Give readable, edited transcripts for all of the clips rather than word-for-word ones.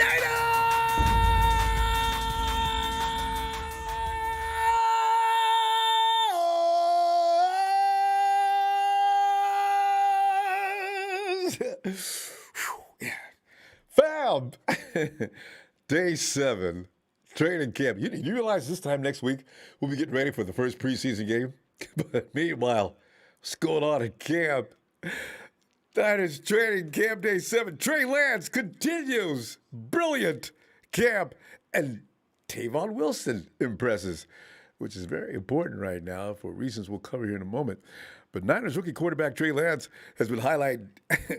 Yeah. Fam! Day 7, training camp. You realize this time next week we'll be getting ready for the first preseason game? But meanwhile, what's going on in camp? That is training camp day 7. Trey Lance continues. Brilliant camp. And Tavon Wilson impresses, which is very important right now for reasons we'll cover here in a moment. But Niners rookie quarterback Trey Lance has been highlighting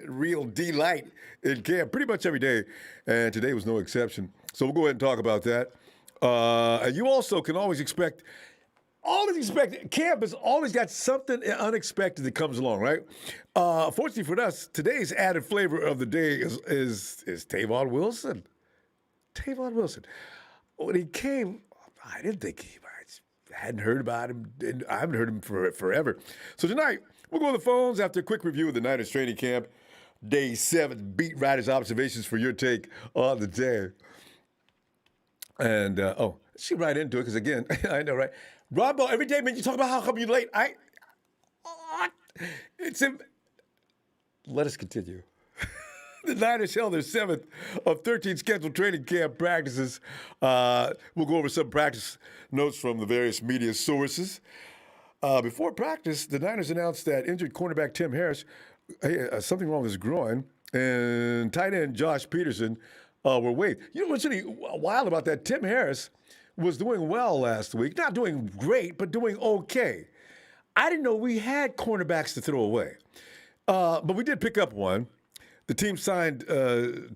real delight in camp pretty much every day, and today was no exception. So we'll go ahead and talk about that. And you also can always expect camp has always got something unexpected that comes along, right? Fortunately for us, today's added flavor of the day is Tavon Wilson. Tavon Wilson. When he came, I didn't think I hadn't heard about him. I haven't heard him for forever. So tonight, we'll go to the phones after a quick review of the Niners training camp. Day 7, beat writers' observations for your take on the day. And, let's get right into it, because again, I know, right? Ronbo, every day, man, you talk about how come you're late. Let us continue. The Niners held their 7th of 13 scheduled training camp practices. We'll go over some practice notes from the various media sources. Before practice, the Niners announced that injured cornerback Tim Harris, something wrong with his groin, and tight end Josh Peterson were waived. You know what's really wild about that? Tim Harris was doing well last week. Not doing great, but doing okay. I didn't know we had cornerbacks to throw away. But we did pick up one. The team signed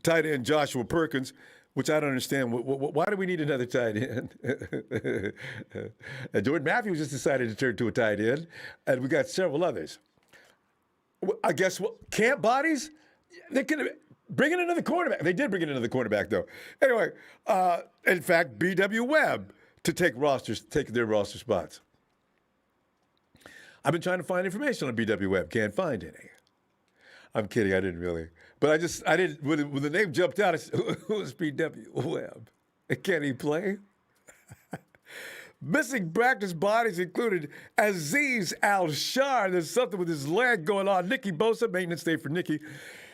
tight end Joshua Perkins, which I don't understand. Why do we need another tight end? Jordan Matthews just decided to turn to a tight end, and we got several others. I guess camp bodies? They could bring in another cornerback. They did bring in another cornerback, though. Anyway, in fact, B.W. Webb to take their roster spots. I've been trying to find information on B.W. Webb. Can't find any. I'm kidding. I didn't really. But I didn't. When the name jumped out, I said, who's B.W. Webb? Can he play? Missing practice bodies included Aziz Al-Shar. There's something with his leg going on. Nicky Bosa, maintenance day for Nicky.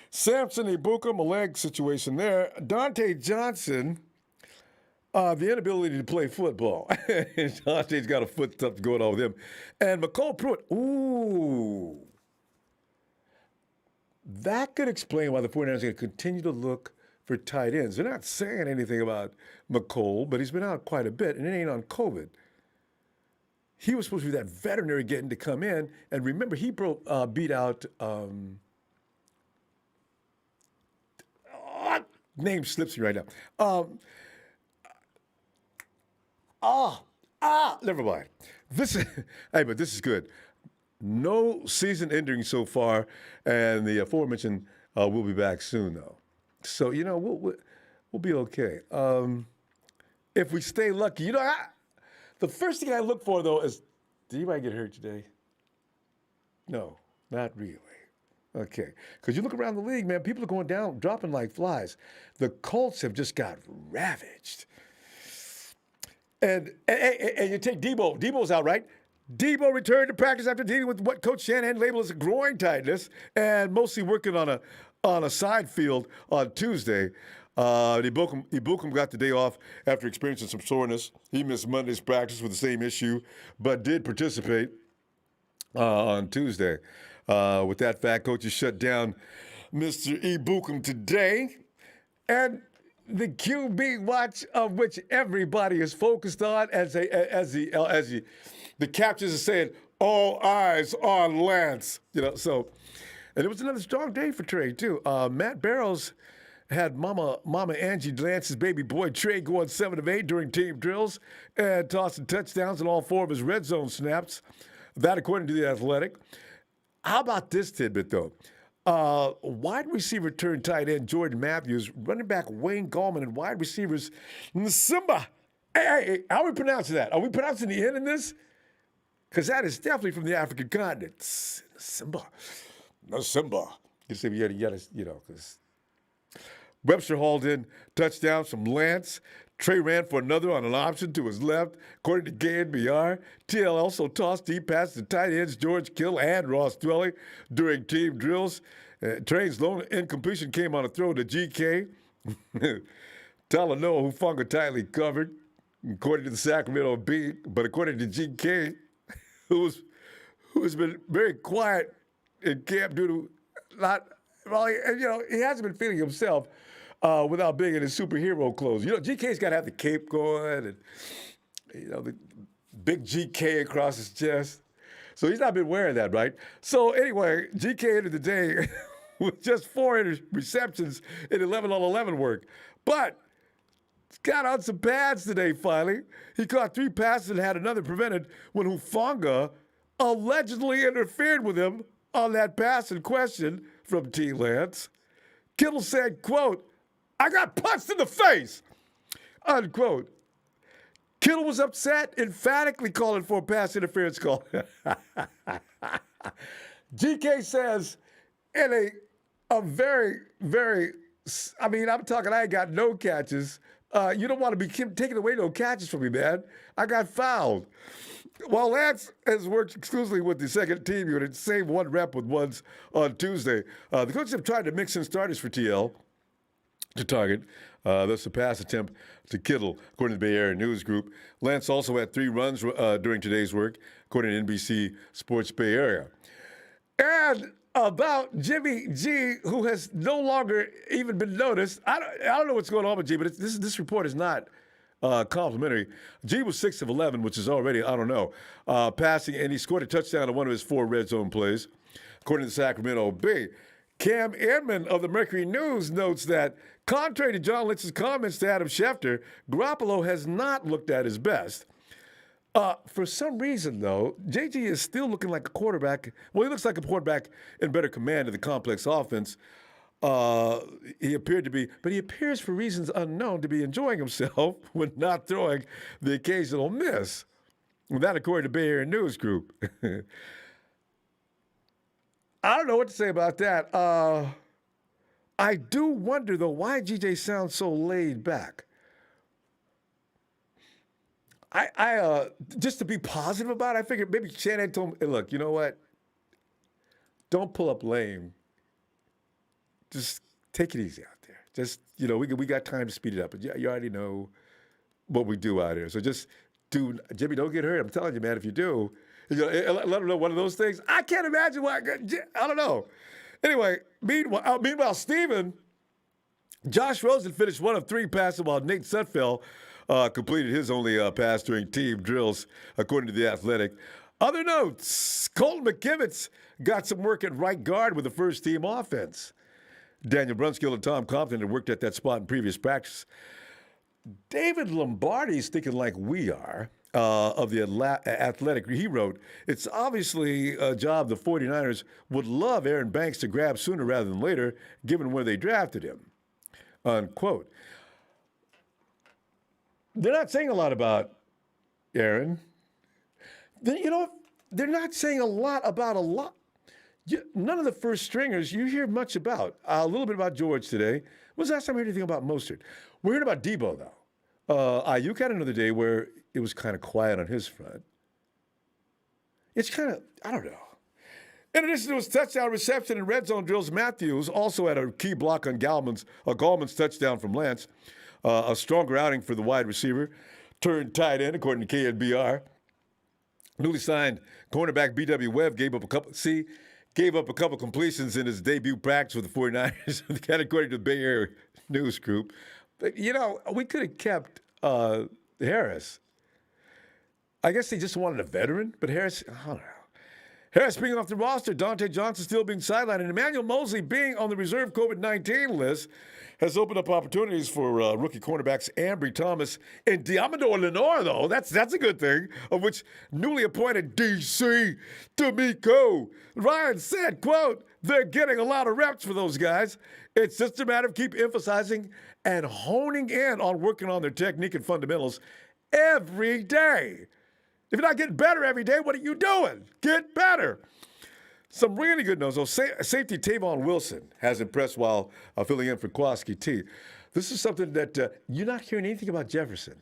Samson Ibukum, a leg situation there. Dante Johnson, the inability to play football. Dante's got a foot stuff going on with him. And McCole Pruitt, ooh. That could explain why the 49ers are going to continue to look for tight ends. They're not saying anything about McCole, but he's been out quite a bit, and it ain't on COVID. He was supposed to be that veterinary getting to come in, and remember, he beat out, name slips me right now. Never mind. But this is good. No season ending so far, and the aforementioned will be back soon, though. So, we'll be okay. If we stay lucky. The first thing I look for, though, is, did anybody get hurt today? No, not really. Okay. Because you look around the league, man, people are going down, dropping like flies. The Colts have just got ravaged. And you take Debo. Debo's out, right? Debo returned to practice after dealing with what Coach Shanahan labeled as a groin tightness and mostly working on a side field on Tuesday. Ibukum got the day off after experiencing some soreness. He missed Monday's practice with the same issue, but did participate on Tuesday. With that fact, coaches shut down Mr. Ibukum today. And the QB watch of which everybody is focused on as the captions are saying, all eyes on Lance. And it was another strong day for Trey, too. Matt Barrows had Mama Angie Lance's baby boy Trey going 7 of 8 during team drills and tossing touchdowns in all 4 of his red zone snaps. That according to The Athletic. How about this tidbit, though? Wide receiver turned tight end Jordan Matthews, running back Wayne Gallman, and wide receivers Nsimba. Hey, how are we pronouncing that? Are we pronouncing the N in this? Because that is definitely from the African continent. Nsimba. You gotta, because Webster hauled in touchdowns from Lance. Trey ran for another on an option to his left. According to KNBR, TL also tossed deep passes to tight ends George Kittle and Ross Dwelly during team drills. Trey's lone incompletion came on a throw to GK. Talanoa Hufanga tightly covered, according to the Sacramento Bee. But according to GK, who's been very quiet in camp due to he hasn't been feeling himself without being in his superhero clothes. GK's got to have the cape going and, the big GK across his chest. So he's not been wearing that, right? So anyway, GK ended the day with just 4 receptions in 11-on-11 work. But he's got on some pads today, finally. He caught 3 passes and had another prevented when Hufanga allegedly interfered with him on that pass in question from T. Lance. Kittle said, quote, "I got punched in the face," unquote. Kittle was upset, emphatically calling for a pass interference call. GK says in a very, very, I'm talking, I ain't got no catches. You don't want to be taking away no catches from me, man. I got fouled. While Lance has worked exclusively with the second team unit, save 1 rep with ones on Tuesday, the coaches have tried to mix in starters for TL to target. Thus, a pass attempt to Kittle, according to the Bay Area News Group. Lance also had 3 runs during today's work, according to NBC Sports Bay Area. And about Jimmy G, who has no longer even been noticed. I don't know what's going on with G, but this report is not complimentary. G was 6 of 11, which is already, passing, and he scored a touchdown on one of his 4 red zone plays, according to the Sacramento Bee. Cam Edmond of the Mercury News notes that, contrary to John Lynch's comments to Adam Schefter, Garoppolo has not looked at his best. For some reason, though, JG is still looking like a quarterback. Well, he looks like a quarterback in better command of the complex offense. He appeared to be, but he appears for reasons unknown to be enjoying himself when not throwing the occasional miss. That, according to Bay Area News Group. I don't know what to say about that. I do wonder, though, why GJ sounds so laid back. I just to be positive about it, I figured maybe Shanahan told him, hey, look, you know what? Don't pull up lame. Just take it easy out there. Just, we got time to speed it up. But you already know what we do out here. So just Jimmy, don't get hurt. I'm telling you, man, if you do, let them know one of those things. I can't imagine why. I don't know. Anyway, meanwhile, Steven, Josh Rosen finished 1 of 3 passes while Nate Sudfeld completed his only pass during team drills, according to The Athletic. Other notes, Colton McKivitz got some work at right guard with the first team offense. Daniel Brunskill and Tom Compton had worked at that spot in previous practice. David Lombardi's thinking like we are of The Athletic. He wrote, it's obviously a job the 49ers would love Aaron Banks to grab sooner rather than later, given where they drafted him, unquote. They're not saying a lot about Aaron. They're not saying a lot about a lot. None of the first stringers you hear much about. A little bit about George today. When was the last time we heard anything about Mostert? We're hearing about Debo, though. Ayuk had another day where it was kind of quiet on his front. It's kind of, I don't know. In addition to his touchdown reception and red zone drills, Matthews also had a key block on Gallman's touchdown from Lance. A stronger outing for the wide receiver, turned tight end, according to KNBR. Newly signed cornerback B.W. Webb gave up a couple completions in his debut practice with the 49ers, according to the Bay Area News Group. But, we could have kept Harris. I guess they just wanted a veteran, but Harris, I don't know. Harris being off the roster, Dante Johnson still being sidelined, and Emmanuel Mosley being on the reserve COVID-19 list has opened up opportunities for rookie cornerbacks Ambry Thomas and Diamador Lenore, though. That's a good thing, of which newly appointed DC D'Amico Ryan said, quote, they're getting a lot of reps for those guys. It's just a matter of keep emphasizing and honing in on working on their technique and fundamentals every day. If you're not getting better every day, what are you doing? Get better. Some really good notes. So safety Tavon Wilson has impressed while filling in for Kowalski T. This is something that you're not hearing anything about Jefferson.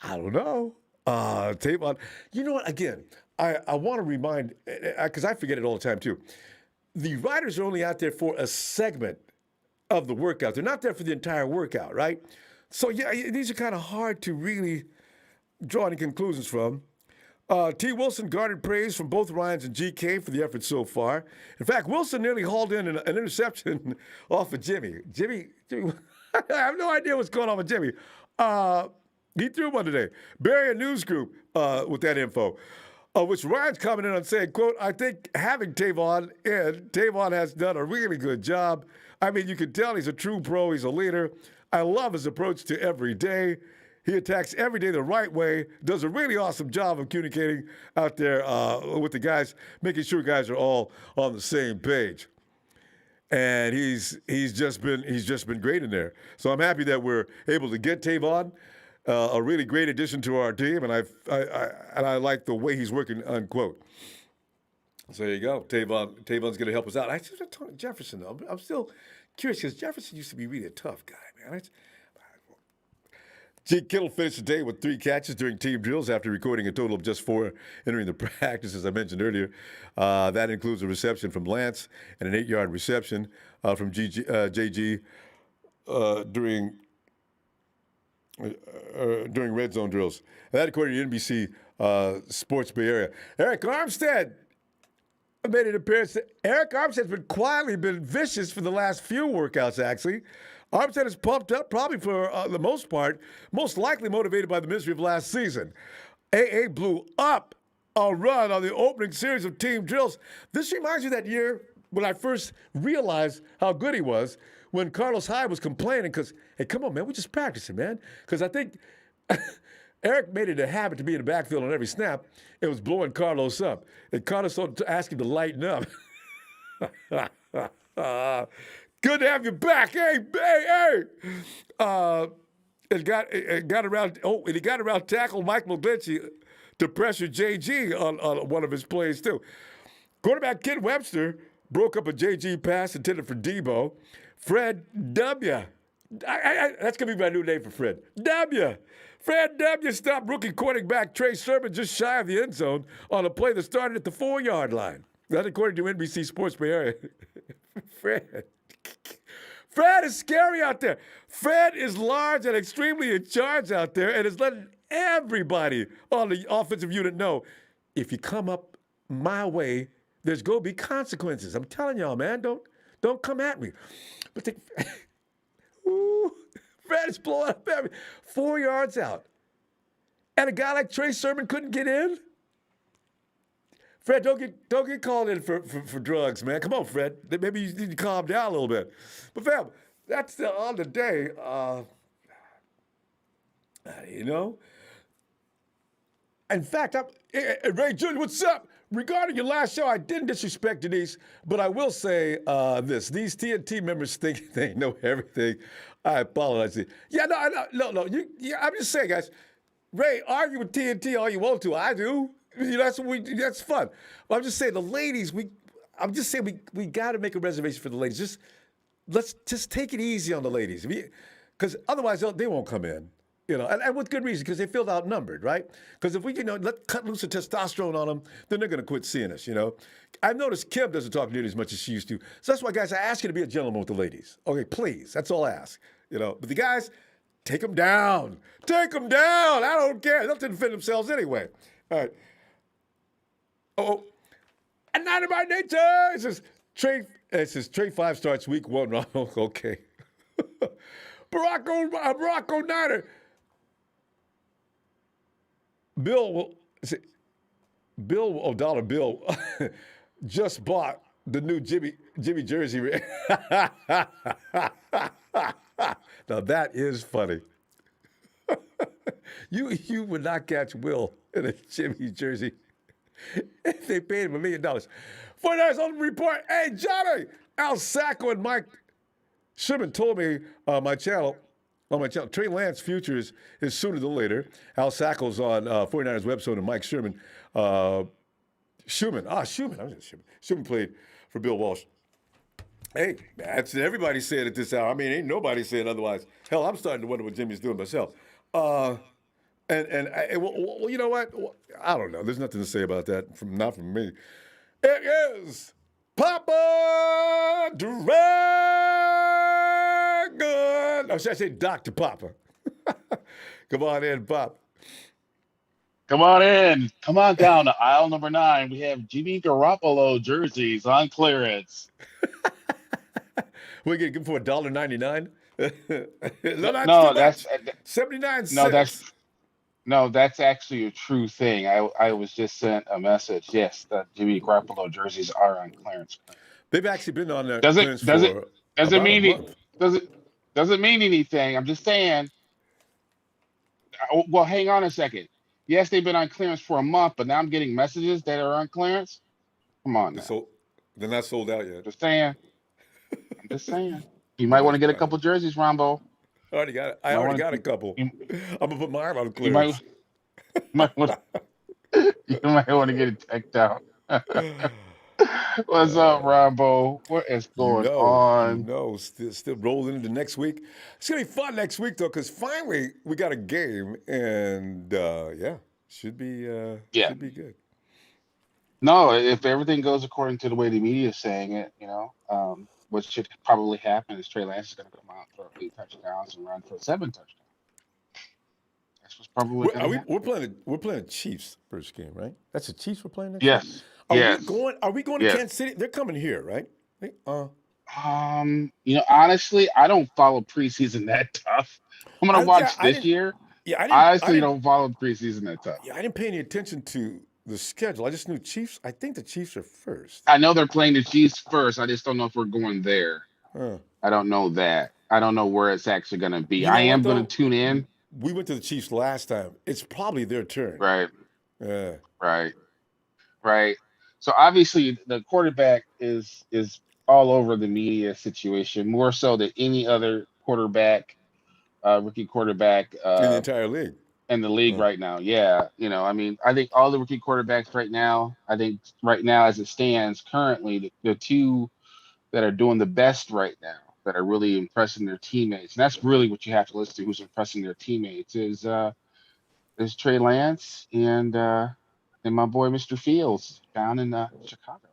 I don't know. Tavon, you know what? Again, I want to remind, because I forget it all the time too. The riders are only out there for a segment of the workout. They're not there for the entire workout, right? So, yeah, these are kind of hard to really draw any conclusions from. T. Wilson garnered praise from both Ryans and GK for the effort so far. In fact, Wilson nearly hauled in an interception off of Jimmy. Jimmy, I have no idea what's going on with Jimmy. He threw one today. Barry, a news group with that info, which Ryan's commented on saying, quote, I think having Tavon has done a really good job. I mean, you can tell he's a true pro. He's a leader. I love his approach to every day. He attacks every day the right way, does a really awesome job of communicating out there with the guys, making sure guys are all on the same page. And he's just been great in there. So I'm happy that we're able to get Tavon, a really great addition to our team, and I like the way he's working, unquote. So there you go. Tavon's going to help us out. I should have told Jefferson, though. I'm still curious because Jefferson used to be really a tough guy, man. G. Kittle finished the day with 3 catches during team drills after recording a total of just 4 entering the practice, as I mentioned earlier. That includes a reception from Lance and an 8-yard reception from JG during red zone drills. And that according to NBC Sports Bay Area. Eric Armstead made an appearance. Eric Armstead's been vicious for the last few workouts, actually. Armstead is pumped up, probably for the most part, most likely motivated by the misery of last season. AA blew up a run on the opening series of team drills. This reminds me of that year when I first realized how good he was, when Carlos Hyde was complaining because, hey, come on, man, we're just practicing, man. Because I think Eric made it a habit to be in the backfield on every snap. It was blowing Carlos up. And Carlos asked him to lighten up. Good to have you back. Hey. And got around tackle Mike McGlinchey to pressure JG on one of his plays, too. Quarterback Kid Webster broke up a JG pass intended for Debo. Fred W. That's going to be my new name for Fred. W. Fred W. stopped rookie quarterback Trey Sermon just shy of the end zone on a play that started at the 4-yard line. That according to NBC Sports Bay Area. Fred is scary out there. Fred is large and extremely in charge out there and is letting everybody on the offensive unit know, if you come up my way, there's going to be consequences. I'm telling y'all, man, don't come at me. But Fred is blowing up 4 yards out. And a guy like Trey Sermon couldn't get in? Fred, don't get called in for drugs, man. Come on, Fred. Maybe you need to calm down a little bit. But, fam, that's on the day. In fact, Ray Jr., what's up? Regarding your last show, I didn't disrespect Denise, but I will say this. These TNT members think they know everything. I apologize. Yeah, no. I'm just saying, guys. Ray, argue with TNT all you want to. I do. That's fun. But I'm just saying, the ladies, we got to make a reservation for the ladies. Let's take it easy on the ladies. Because otherwise, they won't come in. And with good reason, because they feel outnumbered, right? Because if we cut loose the testosterone on them, then they're going to quit seeing us, I've noticed Kim doesn't talk nearly as much as she used to. So that's why, guys, I ask you to be a gentleman with the ladies. Okay, please. That's all I ask. But the guys, take them down. Take them down. I don't care. They'll defend themselves anyway. All right. Oh, and not in my nature. It says Trey 5 starts week 1, Ronbo. Okay. Barack O'Niner. Bill just bought the new Jimmy jersey. Now that is funny. You would not catch Will in a Jimmy jersey if they paid him $1 million. 49ers on the report. Hey, Johnny! Al Sacco and Mike Sherman told me my channel Oh, my child, Trey Lance future is sooner than later. Al Sacco's on 49ers website and Mike Sherman. Schumann. Schumann. I was Schumann. Schumann played for Bill Walsh. Hey, that's everybody saying it this hour. I mean, ain't nobody saying otherwise. Hell, I'm starting to wonder what Jimmy's doing myself. Uh, well, you know what? I don't know. There's nothing to say about that. Not from me. It is Papa Dragon. Or should I say Dr. Papa? Come on in, Pop. Come on in. Come on down to aisle number 9. We have Jimmy Garoppolo jerseys on clearance. We get them for $1.99. No, that's too No, much. 79 no, cents. that's actually a true thing. I was just sent a message. Yes, the Jimmy Garoppolo jerseys are on clearance. They've actually been on their Does it clearance does it for does it about a mean it month. doesn't mean anything? I'm just saying. Well, hang on a second. Yes, they've been on clearance for a month, but now I'm getting messages that are on clearance. Come on now. So they're not sold out yet. Just saying. I'm just saying. You might want Nobody's to get a buying them. couple jerseys, Ronbo. I already got it. I You might already want got a to. couple. You, I'm gonna put mine on you might clearance. you might want you might want to get it checked out. What's up, Ronbo? What is going on? Still rolling into next week. It's gonna be fun next week though, because finally we got a game, and yeah, should be Yeah. should be good. No, if everything goes according to the way the media is saying it, what should probably happen is Trey Lance is going to come out for 8 touchdowns and run for 7 touchdowns. That's what's probably going to happen. We're playing the Chiefs first game, right? That's the Chiefs we're playing next week. Yes. Yes. Are we going to Yes. Kansas City? They're coming here, right? Honestly, I don't follow preseason that tough. I'm going to watch this year. Yeah, I honestly don't follow preseason that tough. Yeah, I didn't pay any attention to the schedule. I just knew Chiefs. I think the Chiefs are first. I know they're playing the Chiefs first. I just don't know if we're going there. Huh. I don't know that. I don't know where it's actually going to be. You know I am going to tune in. We went to the Chiefs last time. It's probably their turn. Right. Yeah. Right. So obviously the quarterback is all over the media situation, more so than any other quarterback, rookie quarterback in the entire league. In the league right now. Yeah. I think all the rookie quarterbacks right now, as it stands currently, the two that are doing the best right now, that are really impressing their teammates. And that's really what you have to listen to, who's impressing their teammates is Trey Lance and my boy Mr. Fields down in Chicago.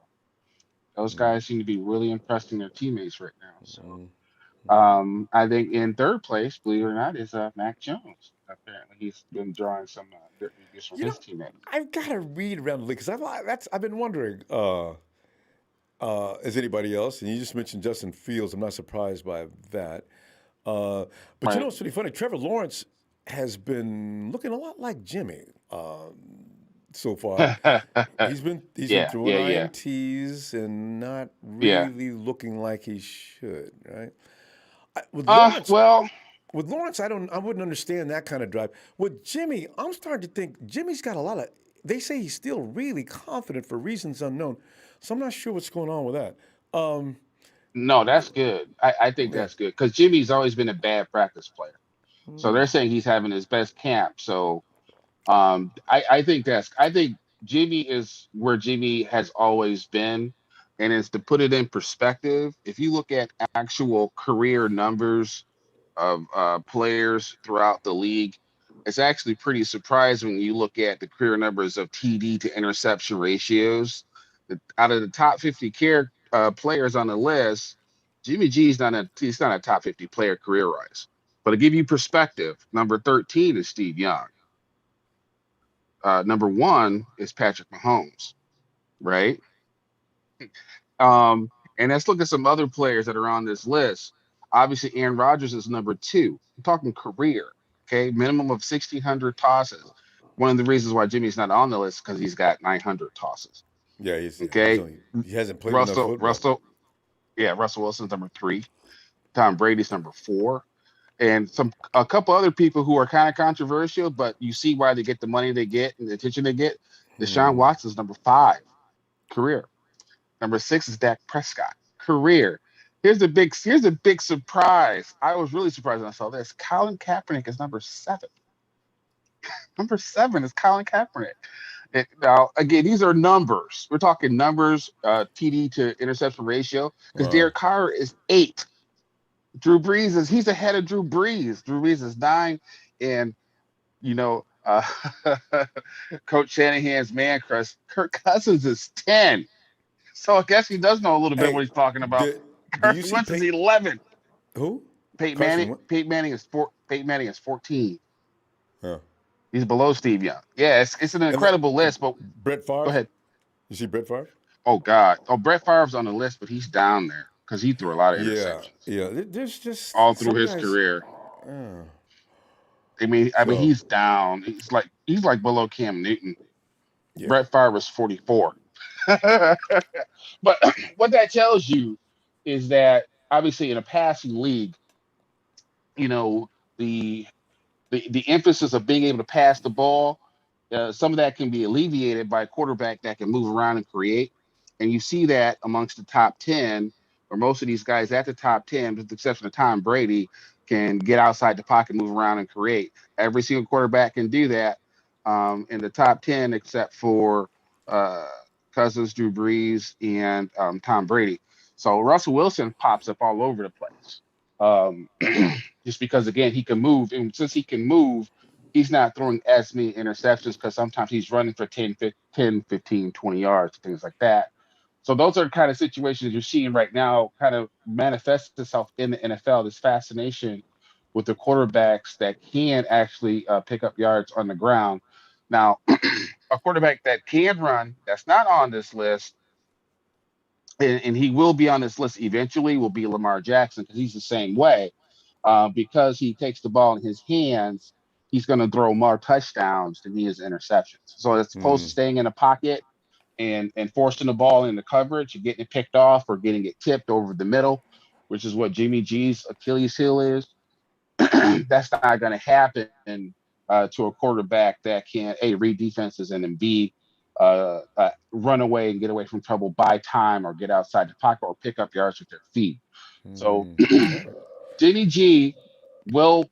Those guys seem to be really impressing their teammates right now. So I think in third place, believe it or not, is Mac Jones. Apparently, he's been drawing some reviews from his teammates. I've got to read around the league because I've been wondering, as anybody else, and you just mentioned Justin Fields. I'm not surprised by that. But you know what's pretty funny? Trevor Lawrence has been looking a lot like Jimmy so far. He's been throwing INTs and not really looking like he should, right? With Lawrence, I wouldn't understand that kind of drive. With Jimmy, I'm starting to think Jimmy's got a lot of. They say he's still really confident for reasons unknown, so I'm not sure what's going on with that. No, that's good. I think that's good because Jimmy's always been a bad practice player. So they're saying he's having his best camp. So I think Jimmy is where Jimmy has always been. And it's to put it in perspective, if you look at actual career numbers of players throughout the league, it's actually pretty surprising when you look at the career numbers of TD to interception ratios. Out of the top 50 players on the list, Jimmy G is not a top 50 player career-wise. But to give you perspective, number 13 is Steve Young. Number 1 is Patrick Mahomes, right? And let's look at some other players that are on this list. Obviously, Aaron Rodgers is number 2. I'm talking career, okay? Minimum of 1,600 tosses. One of the reasons why Jimmy's not on the list is because he's got 900 tosses. Yeah, he hasn't played enough football. Russell Wilson's number 3. Tom Brady's number 4. And a couple other people who are kind of controversial, but you see why they get the money they get and the attention they get. Deshaun Watson's number 5, career. Number 6 is Dak Prescott, career. here's a big surprise. I was really surprised when I saw this. Colin Kaepernick is number 7. Number 7 is Colin Kaepernick. Now, again, these are numbers. We're talking numbers, TD to interception ratio, because Wow. Derek Carr is 8. He's ahead of Drew Brees. Drew Brees is 9, and you know, Coach Shanahan's man crush, Kirk Cousins is 10. So I guess he does know a little bit Hey, what he's talking about. do you Carson see Wentz is 11. who? Peyton Carson Manning, Wentz? Peyton Manning is 14. Yeah. He's below Steve Young. Yeah, it's an And look, incredible list. But Brett go Favre. ahead. You see Brett Favre? Oh God. Oh, Brett Favre's on the list, but he's down there because he threw a lot of Yeah, interceptions yeah. There's just all through some his guys. career. Uh, I mean, so he's down. He's like below Cam Newton. yeah. Brett Favre was 44. But what that tells you is that obviously in a passing league, you know, the the emphasis of being able to pass the ball, some of that can be alleviated by a quarterback that can move around and create. And you see that amongst the top 10, or most of these guys at the top 10, with the exception of Tom Brady, can get outside the pocket, move around, and create. Every single quarterback can do that in the top 10, except for uh, Cousins, Drew Brees, and Tom Brady. So Russell Wilson pops up all over the place. Um, just because again he can move, and since he can move, he's not throwing as many interceptions because sometimes he's running for 10, 15, 20 yards, things like that. So those are the kind of situations you're seeing right now kind of manifest itself in the NFL, this fascination with the quarterbacks that can actually pick up yards on the ground. Now, a quarterback that can run, that's not on this list, and he will be on this list eventually, will be Lamar Jackson because he's the same way. Because he takes the ball in his hands, he's going to throw more touchdowns than he is interceptions. So as opposed to Mm, staying in a pocket and forcing the ball into coverage and getting it picked off or getting it tipped over the middle, which is what Jimmy G's Achilles heel is, that's not going to happen to a quarterback that can A, read defenses, and then B, run away and get away from trouble, buy time, or get outside the pocket or pick up yards with their feet. So okay. Jimmy G will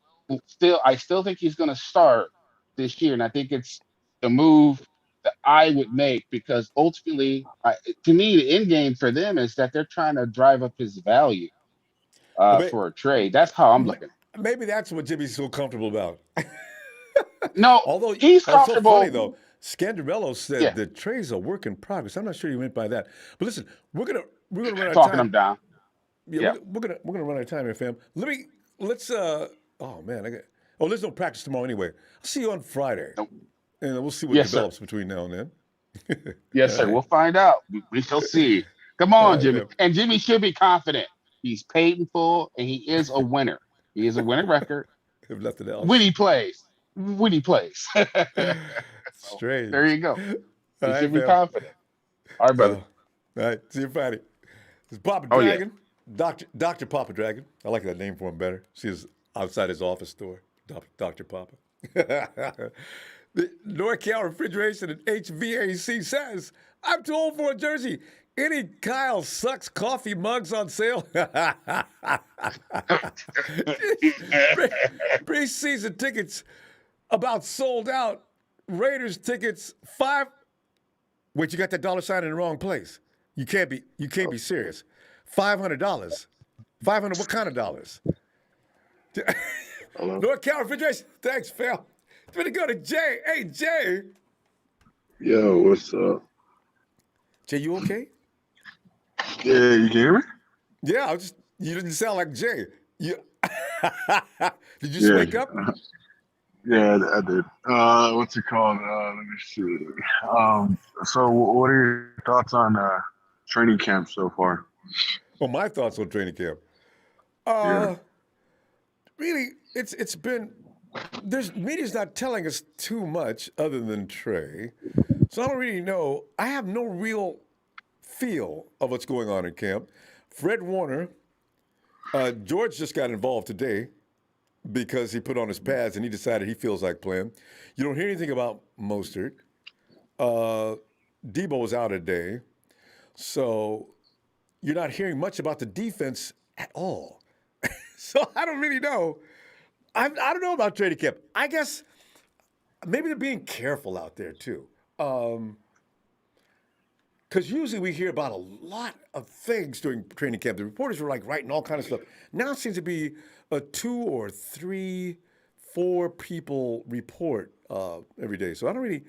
I still think he's going to start this year, and I think it's the move that I would make because ultimately, to me, the end game for them is that they're trying to drive up his value Well, for a trade. That's how I'm ma- looking. maybe that's what Jimmy's so comfortable about. No, Although, he's oh, it's so funny comfortable. though. Scandarello said Yeah, the trades are work in progress. I'm not sure you meant by that. But listen, we're gonna run out of talking time. them down. Yeah, Yeah. we're gonna run out of time here, fam. Let's oh man, there's no practice tomorrow anyway. I'll see you on Friday, Nope. and we'll see what Yes, sir. develops between now and then. Yes, All sir. right, We'll find out. We shall see. Come all on, right, Jimmy. fam. And Jimmy should be confident. He's paid in full, and he is a winner. He is a winning record If nothing when else, he plays. When he plays. So there strange. you go. All He right, should be fam. confident. All right, brother. All right, see you Friday. It's Papa Oh yeah. Dragon, Doctor Papa Dragon. I like that name for him better. See us outside his office door, Doctor Papa. The NorCal Refrigeration and HVAC says, "I'm too old for a jersey. Any Kyle Sucks coffee mugs on sale?" Preseason tickets about sold out. Raiders tickets five. Wait, you got that dollar sign in the wrong place. You can't be serious. $500. 500. What kind of dollars? Hello. North Cal Refrigeration. Thanks, Phil. It's gonna go to Jay. Hey, Jay. Yo, what's up? Jay, you okay? Yeah, you can hear me? Yeah, you didn't sound like Jay. You did you just Yeah, wake up? yeah, I did. What's it called? Let me see. So what are your thoughts on training camp so far? Well, my thoughts on training camp. Yeah, Uh really, it's been there's media's not telling us too much other than Trey. So I don't really know. I have no real feel of what's going on in camp. Fred Warner, George just got involved today because he put on his pads and he decided he feels like playing. You don't hear anything about Mostert. Uh, Debo was out today. So you're not hearing much about the defense at all. So I don't really know. I don't know about training camp. I guess maybe they're being careful out there too. Because usually we hear about a lot of things during training camp. The reporters were like writing all kind of stuff. Now it seems to be a 2 or 3, 4 people report every day. So I don't really.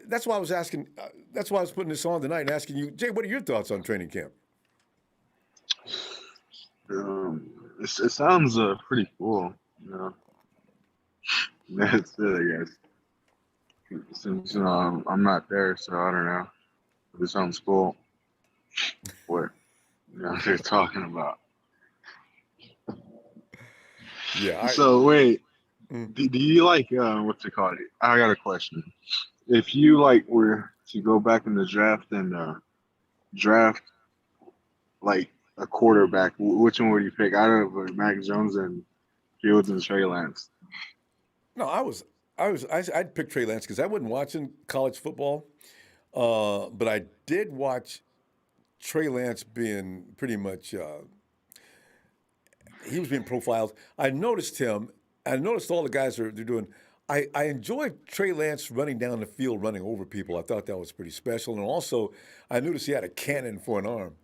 That's why I was asking. That's why I was putting this on tonight and asking you, Jay, what are your thoughts on training camp? It sounds pretty cool. You know, that's it, I guess. Since I'm not there, so I don't know. It sounds cool. What they're talking about. Yeah. So wait, do you like what's it called? I got a question. If you like were to go back in the draft and draft like a quarterback, which one would you pick out of Mac Jones and Fields and Trey Lance? No, I'd pick Trey Lance because I wasn't watching college football, but I did watch Trey Lance being pretty much. He was being profiled. I noticed him. I noticed all the guys they're doing. I enjoyed Trey Lance running down the field, running over people. I thought that was pretty special. And also, I noticed he had a cannon for an arm.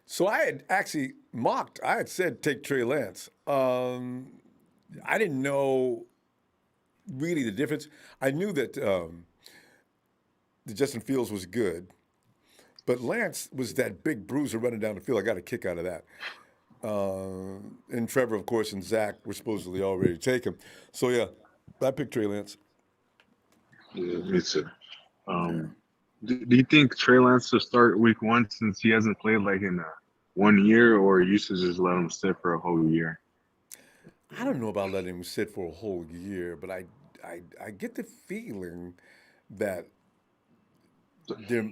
So I had actually mocked. I had said take Trey Lance. I didn't know really the difference. I knew that the Justin Fields was good, but Lance was that big bruiser running down the field. I got a kick out of that. And Trevor, of course, and Zach were supposedly all ready to take him. So yeah, I picked Trey Lance. Yeah, me too. Do you think Trey Lance should start week 1 since he hasn't played like in 1 year, or you should just let him sit for a whole year? I don't know about letting him sit for a whole year, but I get the feeling that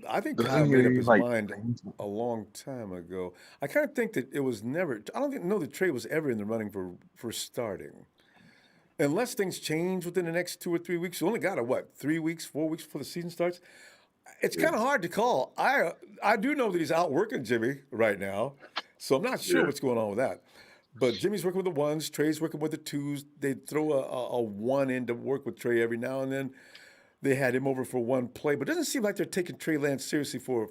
I think Kyle made up his mind a long time ago. I kind of think that it was never. I don't know that Trey was ever in the running for starting, unless things change within the next 2 or 3 weeks. You only got 3 weeks, 4 weeks before the season starts. It's kind of hard to call. I do know that he's out working Jimmy right now, so I'm not sure what's going on with that. But Jimmy's working with the ones, Trey's working with the twos. They throw a one in to work with Trey every now and then. They had him over for one play, but it doesn't seem like they're taking Trey Lance seriously for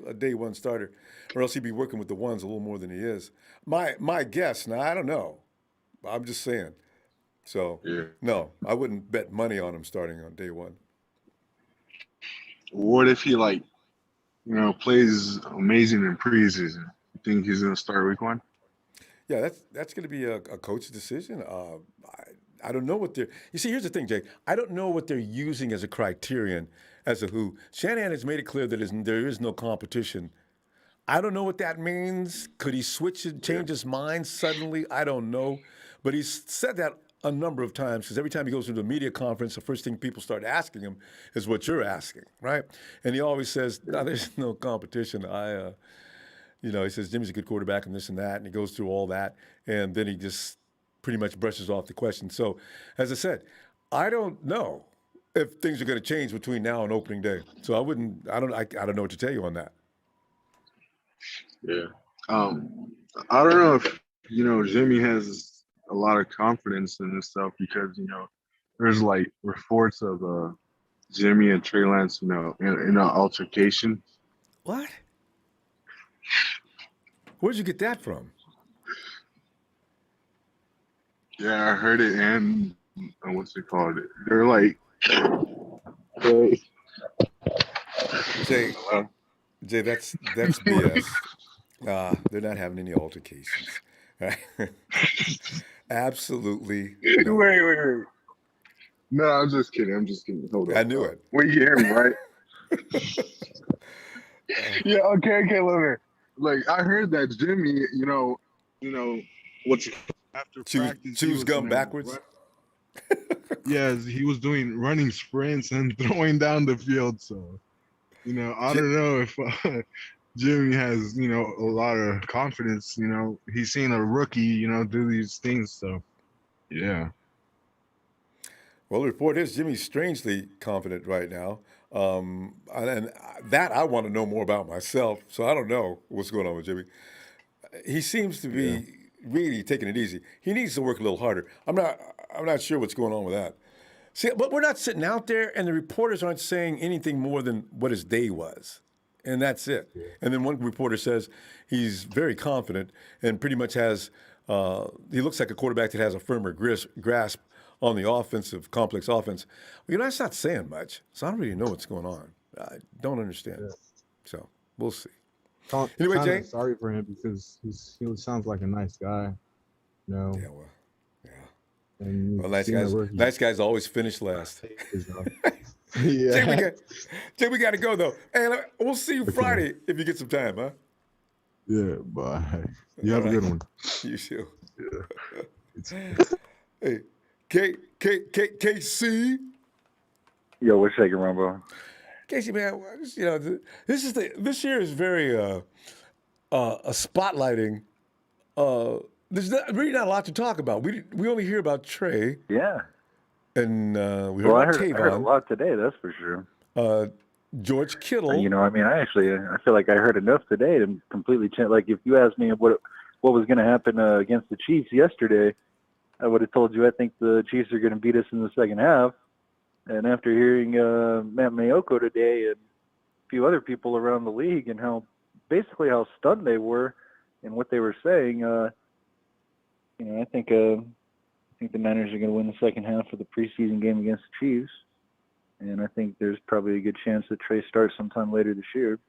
a day one starter, or else he'd be working with the ones a little more than he is. My guess. Now I don't know. I'm just saying. So no, I wouldn't bet money on him starting on day one. What if he plays amazing in preseason? You think he's gonna start week 1? Yeah, that's going to be a coach's decision. I don't know what they're. You see, here's the thing, Jake. I don't know what they're using as a criterion as to who. Shanahan has made it clear that there is no competition. I don't know what that means. Could he switch and change his mind suddenly? I don't know. But he's said that a number of times because every time he goes to the media conference, the first thing people start asking him is what you're asking, right? And he always says, "No, there's no competition." He says Jimmy's a good quarterback and this and that, and he goes through all that, and then he just pretty much brushes off the question. So, as I said, I don't know if things are going to change between now and opening day. So I don't know what to tell you on that. Yeah. I don't know if Jimmy has a lot of confidence in himself because there's like reports of Jimmy and Trey Lance in an altercation. What? Where'd you get that from? Yeah, I heard it, and what's it called? They're like, Jay, that's BS. They're not having any altercations. Absolutely. No. Wait. No, I'm just kidding. Hold on. I knew it. Well, you hear me, right? Yeah. Okay. Look. Like I heard that Jimmy, what's after practice, choose gum backwards. Yes, he was doing running sprints and throwing down the field. So, I don't know if Jimmy has, a lot of confidence. He's seen a rookie, do these things. So, yeah. Well, the report is Jimmy's strangely confident right now. And that I want to know more about myself. So I don't know what's going on with Jimmy. He seems to be really taking it easy. He needs to work a little harder. I'm not sure what's going on with that. See, but we're not sitting out there, and the reporters aren't saying anything more than what his day was, and that's it. Yeah. And then one reporter says he's very confident and pretty much has. He looks like a quarterback that has a firmer grasp on the complex offense. You know, that's not saying much. So I don't really know what's going on. I don't understand. Yeah. So we'll see. Anyway, Jay? sorry for him because he sounds like a nice guy. You know, Yeah, well, yeah. and Well, nice guys always finish last. Yeah. Jay, we got to go, though. Hey, we'll see you Friday if you get some time, huh? Yeah, bye. You have a good one. You too. Yeah. Hey, KC. Yo, what's shaking, Ronbo? Casey, man, you know, this year is very a spotlighting. There's really not a lot to talk about. We only hear about Trey, Yeah. and we heard Well, I about heard a Tavon, lot today, that's for sure. George Kittle. You know, I mean, I feel like I heard enough today to completely change. Like, if you asked me what was going to happen against the Chiefs yesterday, I would have told you I think the Chiefs are going to beat us in the second half. And after hearing Matt Mayoko today and a few other people around the league and how stunned they were and what they were saying, you know, I think the Niners are going to win the second half of the preseason game against the Chiefs. And I think there's probably a good chance that Trey starts sometime later this year.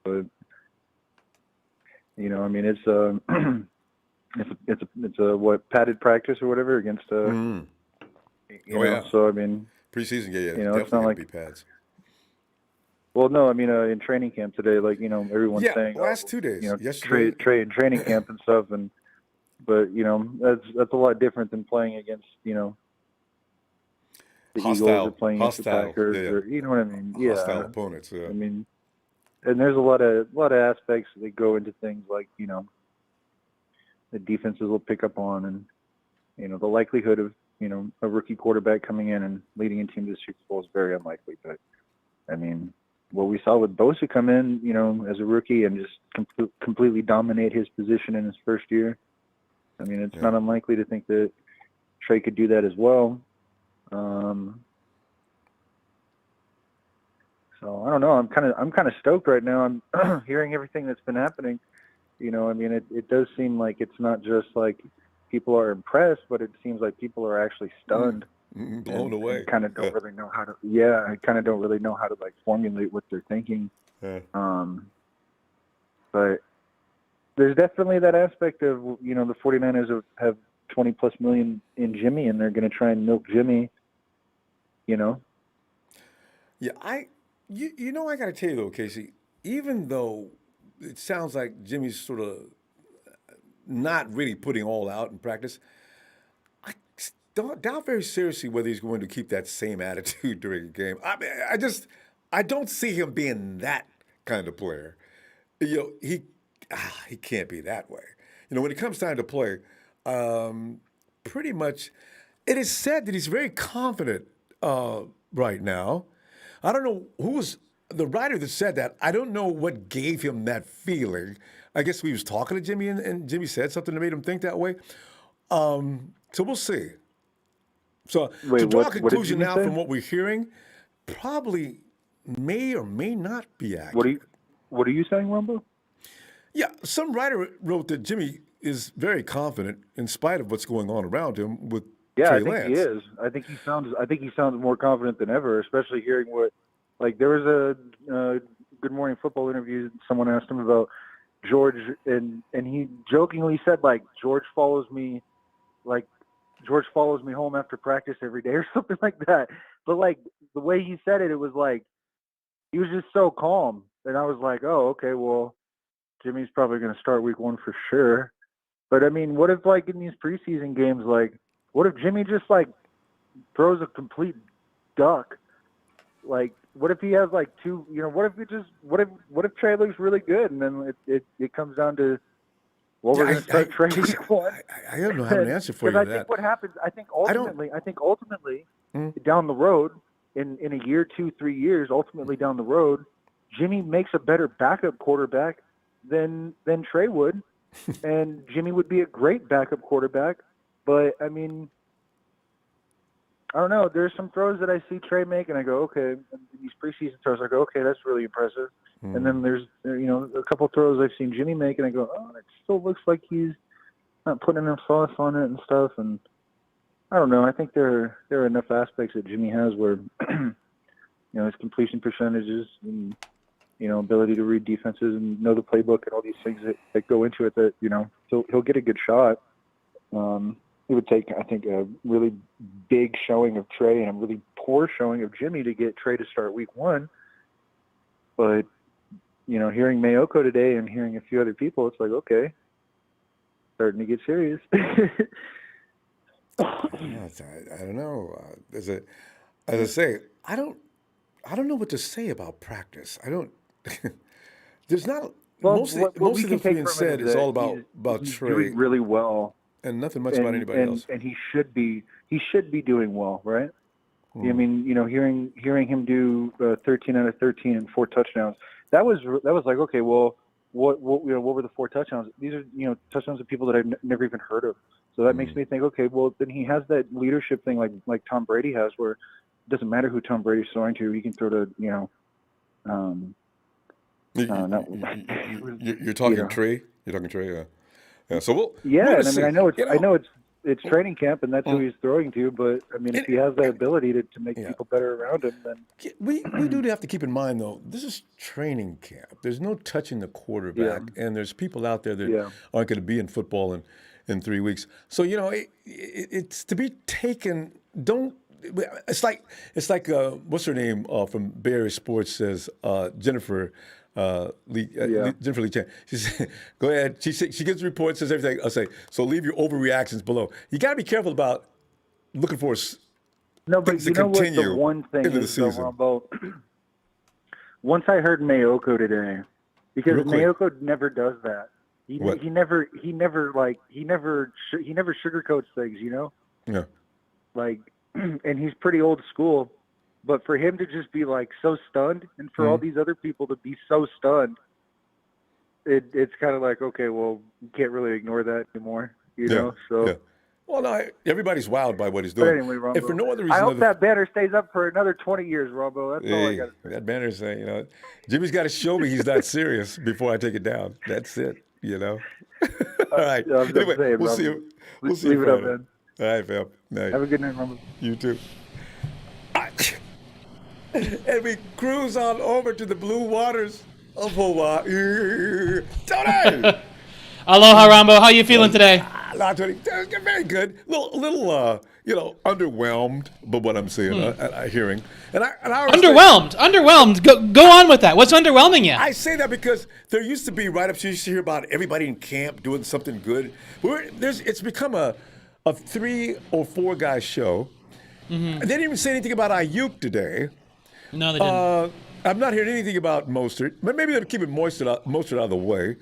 But, you know, I mean, it's a padded practice or whatever against you know, yeah. So I mean, Preseason game, you know, it's not definitely like be pads. Well, no, I mean, in training camp today, like, you know, everyone's saying, last 2 days, you know, yesterday. Trey in training camp and stuff, but you know, that's a lot different than playing against, you know, the Eagles or playing against the Packers, or you know what I mean? Hostile opponents. Yeah. I mean, and there's a lot of aspects that go into things like, you know, the defenses will pick up on, and you know, the likelihood of, you know, a rookie quarterback coming in and leading a team to the Super Bowl is very unlikely. But I mean, what we saw with Bosa come in, you know, as a rookie and just completely dominate his position in his first year. I mean, it's not unlikely to think that Trey could do that as well. So I don't know. I'm kind of stoked right now. I'm hearing everything that's been happening. You know, I mean, it does seem like it's not just like people are impressed, but it seems like people are actually stunned, blown away. And kind of don't really know how to. Yeah, I kind of don't really know how to like formulate what they're thinking. Yeah. But there's definitely that aspect of, you know, the 49ers have 20 plus million in Jimmy, and they're going to try and milk Jimmy. You know. Yeah, you know, I got to tell you though, Casey. Even though it sounds like Jimmy's sort of not really putting all out in practice, I doubt very seriously whether he's going to keep that same attitude during a game. I mean, I don't see him being that kind of player. You know, he can't be that way. You know, when it comes time to play, pretty much, it is said that he's very confident right now. I don't know who was the writer that said that. I don't know what gave him that feeling. I guess we was talking to Jimmy, and Jimmy said something that made him think that way. So we'll see. So Wait, to draw a what did conclusion Jimmy now say? from what we're hearing, probably may or may not be accurate. What are you saying, Ronbo? Yeah, some writer wrote that Jimmy is very confident in spite of what's going on around him with Yeah, Trey I think Lance. he is. I think he sounds more confident than ever, especially hearing what, like, there was a Good Morning Football interview. Someone asked him about George, and he jokingly said, like, George follows me home after practice every day or something like that. But like the way he said it, it was like he was just so calm, and I was like, oh, okay, well, Jimmy's probably going to start week 1 for sure. But I mean, what if, like, in these preseason games, like, what if Jimmy just like throws a complete duck? Like, what if he has like two? You know, what if Trey looks really good, and then it comes down to, well, we're going to start Trey week 1. I don't have an answer for you Because to I that. think what happens, I think ultimately, down the road, in a year, 2, 3 years, ultimately down the road, Jimmy makes a better backup quarterback than Trey would, and Jimmy would be a great backup quarterback. But I mean, I don't know. There's some throws that I see Trey make, and I go, okay. And these preseason throws, I go, okay, that's really impressive. And then there's a couple throws I've seen Jimmy make, and I go, oh, it still looks like he's not putting enough sauce on it and stuff. And I don't know. I think there are enough aspects that Jimmy has where, his completion percentages and ability to read defenses and know the playbook and all these things that go into it that he'll get a good shot. It would take, I think, a really big showing of Trey and a really poor showing of Jimmy to get Trey to start week 1. But, hearing Mayoko today and hearing a few other people, it's like, okay, starting to get serious. I don't know. As I say, I don't know what to say about practice. I don't. There's not. Well, most what of we the can take being from said it is all that about he's Trey doing really well, and nothing much about anybody else. And he should be doing well, right? I mean, hearing him do 13 out of 13 and 4 touchdowns. That was like, okay, well, what were the 4 touchdowns? These are touchdowns of people that I've never even heard of. So that makes me think, okay, well, then he has that leadership thing like Tom Brady has, where it doesn't matter who Tom Brady's throwing to, he can throw to You're talking Trey. You're talking Trey. Yeah. So we'll. Yeah, we'll and I mean, I know it's training camp, and that's who he's throwing to. But I mean, if he has that ability to make people better around him, then we do have to keep in mind though. This is training camp. There's no touching the quarterback, and there's people out there that aren't going to be in football in 3 weeks. So it's to be taken. Don't. It's like what's her name from Bay Area Sports says Jennifer. Jennifer Lee Chan. She said, "Go ahead." She gives reports, says everything. I'll say, so leave your overreactions below. You got to be careful about looking for no, but things you to know what continue the one thing into the is, though, season. Ronbo? Once I heard Mayoko today, because Mayoko never does that. He never sugarcoats things, Yeah. Like, and he's pretty old school. But for him to just be like so stunned, and for all these other people to be so stunned, it's kind of like, okay, well, you can't really ignore that anymore, know. So, well, no, everybody's wowed by what he's doing. But anyway, Ronbo, and for no other reason, I hope that banner stays up for another 20 years, Ronbo. That's all I got to say. That banner's saying, Jimmy's got to show me he's not serious before I take it down. That's it, All right. Anyway, saying, we'll see you. We'll see leave you it up, Friday. man. All right, fam. Night. Have a good night, Ronbo. You too. And we cruise on over to the blue waters of Hawaii. Tony! Aloha, Ronbo. How you feeling today? Tony. Very good. Little, underwhelmed by what I'm seeing, hearing. And I Underwhelmed. Go on with that. What's underwhelming you? I say that because there used to be write-ups you used to hear about everybody in camp doing something good. It's become a 3 or 4 guy show. Mm-hmm. They didn't even say anything about Ayuk today. No, they didn't. I'm not hearing anything about Mostert, but maybe they'll keep Mostert out of the way.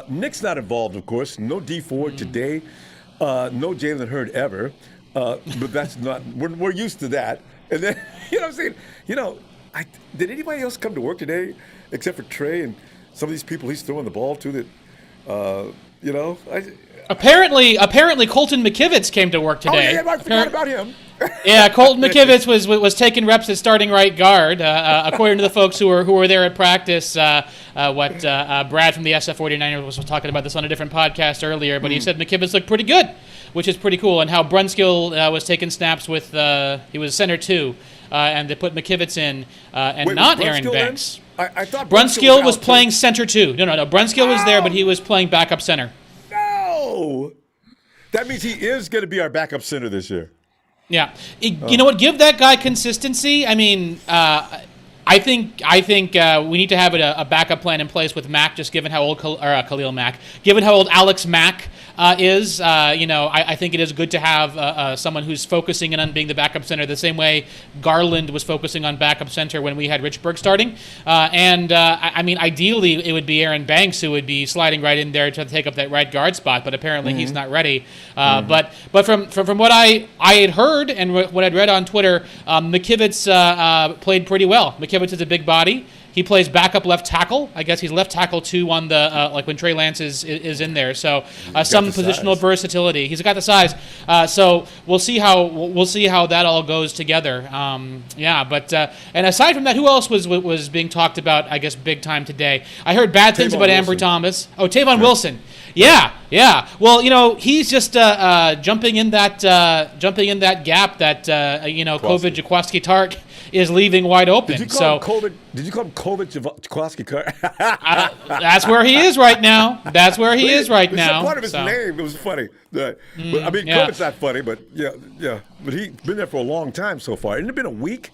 Nick's not involved, of course. No D Ford today. No Jalen Hurd ever. But that's not. We're used to that. And then what I'm saying. Did anybody else come to work today except for Trey and some of these people he's throwing the ball to? Apparently, Colton McKivitz came to work today. Oh yeah, I forgot about him. Yeah, Colton McKivitz was taking reps at starting right guard. According to the folks who were there at practice, Brad from the SF49ers was talking about this on a different podcast earlier, but he said McKivitz looked pretty good, which is pretty cool, and how Brunskill was taking snaps with he was center 2, and they put McKivitz in and not Aaron Banks. I thought Brunskill was playing center 2. No. Brunskill was there, but he was playing backup center. No, that means he is going to be our backup center this year. Yeah, you know what? Give that guy consistency. I mean, I think we need to have a backup plan in place with Mack, just given how old Khalil Mack, given how old Alex Mack is. I think it is good to have someone who's focusing in on being the backup center the same way Garland was focusing on backup center when we had Richburg starting. Ideally, it would be Aaron Banks who would be sliding right in there to take up that right guard spot, but apparently he's not ready. But from what I had heard and what I'd read on Twitter, McKivitz played pretty well. McKivitz is a big body. He plays backup left tackle. I guess he's left tackle too on the like when Trey Lance is in there. So some positional versatility. He's got the size. So we'll see how that all goes together. And aside from that, who else was being talked about? I guess big time today. I heard bad things about Ambry Thomas. Oh, Tavon Wilson. Yeah. Well, he's just jumping in that gap that COVID Jaquaski Tark is leaving wide open. Did you call him COVID? Did you call him COVID Jaquaski Tark? That's where he is right now. That's part of his name. It was funny. COVID's not funny, but yeah. But he's been there for a long time so far. Hasn't it been a week?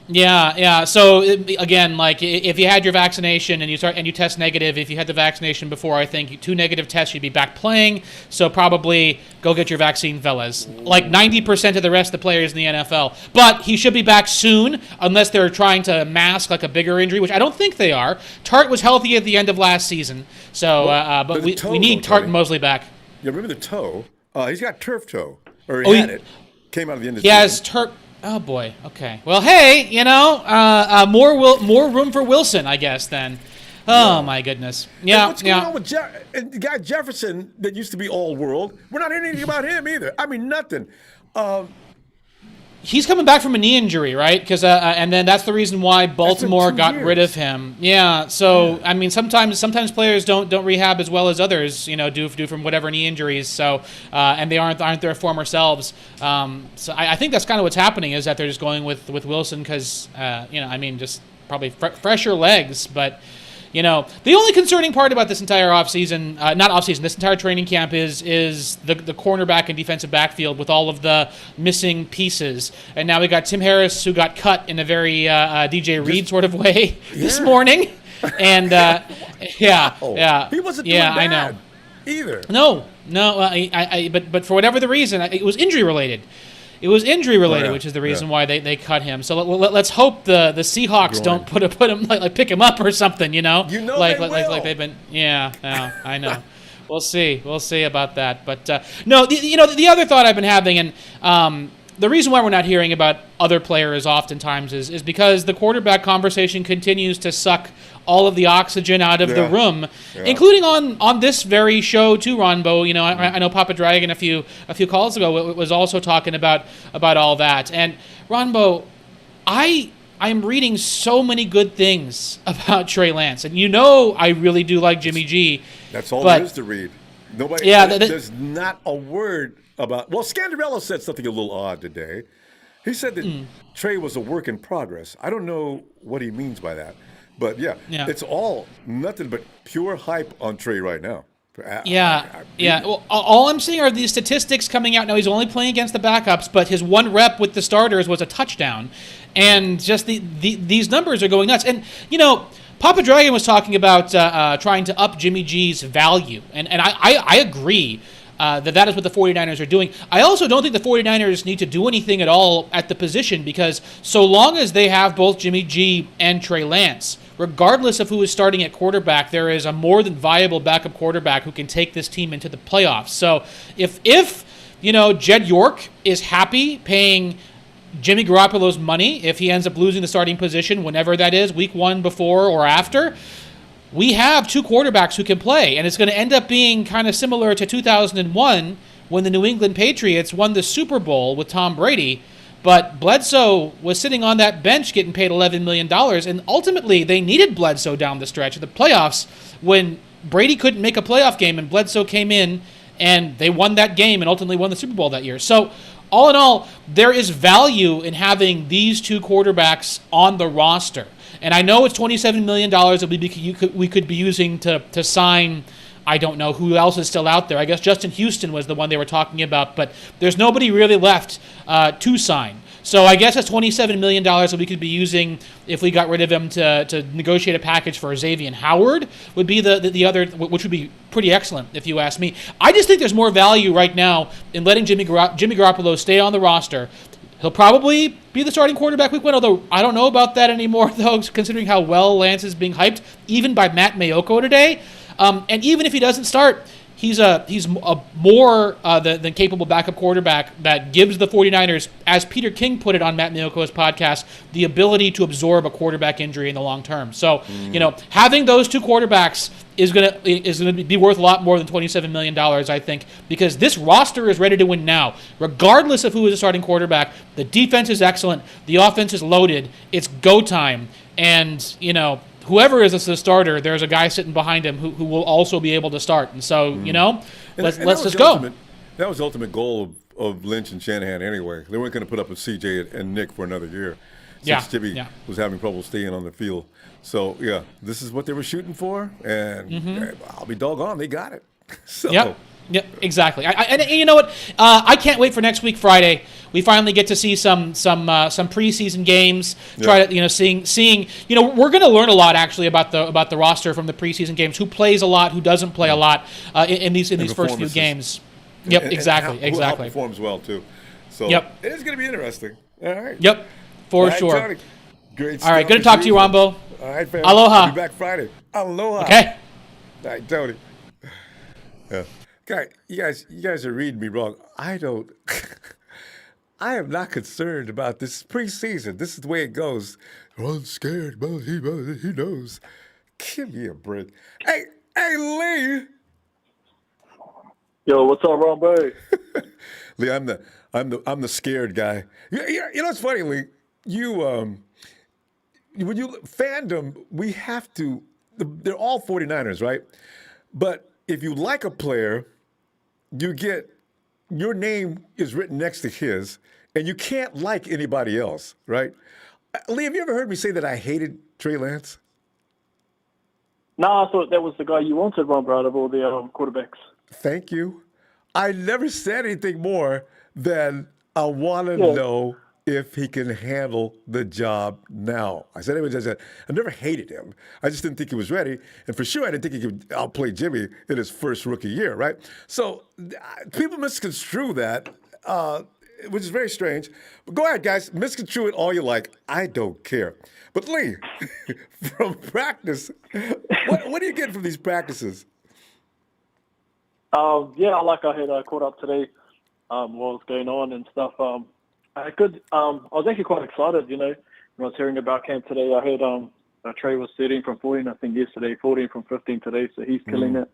Yeah. So again, like if you had your vaccination and you test negative, if you had the vaccination before, I think 2 negative tests, you'd be back playing. So probably go get your vaccine, fellas. Like 90% of the rest of the players in the NFL. But he should be back soon, unless they're trying to mask like a bigger injury, which I don't think they are. Tart was healthy at the end of last season, so but we need Tart and Mosley back. Yeah, remember the toe? He's got turf toe, or he had it. Came out of the end of the season. He has turf. Oh boy. Okay. Well, hey, more room for Wilson, I guess. Then. Oh my goodness. Yeah. What's going on with the guy Jefferson that used to be all world? We're not hearing anything about him either. I mean, nothing. He's coming back from a knee injury, right? Because and then that's the reason why Baltimore got rid of him. Yeah. So I mean, sometimes players don't rehab as well as others, do from whatever knee injuries. So and they aren't their former selves. So I think that's kind of what's happening, is that they're just going with Wilson because just probably fresher legs, but. The only concerning part about this entire this entire training camp is the cornerback and defensive backfield with all of the missing pieces. And now we got Tim Harris, who got cut in a very DJ Reed sort of way this morning. And He wasn't doing bad I know. either. No. But for whatever the reason, it was injury related. It was injury related, which is the reason why they cut him. So let's hope the Seahawks don't put him like pick him up or something. Like they've been. Yeah, I know. We'll see about that. But the other thought I've been having, and the reason why we're not hearing about other players oftentimes is because the quarterback conversation continues to suck all of the oxygen out of the room, including on this very show too, Ronbo. I know Papa Dragon a few calls ago was also talking about all that. And Ronbo, I'm reading so many good things about Trey Lance, and I really do like Jimmy G. That's all there is to read. Nobody. Yeah, there's not a word about. Well, Scandarella said something a little odd today. He said that Trey was a work in progress. I don't know what he means by that. But, it's all nothing but pure hype on Trey right now. Well, all I'm seeing are these statistics coming out. Now, he's only playing against the backups, but his one rep with the starters was a touchdown. And just these numbers are going nuts. And, Papa Dragon was talking about trying to up Jimmy G's value. And I agree. That is what the 49ers are doing. I also don't think the 49ers need to do anything at all at the position, because so long as they have both Jimmy G and Trey Lance, regardless of who is starting at quarterback, there is a more than viable backup quarterback who can take this team into the playoffs. So if Jed York is happy paying Jimmy Garoppolo's money, if he ends up losing the starting position, whenever that is, week 1, before or after, we have 2 quarterbacks who can play, and it's going to end up being kind of similar to 2001 when the New England Patriots won the Super Bowl with Tom Brady, but Bledsoe was sitting on that bench getting paid $11 million, and ultimately they needed Bledsoe down the stretch of the playoffs when Brady couldn't make a playoff game, and Bledsoe came in, and they won that game and ultimately won the Super Bowl that year. So all in all, there is value in having these 2 quarterbacks on the roster. And I know it's $27 million that we could be using to sign, I don't know who else is still out there. I guess Justin Houston was the one they were talking about, but there's nobody really left to sign. So I guess that's $27 million that we could be using if we got rid of him to negotiate a package for Xavier Howard would be the other, which would be pretty excellent if you ask me. I just think there's more value right now in letting Jimmy Garoppolo stay on the roster. He'll probably be the starting quarterback week one, although I don't know about that anymore, though, considering how well Lance is being hyped, even by Matt Mayoko today. And even if he doesn't start, he's a more than capable backup quarterback that gives the 49ers, as Peter King put it on Matt Miyoko's podcast, the ability to absorb a quarterback injury in the long term. So, having those two quarterbacks is gonna be worth a lot more than $27 million, I think, because this roster is ready to win now. Regardless of who is the starting quarterback, the defense is excellent, the offense is loaded, it's go time, and, whoever is the starter, there's a guy sitting behind him who will also be able to start. And so, let's just go. That was the ultimate goal of Lynch and Shanahan anyway. They weren't going to put up with CJ and Nick for another year since Jimmy was having trouble staying on the field. So, yeah, this is what they were shooting for, and I'll be doggone, they got it. So. Yep, exactly. And you know what? I can't wait for next week, Friday. We finally get to see some preseason games. Try to seeing. We're going to learn a lot actually about the roster from the preseason games. Who plays a lot, who doesn't play a lot in these first few games. Yep, exactly. How performs well too. So it is going to be interesting. All right. Yep, for sure. Tony, great. All right, good to talk to you, Ronbo. All right, fam. Aloha. I'll be back Friday. Aloha. Okay. All right, Tony. Yeah. God, you guys are reading me wrong. I am not concerned about this preseason. This is the way it goes. I'm scared, but he knows. Give me a break. Hey, Lee. Yo, what's up, Ronbo? Lee, I'm the scared guy. You know what's funny, Lee? When you fandom, we have to. They're all 49ers, right? But if you like a player, you get your name is written next to his, and you can't like anybody else, right? Lee, have you ever heard me say that I hated Trey Lance? No, I thought that was the guy you wanted, Ron, out of all the quarterbacks. Thank you. I never said anything more than I want to know if he can handle the job now. I said I never hated him. I just didn't think he was ready. And for sure, I didn't think he could outplay Jimmy in his first rookie year, right? So people misconstrue that, which is very strange. But go ahead, guys. Misconstrue it all you like. I don't care. But Lee, from practice, what do you get from these practices? I had caught up today what was going on and stuff. I was actually quite excited, when I was hearing about camp today. I heard Trey was 13 from 14, I think, yesterday, 14 from 15 today, so he's killing it.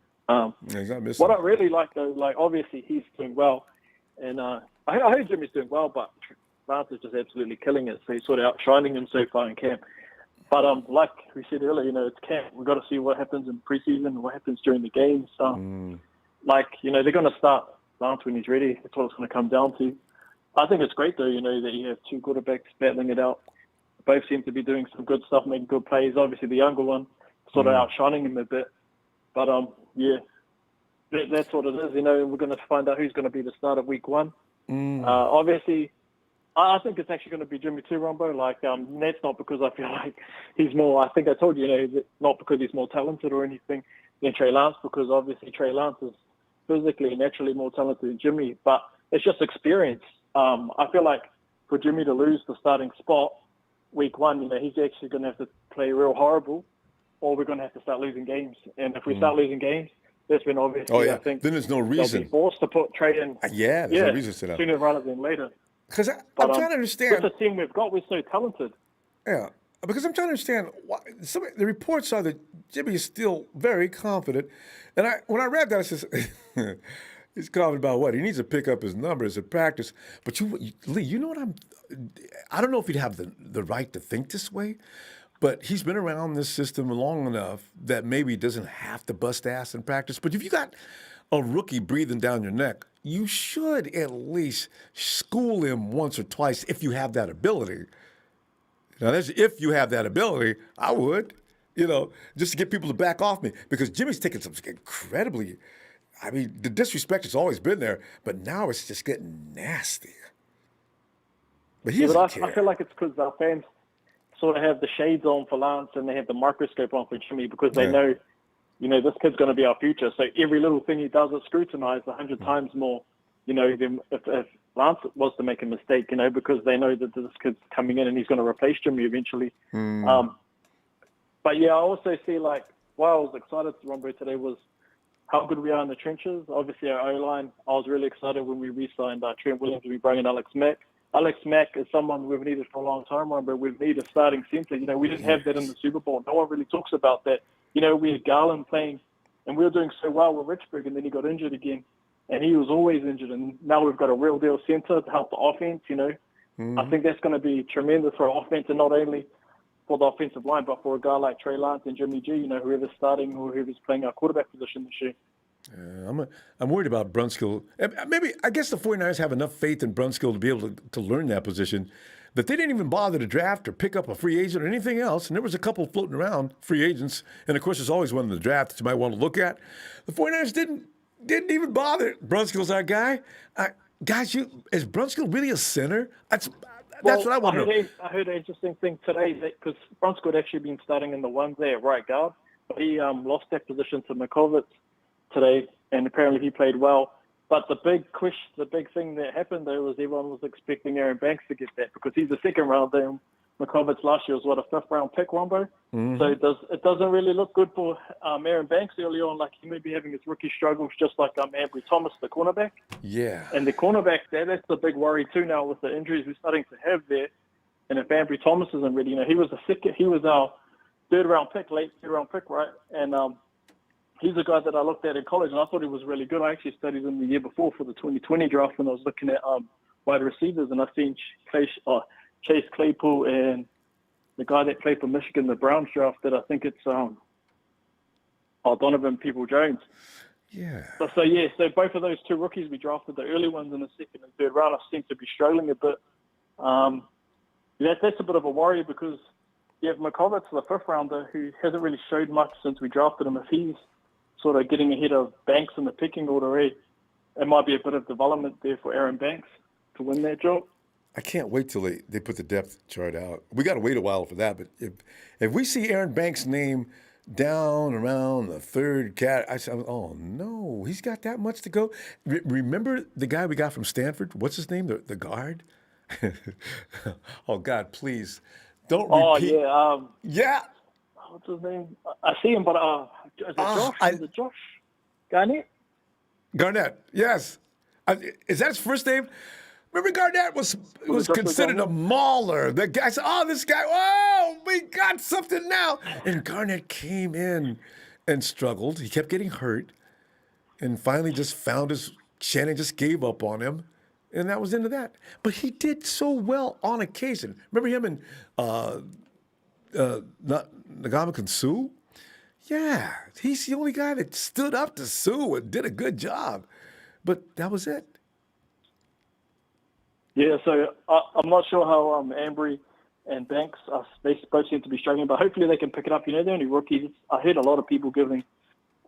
He's not missing. What I really like, though, obviously he's doing well, and I heard Jimmy's doing well, but Lance is just absolutely killing it, so he's sort of outshining him so far in camp. But like we said earlier, it's camp. We've got to see what happens in preseason and what happens during the games. They're going to start Lance when he's ready. That's what it's going to come down to. I think it's great, though, that you have two quarterbacks battling it out. Both seem to be doing some good stuff, making good plays. Obviously, the younger one sort of outshining him a bit. But, that's what it is. We're going to find out who's going to be the start of week one. Obviously, I think it's actually going to be Jimmy too, Ronbo. That's not because I feel like he's more, I think I told you, not because he's more talented or anything than Trey Lance, because obviously Trey Lance is physically and naturally more talented than Jimmy. But it's just experience. I feel like for Jimmy to lose the starting spot week one, he's actually going to have to play real horrible, or we're going to have to start losing games. And if we start losing games, that's when obviously I think then there's no reason. They'll be forced to put Trey in. There's no reason to that. Sooner rather than later. Because I'm trying to understand. With the team we've got, we're so talented. Yeah, because I'm trying to understand why the reports are that Jimmy is still very confident. And when I read that, I said, he's confident about what? He needs to pick up his numbers at practice. But Lee, you know what I don't know if he'd have the right to think this way, but he's been around this system long enough that maybe he doesn't have to bust ass in practice. But if you got a rookie breathing down your neck, you should at least school him once or twice if you have that ability. Now, that's if you have that ability, I would, just to get people to back off me. Because Jimmy's taking some incredibly, the disrespect has always been there, but now it's just getting nasty. But he Yeah, doesn't but I care. feel like it's because our fans sort of have the shades on for Lance and they have the microscope on for Jimmy because they know, this kid's going to be our future. So every little thing he does is scrutinized 100 times more, than if Lance was to make a mistake, because they know that this kid's coming in and he's going to replace Jimmy eventually. But yeah, I also see why I was excited to Ronbo today was how good we are in the trenches. Obviously, our O-line, I was really excited when we re-signed Trent Williams and we brought in Alex Mack. Alex Mack is someone we've needed for a long time, Ronbo. We've needed a starting center. We didn't have that in the Super Bowl. No one really talks about that. We had Garland playing, and we were doing so well with Richburg, and then he got injured again. And he was always injured, and now we've got a real deal center to help the offense, I think that's going to be tremendous for our offense, and not only for the offensive line, but for a guy like Trey Lance and Jimmy G, whoever's starting or whoever's playing our quarterback position this year. I'm worried about Brunskill. Maybe, I guess the 49ers have enough faith in Brunskill to be able to learn that position that they didn't even bother to draft or pick up a free agent or anything else. And there was a couple floating around, free agents. And, of course, there's always one in the draft that you might want to look at. The 49ers didn't even bother. Brunskill's our guy. Guys, is Brunskill really a center? That's what I want to know. I heard an interesting thing today because Brunskill had actually been starting in the ones there at right guard, but he lost that position to Makovitz today, and apparently he played well. But the big thing that happened though was everyone was expecting Aaron Banks to get that because he's a second rounder. And Makovitz last year was a 5th round pick, Ronbo. So it doesn't really look good for Aaron Banks early on. Like he may be having his rookie struggles, just like Ambry Thomas, the cornerback. Yeah. And the cornerback that's the big worry too now with the injuries we're starting to have there. And if Ambry Thomas isn't ready, he was our 3rd round pick, late 3rd round pick, right? And he's a guy that I looked at in college, and I thought he was really good. I actually studied him the year before for the 2020 draft when I was looking at wide receivers, and I seen Chase Claypool and the guy that played for Michigan, the Browns draft, that I think it's Donovan People-Jones. Yeah. So both of those 2 rookies we drafted, the early ones in the 2nd and 3rd round, seem to be struggling a bit. That's a bit of a worry because you have Makovitz, the 5th rounder, who hasn't really showed much since we drafted him. If he's sort of getting ahead of Banks in the picking order, it might be a bit of development there for Aaron Banks to win that job. I can't wait till they put the depth chart out. We got to wait a while for that. But if we see Aaron Banks' name down around the 3rd cat, I said, oh, no, he's got that much to go. Remember the guy we got from Stanford? What's his name? The guard? Oh, God, please. Don't repeat. Oh, yeah. Yeah. What's his name? I see him, but is it Josh? Is it Josh Garnett? Garnett, yes. Is that his first name? Remember, Garnett was considered a mauler. The guy said, oh, this guy, we got something now. And Garnett came in and struggled. He kept getting hurt and finally just found Shannon just gave up on him. And that was into that. But he did so well on occasion. Remember him and Ndamukong Suh? Yeah, he's the only guy that stood up to Suh and did a good job. But that was it. Yeah, so I'm not sure how Ambry and Banks, they both seem to be struggling, but hopefully they can pick it up. They're only rookies. I heard a lot of people giving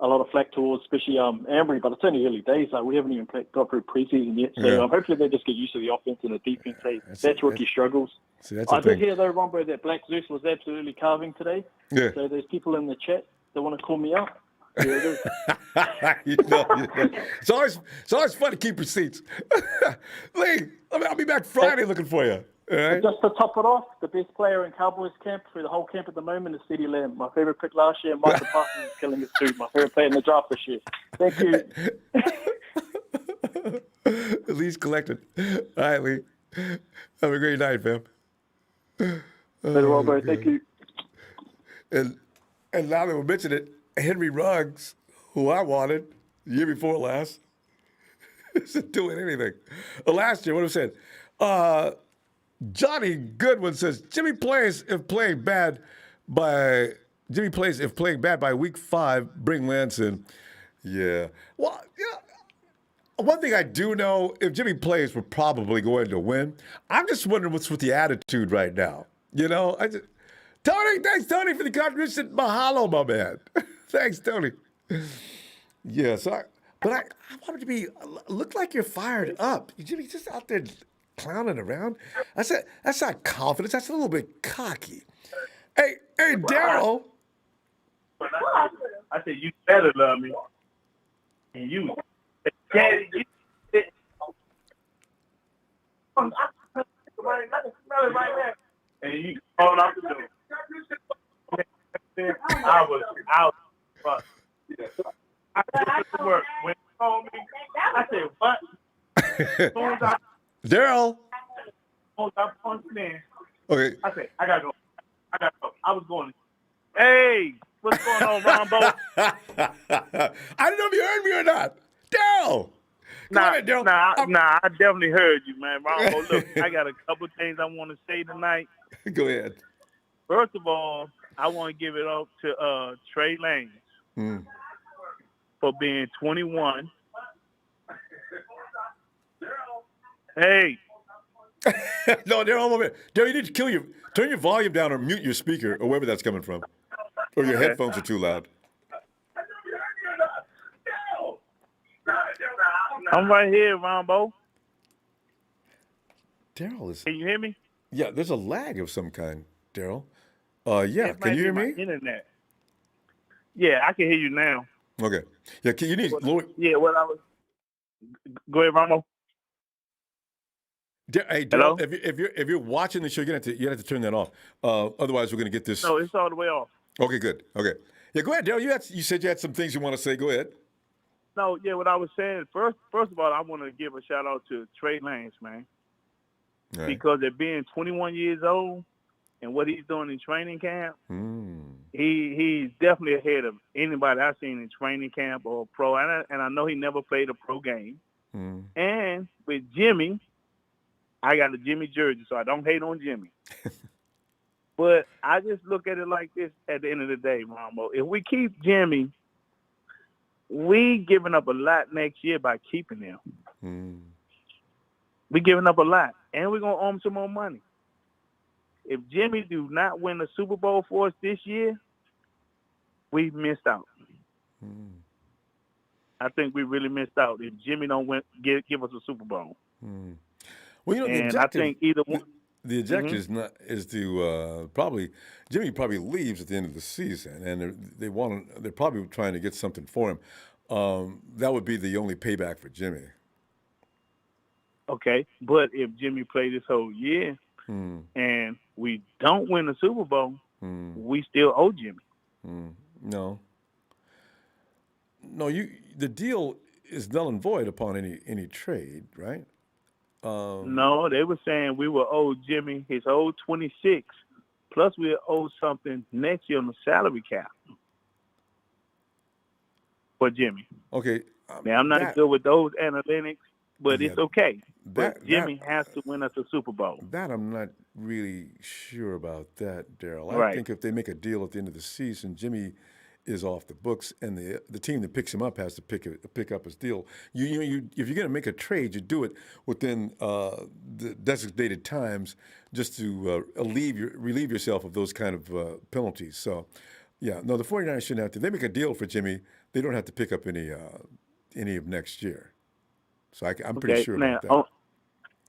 a lot of flack towards, especially Ambry, but it's only early days. We haven't even got through preseason yet. So hopefully they just get used to the offense and the defense. That's rookie struggles. See, that's I did hear, though, Ronbo, that Black Zeus was absolutely carving today. Yeah. So there's people in the chat that want to call me out. There it is. It's always fun to keep receipts. Lee, I'll be back Friday looking for you. All right? Just to top it off, the best player in Cowboys camp for the whole camp at the moment is CeeDee Lamb. My favorite pick last year, Michael Parsons is killing it too. My favorite player in the draft this year. Thank you. Lee's collected. All right, Lee. Have a great night, fam. Later, Ronbo. Thank you. And now that we mention it, Henry Ruggs, who I wanted the year before last, isn't doing anything. Last year, what I said, Johnny Goodwin says Jimmy plays if playing bad by week 5. Bring Lance in. Yeah. Well, one thing I do know, if Jimmy plays, we're probably going to win. I'm just wondering what's with the attitude right now. Tony, thanks, Tony, for the contribution. Mahalo, my man. Thanks, Tony. Yeah, so I want it to be, look like you're fired up. Jimmy, just out there clowning around. That's not confidence. That's a little bit cocky. Hey, Daryl. I said, you better love me. And you, Daddy, you. And you going out the door. I was out. I went to work. When he called me, I said, what? As soon as Daryl. I punched in, Okay. I said, I gotta go. I was going, hey, what's going on, Ronbo? I don't know if you heard me or not. Daryl. Go ahead, Daryl. I definitely heard you, man. Ronbo, look, I got a couple things I want to say tonight. Go ahead. First of all, I want to give it up to Trey Lance for being 21. Hey. No, Daryl, hold on a minute. Daryl, you need to turn your volume down or mute your speaker or wherever that's coming from. Or your headphones are too loud. I'm right here, Ronbo. Daryl is. Can you hear me? Yeah, there's a lag of some kind, Daryl. Yeah, It can might you hear be my me? Internet. Yeah, I can hear you now. Okay. Yeah, you need lower. Yeah, what I was. Go ahead, Ronbo. Hey, Hello? Daryl, if you're watching the show, you have to turn that off. Otherwise, we're gonna get this. No, it's all the way off. Okay, good. Okay. Yeah, go ahead, Daryl. You said you had some things you want to say. Go ahead. No, yeah, what I was saying, first of all, I want to give a shout out to Trey Lance, man. All right. Because at being 21 years old and what he's doing in training camp, he's definitely ahead of anybody I've seen in training camp or pro. And I know he never played a pro game. And with Jimmy, I got a Jimmy jersey, so I don't hate on Jimmy. But I just look at it like this at the end of the day, Ronbo. If we keep Jimmy, we giving up a lot next year by keeping him. We giving up a lot, and we're going to owe him some more money. If Jimmy do not win the Super Bowl for us this year, we missed out. I think we really missed out if Jimmy don't give us a Super Bowl. Well, you know, And I think either one. The objective is to probably Jimmy probably leaves at the end of the season, and they're probably trying to get something for him. That would be the only payback for Jimmy. Okay, but if Jimmy played this whole year and we don't win the Super Bowl, we still owe Jimmy. No, the deal is null and void upon any trade, right? No, they were saying we will owe Jimmy his whole 26, plus we'll owe something next year on the salary cap for Jimmy. Okay. Now, I'm not good with those analytics, but it's okay. But Jimmy has to win us a Super Bowl. That I'm not really sure about that, Daryl. I Right. think if they make a deal at the end of the season, Jimmy is off the books, and the team that picks him up has to pick up his deal. If you're going to make a trade, you do it within the designated times, just to relieve yourself of those kind of penalties. So, yeah, no, the 49ers shouldn't have to. If they make a deal for Jimmy, they don't have to pick up any of next year. So I'm pretty sure about that.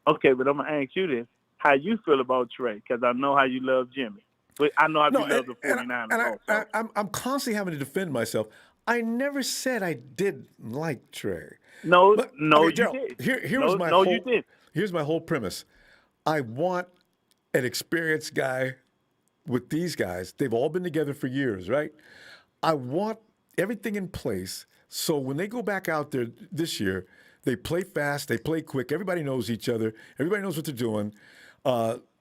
Okay, but I'm gonna ask you this: how you feel about Trey? Because I know how you love Jimmy. But I know how you love the 49ers. I'm constantly having to defend myself. I never said I did like Trey. No, But, no, okay, you Daryl, did. You did. Here's my whole premise. I want an experienced guy with these guys. They've all been together for years, right? I want everything in place so when they go back out there this year, they play fast, they play quick. Everybody knows each other. Everybody knows what they're doing.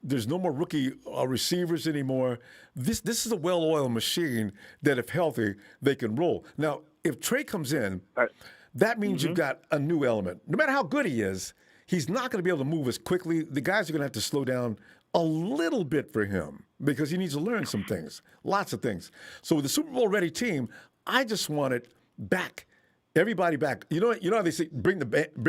There's no more rookie receivers anymore. This is a well-oiled machine that, if healthy, they can roll. Now, if Trey comes in, that means you've got a new element. No matter how good he is, he's not going to be able to move as quickly. The guys are going to have to slow down a little bit for him because he needs to learn some things, lots of things. So with the Super Bowl ready team, I just want it back. Everybody back. You know how they say bring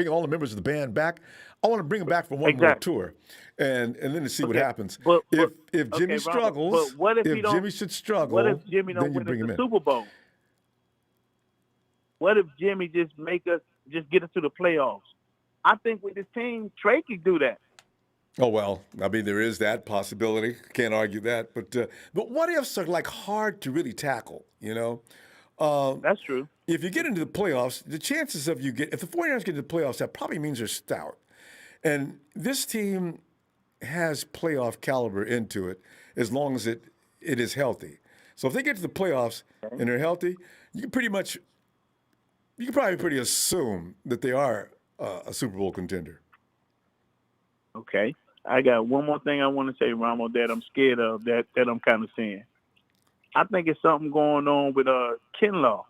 all the members of the band back? I want to bring them back for one more tour, and then to see what happens. If Jimmy struggles, but what if Jimmy should struggle, what if Jimmy don't then you win bring us him the in. Super Bowl? What if Jimmy just get us to the playoffs? I think with this team, Trey could do that. Oh well, I mean there is that possibility. Can't argue that. But what ifs are like hard to really tackle. You know, That's true. if you get into the playoffs, the chances of if the 49ers get into the playoffs, that probably means they're stout. And this team has playoff caliber into it as long as it is healthy. So if they get to the playoffs and they're healthy, you can probably pretty assume that they are a Super Bowl contender. Okay. I got one more thing I want to say, Ronbo, that I'm scared of, that I'm kind of seeing. I think it's something going on with Kinlaw.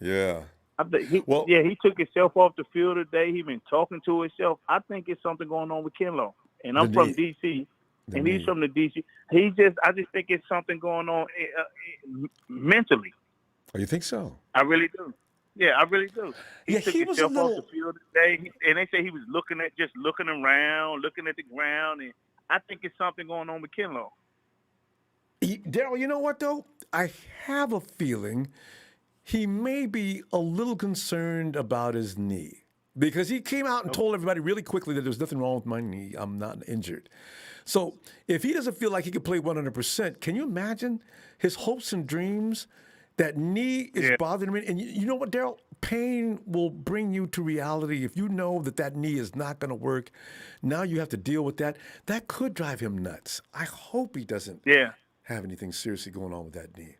Yeah. He took himself off the field today. He been talking to himself. I think it's something going on with Kinlaw. And I'm from D.C., and he's from the D.C. I just think it's something going on mentally. Oh, you think so? I really do. Yeah, I really do. He took he was himself off the field today, and they say he was looking around, looking at the ground, and I think it's something going on with Kinlaw. Daryl, you know what, though? I have a feeling he may be a little concerned about his knee because he came out and told everybody really quickly that there's nothing wrong with my knee. I'm not injured. So if he doesn't feel like he can play 100%, can you imagine his hopes and dreams? That knee is bothering him. And you know what, Daryl? Pain will bring you to reality. If you know that knee is not going to work, now you have to deal with that. That could drive him nuts. I hope he doesn't have anything seriously going on with that knee.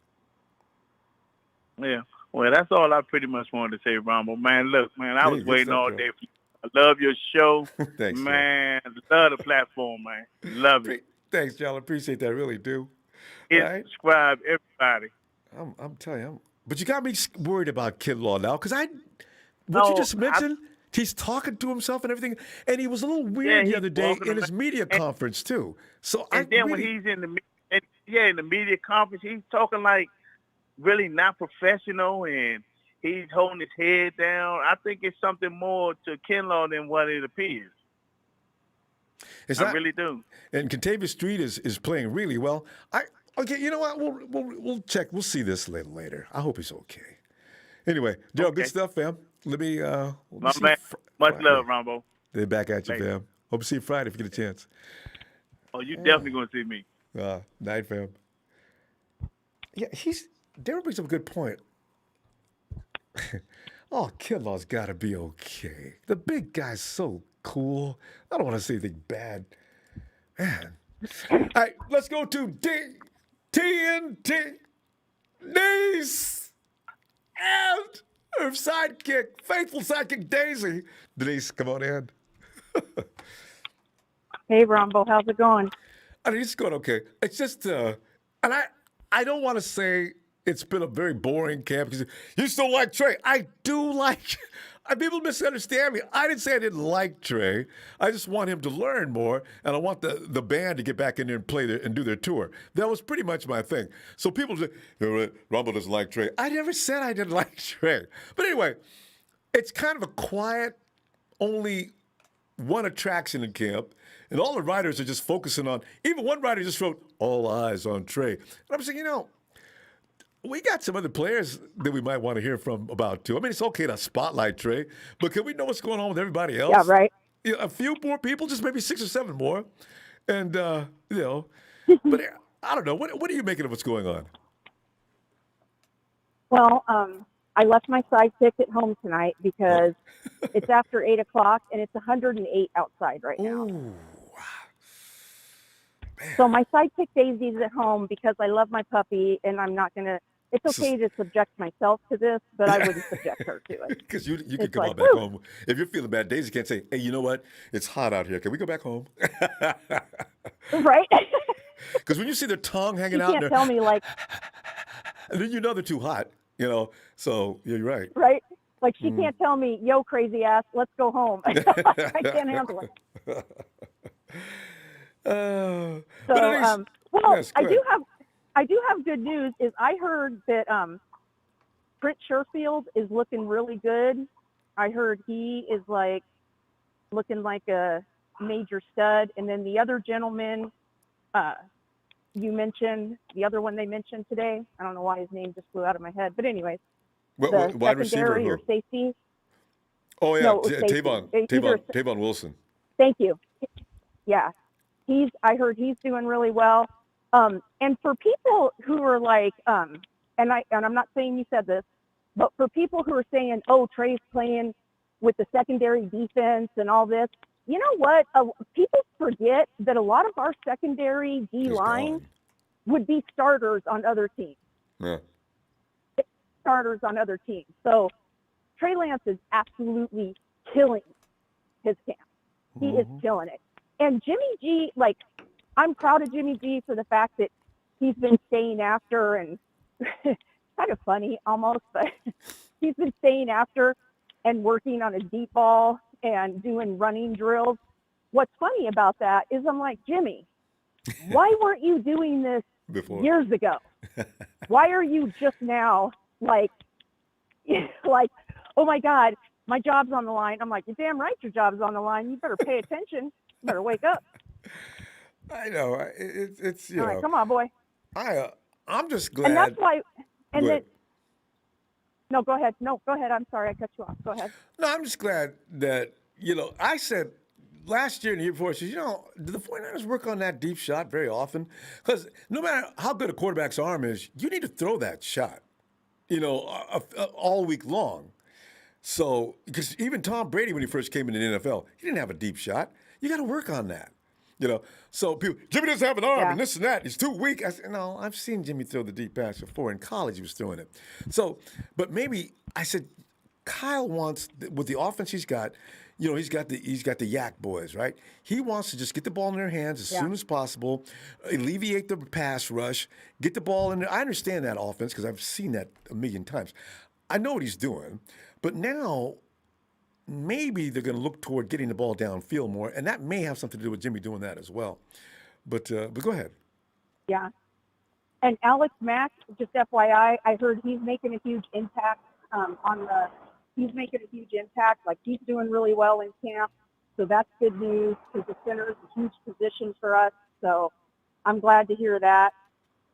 Yeah. Well, that's all I pretty much wanted to say, Ronbo. Man, look, man, I was waiting all day for you. I love your show. Thanks, man. Love the platform, man. Love it. Thanks, y'all. I appreciate that. I really do. Subscribe, everybody. I'm telling you. But you got me worried about Kinlaw now because you just mentioned, he's talking to himself and everything. And he was a little weird the other day in his media conference, too. So when he's in the media conference, he's talking like really not professional, and he's holding his head down. I think it's something more to Kinlaw than what it appears. I really do. And Contavious Street is playing really well. Okay, you know what? We'll check. We'll see this later. I hope he's okay. Anyway, Joe, good stuff, fam. Let me much love, Ronbo. They're back at you, fam. Hope to see you Friday if you get a chance. Oh, you definitely gonna see me. Night, fam. Yeah, Darren brings up a good point. Kinlaw's got to be okay. The big guy's so cool. I don't want to say anything bad. Man. All right, let's go to TNT Denise and her sidekick, faithful sidekick Daisy. Denise, come on in. Hey, Ronbo, how's it going? I mean, it's going okay. It's just, and I don't want to say it's been a very boring camp because you still like Trey. I do like. People misunderstand me. I didn't say I didn't like Trey. I just want him to learn more, and I want the band to get back in there and play and do their tour. That was pretty much my thing. So people say, Ronbo doesn't like Trey. I never said I didn't like Trey. But anyway, it's kind of a quiet, only one attraction in camp, and all the writers are just focusing on, even one writer just wrote, all eyes on Trey. And I'm saying, we got some other players that we might want to hear from about, too. I mean, it's okay to spotlight Trey, but can we know what's going on with everybody else? Yeah, right. A few more people, just maybe 6 or 7 more. And, but I don't know. What are you making of what's going on? Well, I left my sidekick at home tonight because it's after 8 o'clock and it's 108 outside right now. Ooh. So my sidekick Daisy's at home because I love my puppy and I'm not going to. It's okay to subject myself to this, but I wouldn't subject her to it. Because you can come on back home. If you're feeling bad, Daisy can't say, hey, you know what? It's hot out here. Can we go back home? Right? Because when you see their tongue hanging you out, can't tell me like. and then they're too hot, So you're right. Right? Like she can't tell me, yo, crazy ass, let's go home. I can't handle it. I do have good news. Is I heard that Britt Sherfield is looking really good. I heard he is looking like a major stud. And then the other gentleman you mentioned, the other one they mentioned today, I don't know why his name just flew out of my head, but anyways, the wide receiver or safety. Oh yeah, No, Tavon Wilson. Thank you. yeah, I heard he's doing really well. And for people who are like, and I'm not saying you said this, but for people who are saying, oh, Trey's playing with the secondary defense and all this, you know what? People forget that a lot of our secondary D-line would be starters on other teams. Yeah. Starters on other teams. So Trey Lance is absolutely killing his camp. He is killing it. And Jimmy G, like, I'm proud of Jimmy G for the fact that he's been staying after, and it's kind of funny almost, but he's been staying after and working on a deep ball and doing running drills. What's funny about that is I'm like, Jimmy, why weren't you doing this years ago? Why are you just now like, oh my God, my job's on the line? I'm like, you're damn right your job's on the line. You better pay attention. You better wake up. I know. It's you All know. right, come on, boy. I'm just glad. And that's why. And Go then, ahead. no, go ahead. No, go ahead. I'm sorry, I cut you off. Go ahead. No, I'm just glad that, I said last year and the year before, I said, do the 49ers work on that deep shot very often? Because no matter how good a quarterback's arm is, you need to throw that shot, all week long. So, because even Tom Brady, when he first came into the NFL, he didn't have a deep shot. You got to work on that. So people, Jimmy doesn't have an arm and this and that. He's too weak. I said, no, I've seen Jimmy throw the deep pass before. In college, he was throwing it. So, but maybe I said, Kyle wants, with the offense he's got, he's got the yak boys, right? He wants to just get the ball in their hands as soon as possible, alleviate the pass rush, get the ball in there. I understand that offense because I've seen that a million times. I know what he's doing, but now maybe they're going to look toward getting the ball downfield more, and that may have something to do with Jimmy doing that as well. But go ahead. Yeah. And Alex Mack, just FYI, I heard he's making a huge impact he's making a huge impact. Like, he's doing really well in camp. So that's good news because the center is a huge position for us. So I'm glad to hear that.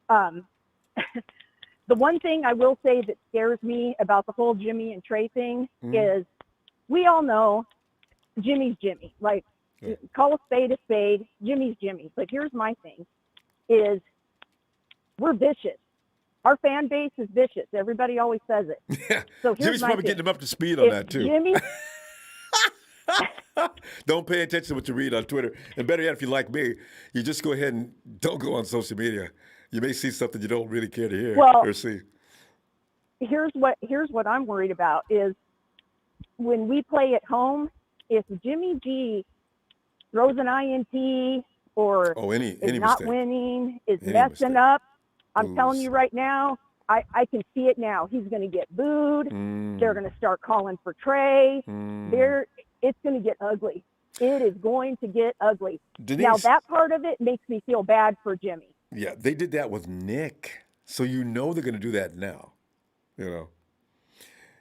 The one thing I will say that scares me about the whole Jimmy and Trey thing is we all know Jimmy's Jimmy. Like, call a spade. Jimmy's Jimmy. But here's my thing is we're vicious. Our fan base is vicious. Everybody always says it. Yeah. So here's Jimmy's my probably thing. getting him up to speed on that, too. Jimmy, Don't pay attention to what you read on Twitter. And better yet, if you like me, you just go ahead and don't go on social media. You may see something you don't really care to hear or see. Here's what I'm worried about is when we play at home, if Jimmy G throws an INT or any is not mistake. winning, is Any messing mistake. up, I'm telling you right now, I can see it now. He's going to get booed. They're going to start calling for Trey. It's going to get ugly. It is going to get ugly. Denise, now, that part of it makes me feel bad for Jimmy. Yeah, they did that with Nick. So they're going to do that now,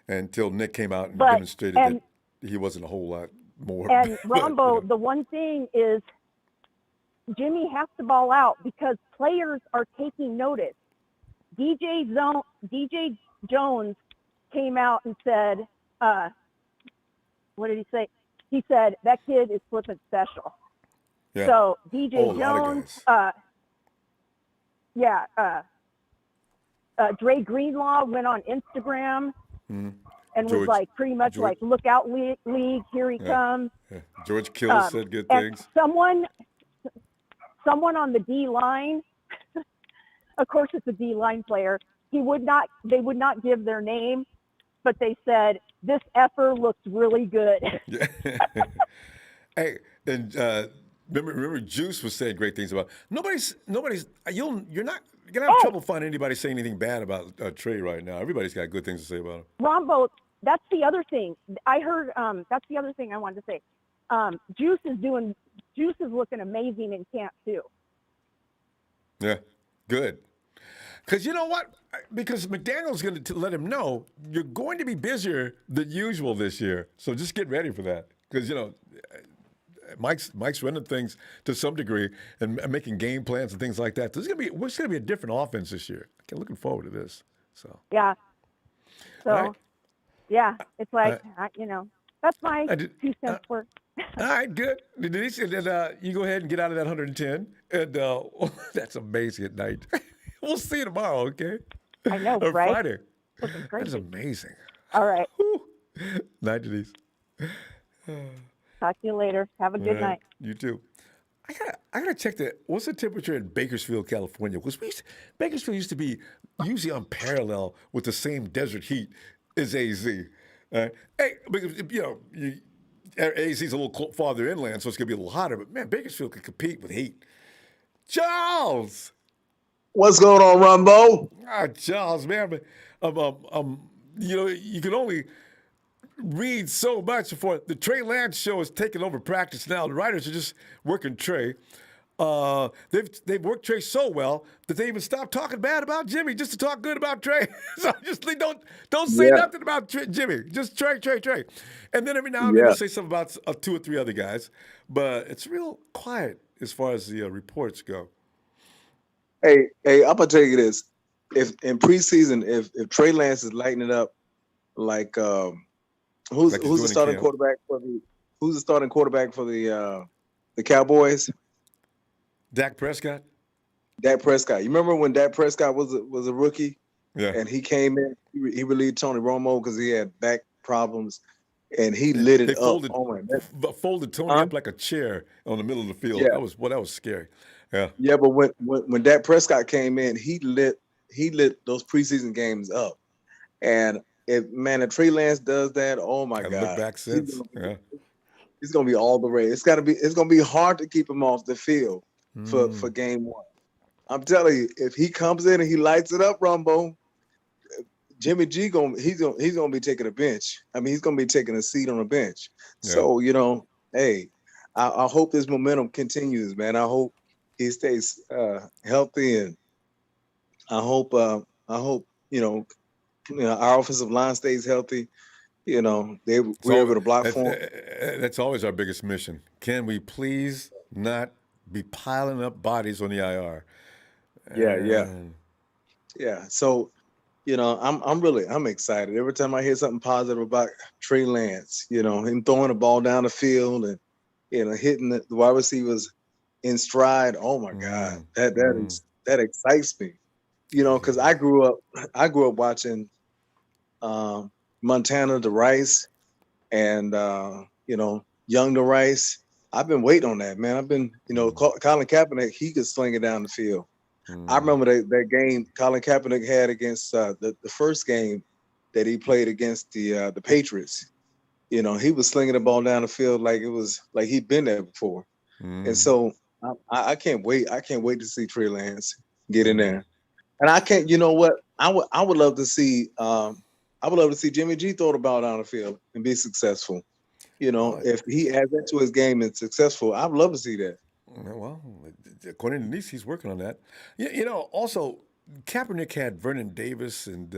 until Nick came out and demonstrated that he wasn't a whole lot more. And Ronbo, the one thing is Jimmy has to ball out because players are taking notice. DJ Jones came out and said, what did he say? He said, that kid is flipping special. Yeah. So DJ Jones, Dre Greenlaw went on Instagram and was like pretty much like, look out, league, here he comes. Yeah. George Kittle said good things. Someone on the D line, of course it's a D line player. They would not give their name, but they said this effer looks really good. Yeah. Hey, and remember Juice was saying great things about nobody's. You're not gonna have trouble finding anybody saying anything bad about Trey right now. Everybody's got good things to say about him. Ronbo, that's the other thing I heard. That's the other thing I wanted to say. Juice is looking amazing in camp too. Yeah, good. Because you know what? Because McDaniel's going to let him know you're going to be busier than usual this year. So just get ready for that. Because, Mike's running things to some degree and making game plans and things like that. So it's going to be a different offense this year. I'm looking forward to this. So yeah. So right. yeah, it's like That's my I did, 2 cents worth. all right, good. Denise, and then you go ahead and get out of that 110. And that's amazing at night. We'll see you tomorrow, okay? I know, Or right? Friday. Looking That is crazy. amazing. All right. Whew. Night, Denise. Talk to you later. Have a good All right, night. you too. I gotta check what's the temperature in Bakersfield, California? Because Bakersfield used to be usually on parallel with the same desert heat as AZ. Hey, because, AZ is a little farther inland, so it's gonna be a little hotter. But man, Bakersfield can compete with heat. Charles, What's going on, Ronbo? Charles, man, you can only read so much before the Trey Lance show is taking over practice now. The writers are just working Trey. They've worked Trey so well that they even stopped talking bad about Jimmy just to talk good about Trey. So just don't say nothing about Jimmy. Just Trey. And then every now and then they'll say something about 2 or 3 other guys. But it's real quiet as far as the reports go. Hey, I'm gonna tell you this: if in preseason, if Trey Lance is lighting it up, like who's the starting quarterback for the Cowboys? Dak Prescott. Dak Prescott. You remember when Dak Prescott was a rookie? Yeah. And he came in, he relieved Tony Romo because he had back problems, and he lit it up. Folded Tony up like a chair on the middle of the field. Yeah. That was scary. Yeah. Yeah, but when Dak Prescott came in, he lit those preseason games up. And if Trey Lance does that, oh my God. Look back since. He's gonna be all the way. It's gonna be hard to keep him off the field for game 1. I'm telling you, if he comes in and he lights it up, Ronbo, Jimmy G he's gonna be taking a bench. I mean, he's gonna be taking a seat on a bench. Yeah. So, hey, I hope this momentum continues, man. I hope he stays healthy, and I hope our offensive line stays healthy. We're able to block for him. That's always our biggest mission. Can we please not be piling up bodies on the IR? Yeah. So, I'm excited every time I hear something positive about Trey Lance. Him throwing the ball down the field and hitting the wide receivers in stride. Oh my God, that excites me. Because I grew up watching Montana to Rice and Young to Rice. I've been waiting on that, man. I've been, Colin Kaepernick, he could sling it down the field. I remember that game Colin Kaepernick had against the first game that he played against the Patriots. He was slinging the ball down the field like it was like he'd been there before. And so I can't wait. I can't wait to see Trey Lance get in there. And I can't. You know what? I would love to see. I would love to see Jimmy G throw the ball down the field and be successful. If he adds that to his game and successful, I'd love to see that. Well, according to Denise, he's working on that. Also, Kaepernick had Vernon Davis, and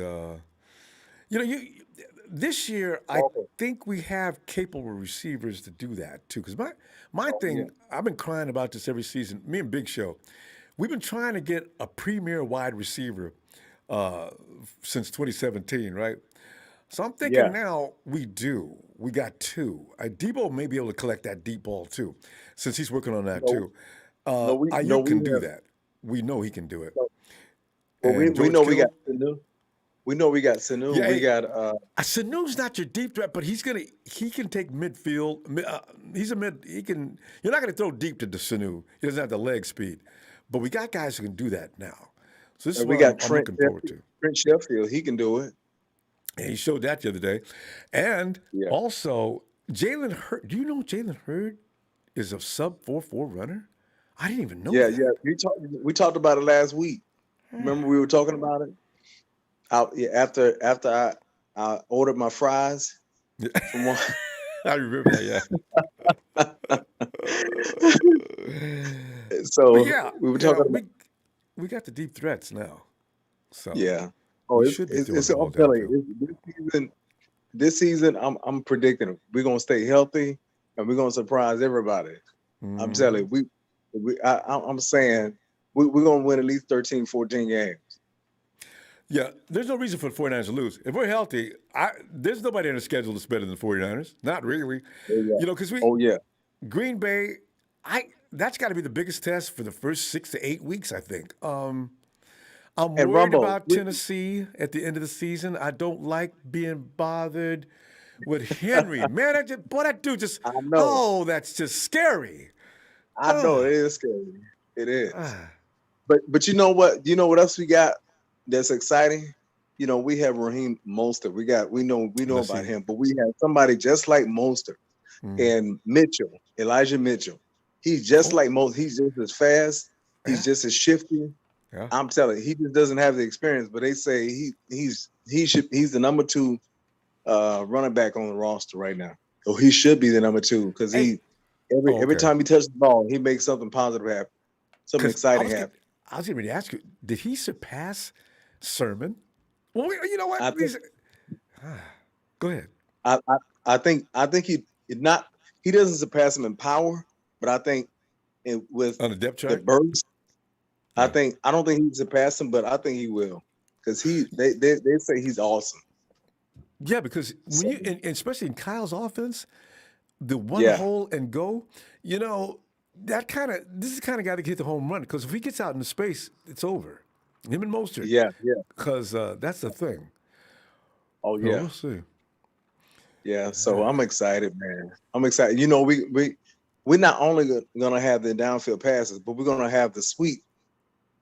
this year I think we have capable receivers to do that too. Because my thing, I've been crying about this every season. Me and Big Show, we've been trying to get a premier wide receiver since 2017, right? So I'm thinking now we do. We got 2. Debo may be able to collect that deep ball too, since he's working on that too. Ayuk can do that. We know he can do it. Well, we know we got Sanu. We know we got Sanu. Yeah, we got Sanu's not your deep threat, but he can take midfield. He's a mid. You're not gonna throw deep to the Sanu. He doesn't have the leg speed, but we got guys who can do that now. So this is what I'm looking forward to. Trent Sheffield, he can do it. And he showed that the other day. And also, Jalen Hurd. Do you know Jalen Hurd is a sub 4.4 runner? I didn't even know that. Yeah. We talked about it last week. Remember we were talking about it? After I ordered my fries from one. I remember that, So we were talking about we got the deep threats now. So I'm telling you, this season I'm predicting we're gonna stay healthy and we're gonna surprise everybody. I'm telling you, I'm saying we're gonna win at least 13, 14 games. Yeah, there's no reason for the 49ers to lose. If we're healthy, there's nobody on the schedule that's better than the 49ers. Not really. Because Oh yeah. Green Bay, that's got to be the biggest test for the first 6 to 8 weeks, I think. I'm And worried Rumbo, about Tennessee at the end of the season. I don't like being bothered with Henry. Man, that dude just, I know. that's just scary. I know it is scary. It is. But you know what? You know what else we got that's exciting? We have Raheem Mostert. We know about him, but we have somebody just like Mostert and Mitchell, Elijah Mitchell. He's just like Mostert. He's just as fast. He's just as shifty. Yeah. I'm telling you, he just doesn't have the experience. But they say he's the number 2 running back on the roster right now. So he should be the number 2 because every time he touches the ball, he makes something positive happen, something exciting happen. I was getting ready to ask you, did he surpass Sermon? Well, you know what? Go ahead. I think he doesn't surpass him in power, but I think with on the depth chart, the burst, I don't think he surpassed him, but I think he will because they say he's awesome. Yeah, because when and especially in Kyle's offense, the one hole and go, this is the kind of guy that can hit the home run because if he gets out in the space, it's over. Him and Mostert. Yeah. Because that's the thing. Oh yeah. We'll see. Yeah. So I'm excited, man. I'm excited. We're not only gonna have the downfield passes, but we're gonna have the sweep.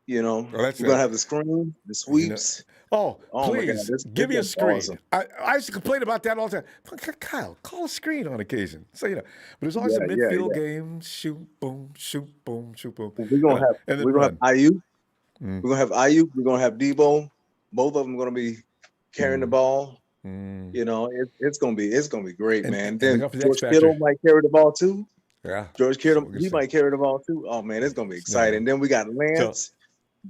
We're gonna have the screen, the sweeps. Please give me a screen. Awesome. I used to complain about that all the time. Kyle, call a screen on occasion. So but there's always a midfield game. Shoot, boom, shoot, boom, shoot, boom. We're gonna have IU. We're gonna have IU. We're gonna have Debo. Both of them are gonna be carrying the ball. It's gonna be great, man. Then George Kittle might carry the ball too. Yeah, George Kittle, he might carry the ball too. Oh man, it's gonna be exciting. Then we got Lance.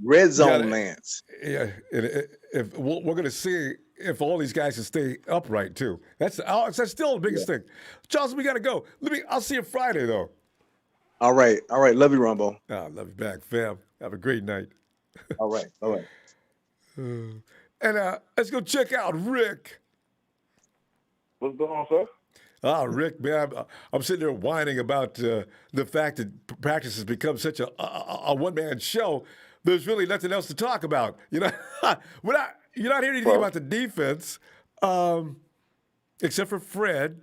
Red zone Lance. Yeah, if we're going to see if all these guys can stay upright too. That's still the biggest thing. Charles, we got to go. I'll see you Friday though. All right. Love you, Ronbo. Love you back, fam. Have a great night. All right. And let's go check out Rick. What's going on, sir? Rick, man, I'm sitting there whining about the fact that practice has become such a one-man show. There's really nothing else to talk about. You're not hearing anything about the defense, except for Fred.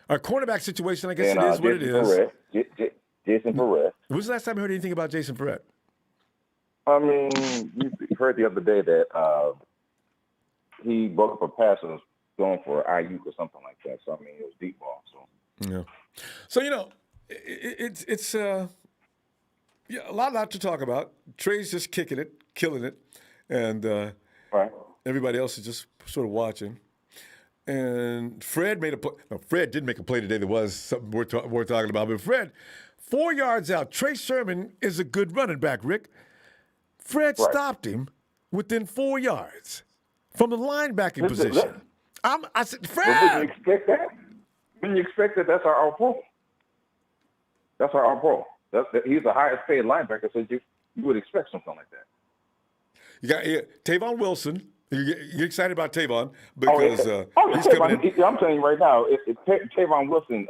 Our cornerback situation, I guess it is what it is. Jason Perez. When was the last time you heard anything about Jason Perez? I mean, you heard the other day that he broke up a pass and was going for IU or something like that. So, I mean, it was deep ball. So. Yeah. So, it's a lot to talk about. Trey's just kicking it, killing it, and everybody else is just sort of watching. And Fred made a play. No, Fred did make a play today that was something we're talking about. But Fred, 4 yards out. Trey Sermon is a good running back, Rick. Fred stopped him within 4 yards from the linebacking position. I said, Fred! When you expect that? When you expect that, that's our all-pro. That's our all-pro. He's the highest paid linebacker, so you would expect something like that. You got Tavon Wilson. You're excited about Tavon because he's Tavon, coming in. I'm telling you right now, if Tavon Wilson,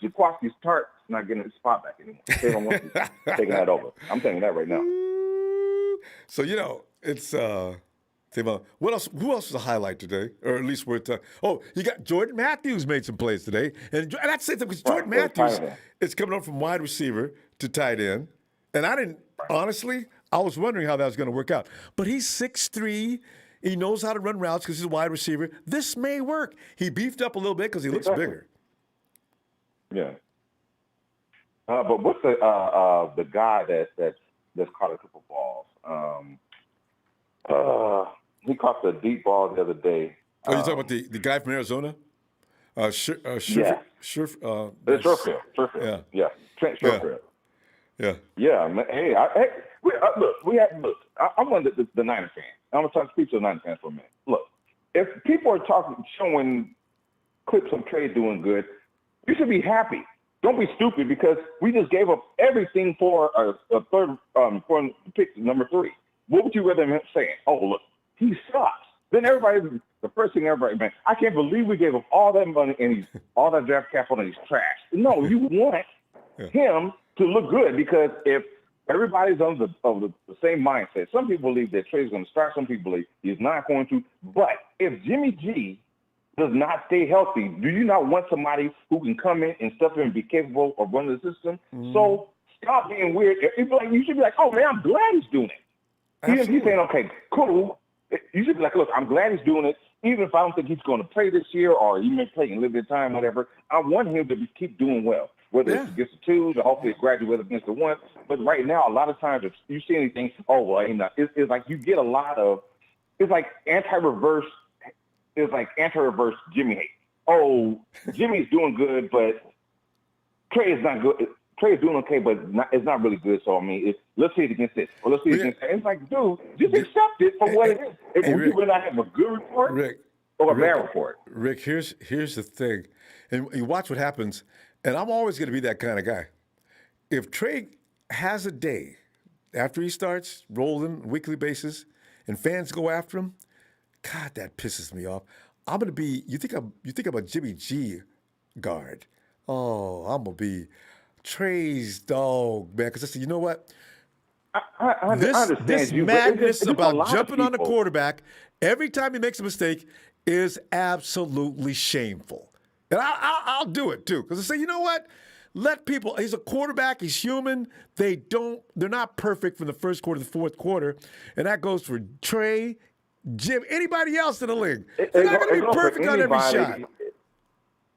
Jaquaski Tartt's not getting his spot back anymore. Tavon Wilson's taking that over. I'm telling you that right now. So, it's Tavon. What else? Who else was a highlight today? Or at least you got Jordan Matthews made some plays today. And that's it, because Jordan Matthews is coming up from wide receiver to tight end. And honestly, I was wondering how that was going to work out. But he's 6'3". He knows how to run routes because he's a wide receiver. This may work. He beefed up a little bit because he looks bigger. Yeah. But what's the guy that's caught a couple balls? He caught the deep ball the other day. You talking about the guy from Arizona? Sherfield. Yeah. Trent Sherfield. Yeah. Yeah, man. Hey, I'm one of the Niner fans. I'm going to talk to people to the Niner fans for a minute. Look, if people are showing clips of Trey doing good, you should be happy. Don't be stupid because we just gave up everything for a third for pick number 3. What would you rather him saying? Oh, look, he sucks. Then the first thing everybody, man, I can't believe we gave him all that money and all that draft capital and he's trash. No, you want him to look good, because if everybody's of the same mindset, some people believe that Trey's going to start, some people believe he's not going to. But if Jimmy G does not stay healthy, do you not want somebody who can come in and step in and be capable of running the system? So stop being weird. You should be like, oh man, I'm glad he's doing it. Even if he's saying, okay, cool. You should be like, look, I'm glad he's doing it. Even if I don't think he's going to play this year, or he may play in limited time, whatever, I want him to keep doing well. Whether it's against the twos or hopefully graduate against the ones. But right now, a lot of times, if you see anything, oh, well, it's like you get a lot of, it's like anti-reverse Jimmy hate. Oh, Jimmy's doing good, but Trey is not good. Trey is doing okay, but it's not really good. So, I mean, let's see it against this, or let's see it against that. It's like, dude, just accept it for what it is. If you would not have a good report or a bad report. Rick, here's the thing. And you watch what happens, and I'm always going to be that kind of guy. If Trey has a day after he starts rolling weekly basis and fans go after him, God, that pisses me off. I'm going to be, you think I'm a Jimmy G guard. Oh, I'm going to be Trey's dog, man. Because I said, you know what? I understand this you, madness it's about jumping on the quarterback every time he makes a mistake is absolutely shameful. And I'll do it too. Because I say, you know what? Let people, he's a quarterback, he's human. They're not perfect from the first quarter to the fourth quarter. And that goes for Trey, Jim, anybody else in the league. They're not going to be perfect on every shot.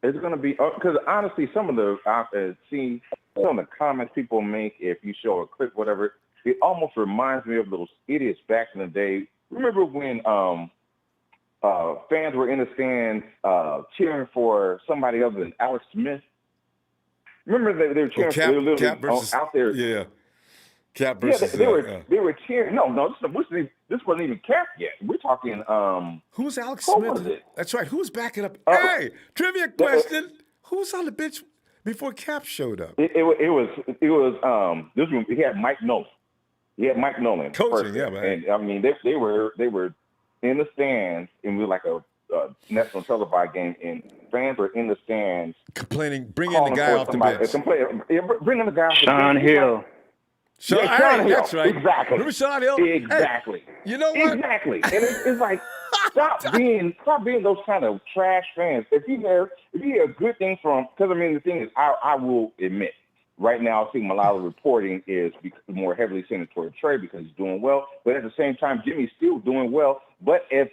It's going to be, because honestly, some of the comments people make, if you show a clip, whatever, it almost reminds me of those idiots back in the day. Remember when fans were in the stands cheering for somebody other than Alex Smith? Remember they were cheering for Cap versus, out there. Yeah. Cap versus. Yeah, they were cheering. No, this wasn't even Cap yet. We're talking. Who's Alex Smith? Was it? That's right. Who's backing up? Hey, trivia question. Who's on the bench before Cap showed up? It was this one. He had Mike Nolan. Coaching, first. Yeah, man. And I mean, they were in the stands, and we were like a national televised game, and fans were in the stands complaining, bringing the guy off the bench. Bringing the guy off the bench. Sean Hill. Sean Hill. That's right. Exactly. Remember Sean Hill? Exactly. Hey, you know what? Exactly. And it's like, stop being those kind of trash fans. If you hear good things from, because I mean the thing is, I will admit, right now, I think a lot of reporting is more heavily centered toward Trey because he's doing well. But at the same time, Jimmy's still doing well. But if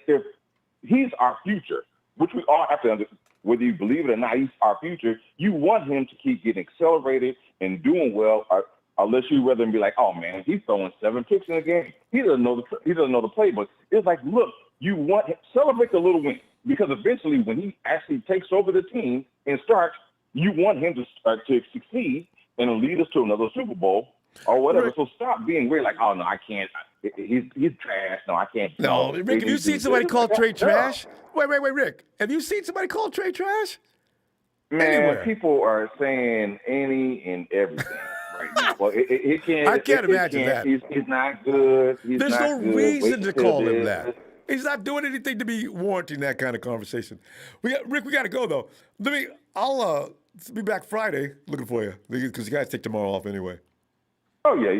he's our future, which we all have to understand, whether you believe it or not, he's our future. You want him to keep getting accelerated and doing well, unless you rather be like, oh man, he's throwing 7 picks in a game. He doesn't know the playbook. It's like, look, you want him, celebrate the little win, because eventually when he actually takes over the team and starts, you want him to succeed and lead us to another Super Bowl or whatever. Right. So stop being weird, like, oh no, I can't. He's trash. No, I can't. No, Rick, have you seen somebody call Trey trash? Wait, Rick. Have you seen somebody call Trey trash? Man, anywhere? People are saying any and everything right now. Well, it can't. I can't imagine that. He's not good. There's no reason to call him that. He's not doing anything to be warranting that kind of conversation. Rick, we got to go though. I'll be back Friday looking for you because you guys take tomorrow off anyway. Oh yeah.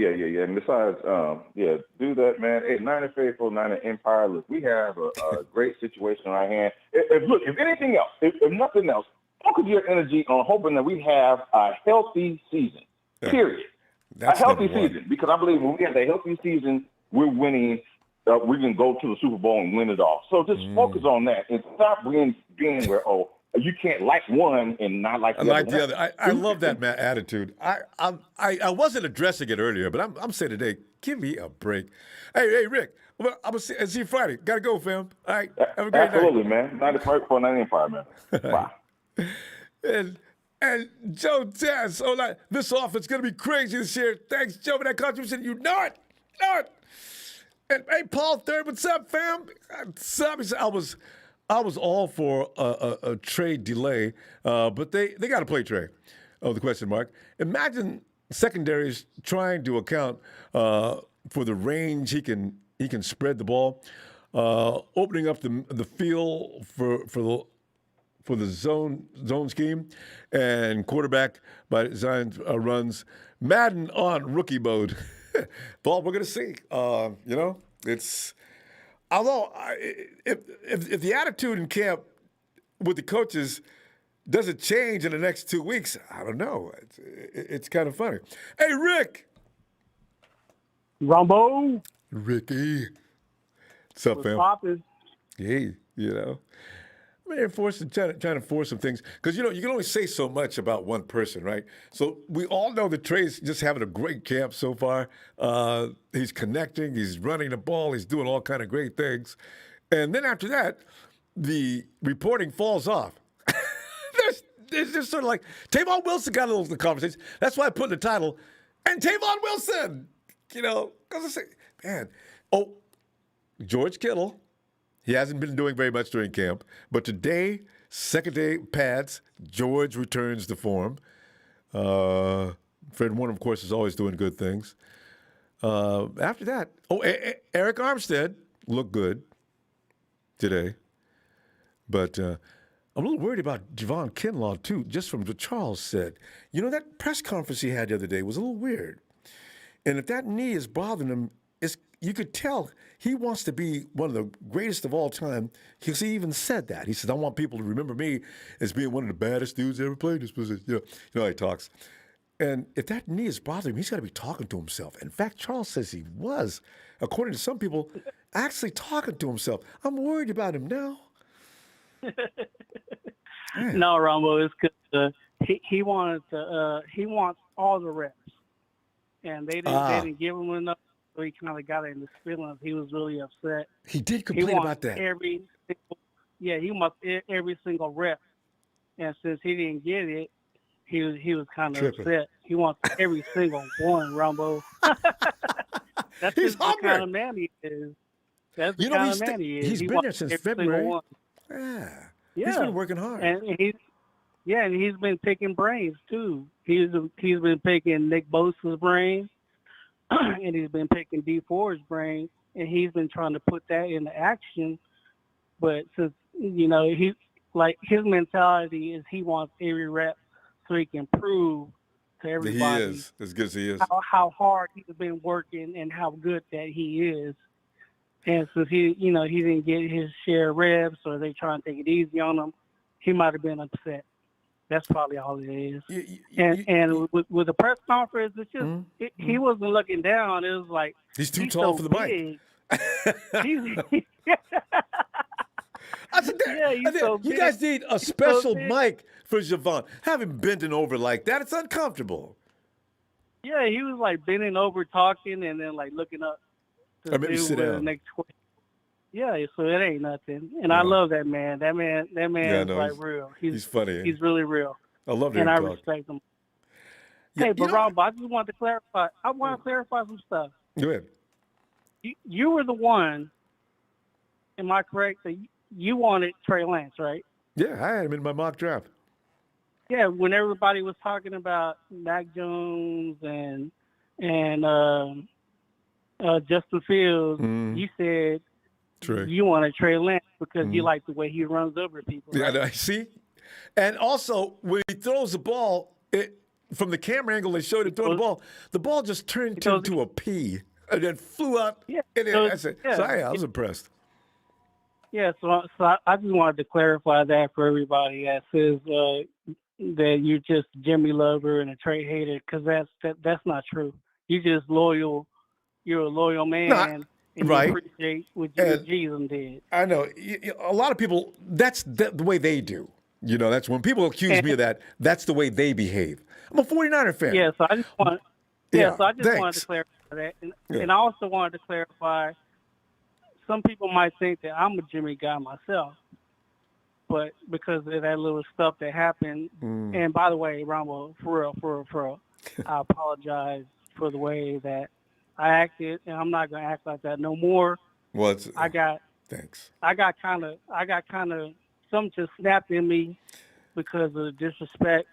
And besides, do that, man. Hey, Niner Faithful, Niner Empire. Look, we have a great situation on our hand. If anything else, if nothing else, focus your energy on hoping that we have a healthy season. Period. That's a healthy season, because I believe when we have a healthy season, we're winning. We can go to the Super Bowl and win it all. So just focus on that and stop being where you can't like one and not like the other. I love that attitude. I wasn't addressing it earlier, but I'm saying today, give me a break. Hey, Rick, I'm gonna see you Friday. Gotta go, fam. All right, have a great night. Absolutely, man. 95 man. Bye. And Joe Tess, this offense gonna be crazy this year. Thanks, Joe, for that contribution. You know it. And hey, Paul Third, what's up, fam? What's up? He said, I was all for a trade delay, but they got to play Trey. Oh, the question mark. Imagine secondaries trying to account for the range he can spread the ball. opening up the field for the zone scheme, and quarterback by design runs. Madden on rookie mode. Paul, we're going to see. It's although if the attitude in camp with the coaches doesn't change in the next 2 weeks, I don't know. It's kind of funny. Hey, Rick. Ronbo. Ricky. What's up, fam? Poppin'? Hey, trying to force some things. Because, you can only say so much about one person, right? So we all know that Trey's just having a great camp so far. He's connecting. He's running the ball. He's doing all kind of great things. And then after that, the reporting falls off. There's just sort of like, Tavon Wilson got a little conversation. That's why I put in the title, and Tavon Wilson, because I say, man, George Kittle, he hasn't been doing very much during camp, but today, second day pads, George returns to form. Fred Warner, of course, is always doing good things. After that, Eric Armstead looked good today, but I'm a little worried about Javon Kinlaw, too, just from what Charles said. That press conference he had the other day was a little weird. And if that knee is bothering him, you could tell he wants to be one of the greatest of all time, because he even said that. He said, I want people to remember me as being one of the baddest dudes that ever played this position. You know how he talks. And if that knee is bothering him, he's got to be talking to himself. In fact, Charles says he was, according to some people, actually talking to himself. I'm worried about him now. No, Ronbo, it's because he wants all the reps, and they didn't give him enough, so he kind of got in his feelings. He was really upset. He did complain about that. He wants every single rep, and since he didn't get it, he was kind of upset. He wants every single one, Ronbo. That's just the kind of man he is. That's the kind of man he is. He's been there since February. Yeah, he's been working hard, and he's been picking brains too. He's been picking Nick Bosa's brain, and he's been picking D4's brain, and he's been trying to put that into action. But since he's like, his mentality is he wants every rep so he can prove to everybody he is as good as he is how hard he's been working and how good that he is. And since he didn't get his share of reps, or they trying to take it easy on him, he might have been upset. That's probably all it is. And with the press conference, it's just he wasn't looking down. It was like he's too tall for the mic. I said, you guys need a special mic for Javon. Have him bending over like that. It's uncomfortable. Yeah, he was like bending over, talking, and then like looking up. Or maybe sit down. Next question. Yeah, so it ain't nothing. And I love that man. That man is like real. He's funny. He's really real. I love him. And I respect him. Hey, but Rob, I just wanted to clarify. I want to clarify some stuff. Go ahead. You were the one, am I correct, that you wanted Trey Lance, right? Yeah, I had him in my mock draft. Yeah, when everybody was talking about Mac Jones and Justin Fields, you said Trey. You wanted Trey Lance because you like the way he runs over people. Right? Yeah, I see. And also, when he throws the ball, from the camera angle they showed him throwing the ball just turned into a P and then flew out. Yeah, so I was impressed. Yeah, so I just wanted to clarify that for everybody that says that you're just Jimmy lover and a Trey hater, because that's not true. You're just loyal. You're a loyal man, and right. You appreciate what Jesus did. I know. A lot of people, that's the way they do. That's when people accuse me of that, that's the way they behave. I'm a 49er fan. Yeah, so I just wanted to clarify that. And I also wanted to clarify, some people might think that I'm a Jimmy guy myself, but because of that little stuff that happened, and by the way, Ronbo, for real, I apologize for the way that I acted, and I'm not gonna act like that no more. Thanks. I got kind of something just snapped in me because of the disrespect.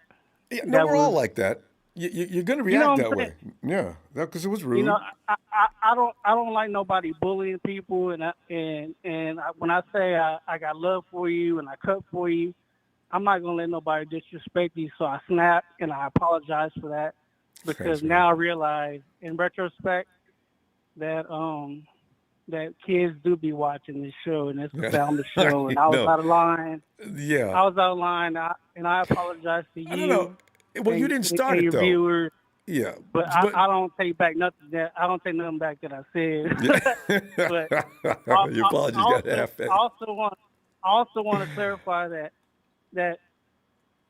Yeah, no, we're all like that. You're going to You know react what I'm that way. Yeah, because it was rude. You know, I don't like nobody bullying people, and when I say I got love for you and I cut for you, I'm not gonna let nobody disrespect you. So I snap and I apologize for that, because Thanks, man. now I realize in retrospect that that kids do be watching this show, and it's a family show, and I was No. out of line. Yeah. I was out of line, and I apologize to you. I don't know. Well, you didn't start and it, your though. viewers. Yeah. But I don't take back nothing that I don't take nothing back that I said. But Your apologies got half that. I also want to clarify that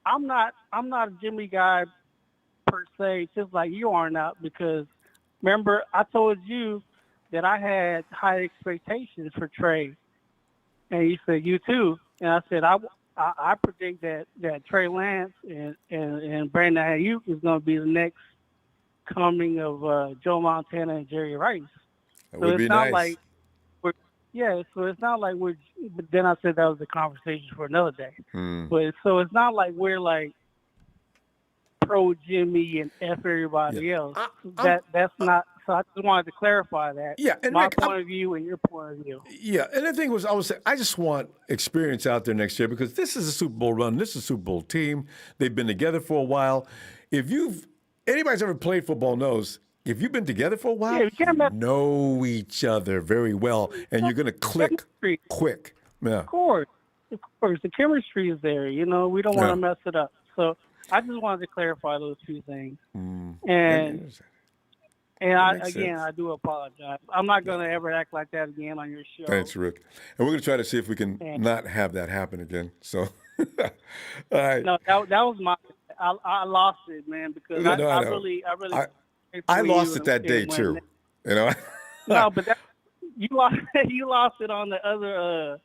I'm not a Jimmy guy per se, just like you are not, because remember I told you that I had high expectations for Trey, and you said you too, and I said I predict that Trey Lance and Brandon Ayuk is going to be the next coming of Joe Montana and Jerry Rice. That So would it's be not nice. like so it's not like we're. But then I said that was a conversation for another day. But so it's not like we're like pro Jimmy and F everybody else. That's not. So I just wanted to clarify that. Yeah, and my Rick, point of view and your point of view. Yeah, and the thing was, I was saying, I just want experience out there next year, because this is a Super Bowl run. This is a Super Bowl team. They've been together for a while. Anybody's ever played football knows, if you've been together for a while, you know each other very well, and you're going to click quick. Yeah. Of course. The chemistry is there. You know, we don't want to mess it up. So I just wanted to clarify those two things. And I do apologize. I'm not going to ever act like that again on your show. Thanks, Rick. And we're going to try to see if we can not have that happen again. So, all right. No, that was my. I lost it, man, because I really. I lost it that day too. You know. No, but you lost it on the other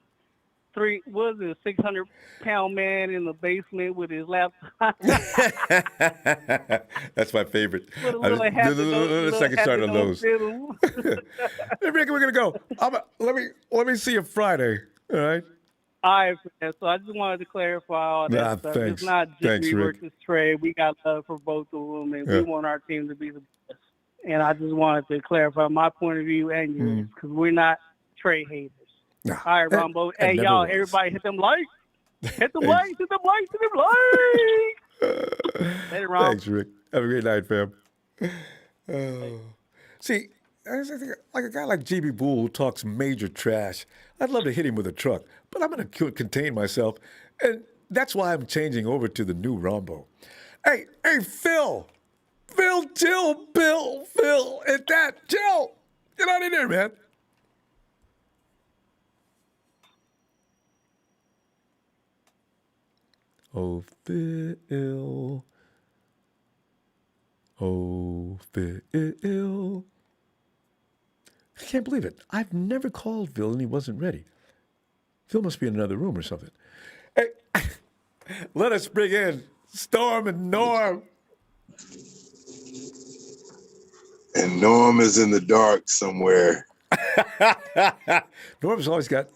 600-pound man in the basement with his laptop. That's my favorite. Let's second start on those. Hey, Rick, we're gonna go. Let me see you Friday. All right. All right, man. So I just wanted to clarify all that stuff. Thanks. It's not Jimmy Rick. versus Trey. We got love for both of them, and we want our team to be the best. And I just wanted to clarify my point of view and yours, because we're not Trey haters. Nah. All right, Ronbo. Hey, y'all, everybody hit them likes. Hit them likes, hit them likes, hit them likes. Later, Ron. Thanks, Rick. Have a great night, fam. See, like a guy like GB Bull who talks major trash, I'd love to hit him with a truck, but I'm going to contain myself, and that's why I'm changing over to the new Ronbo. Hey, Phil, chill, Phil, hit that, chill. Get out of there, man. Oh, Phil. Oh, Phil. I can't believe it. I've never called Phil and he wasn't ready. Phil must be in another room or something. Hey, let us bring in Storm and Norm. And Norm is in the dark somewhere. Norm's always got...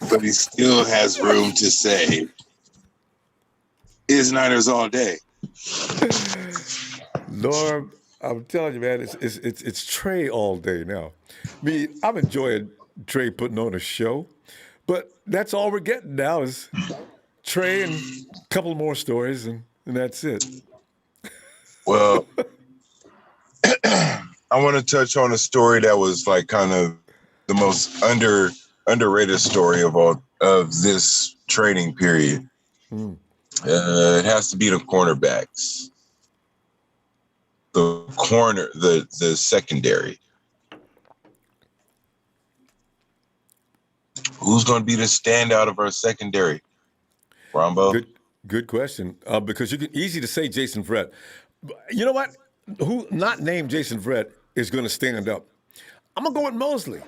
But he still has room to say, "Is Niners all day." Norm, I'm telling you, man, it's Trey all day now. I'm enjoying Trey putting on a show, but that's all we're getting now is Trey and a couple more stories, and that's it. Well, I want to touch on a story that was like kind of the most underrated story of this trading period. It has to be the cornerbacks. The secondary. Who's going to be the standout of our secondary? Ronbo? Good question. Because easy to say Jason Verrett. You know what? Who not named Jason Verrett is going to stand up? I'm going to go with Mosley.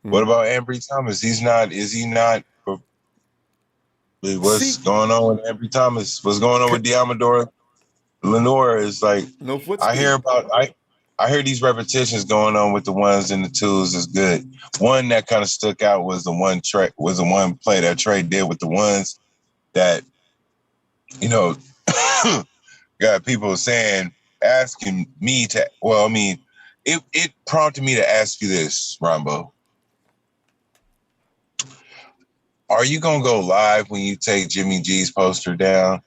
What about Ambry Thomas? Is he not? What's going on with Ambry Thomas? What's going on with Diamador Lenore? Is like I hear these repetitions going on with the ones and the twos is good. One that kind of stuck out was the one play that Trey did with the ones that, got people asking me to, it prompted me to ask you this, Ronbo. Are you going to go live when you take Jimmy G's poster down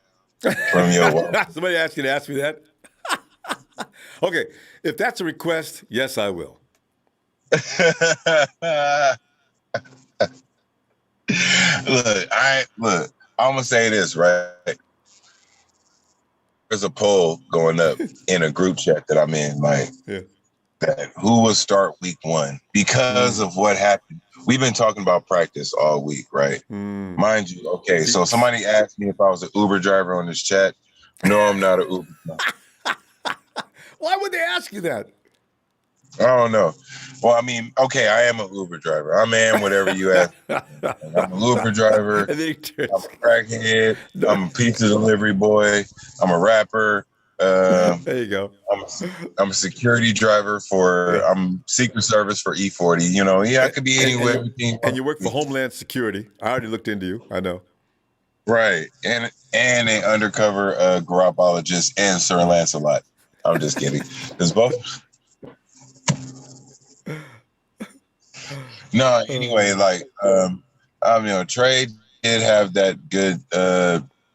from your wall? Somebody asked you to ask me that? Okay, if that's a request, yes, I will. Look, I'm going to say this, right? There's a poll going up in a group chat that I'm in, that who will start week 1 because of what happened. We've been talking about practice all week, right? Mind you, okay, so somebody asked me if I was an Uber driver on this chat. No, I'm not an Uber driver. Why would they ask you that? I don't know. Well, I mean, okay, I am an Uber driver. I am whatever you ask. I'm an Uber driver. I'm a crackhead. I'm a pizza delivery boy. I'm a rapper. There you go. I'm a security driver I'm Secret Service for E40. I could be anywhere. And you work for Homeland Security. I already looked into you. I know. Right. And an undercover Garoppologist and Sir Lancelot. I'm just kidding. There's both. No, anyway, Trey did have that good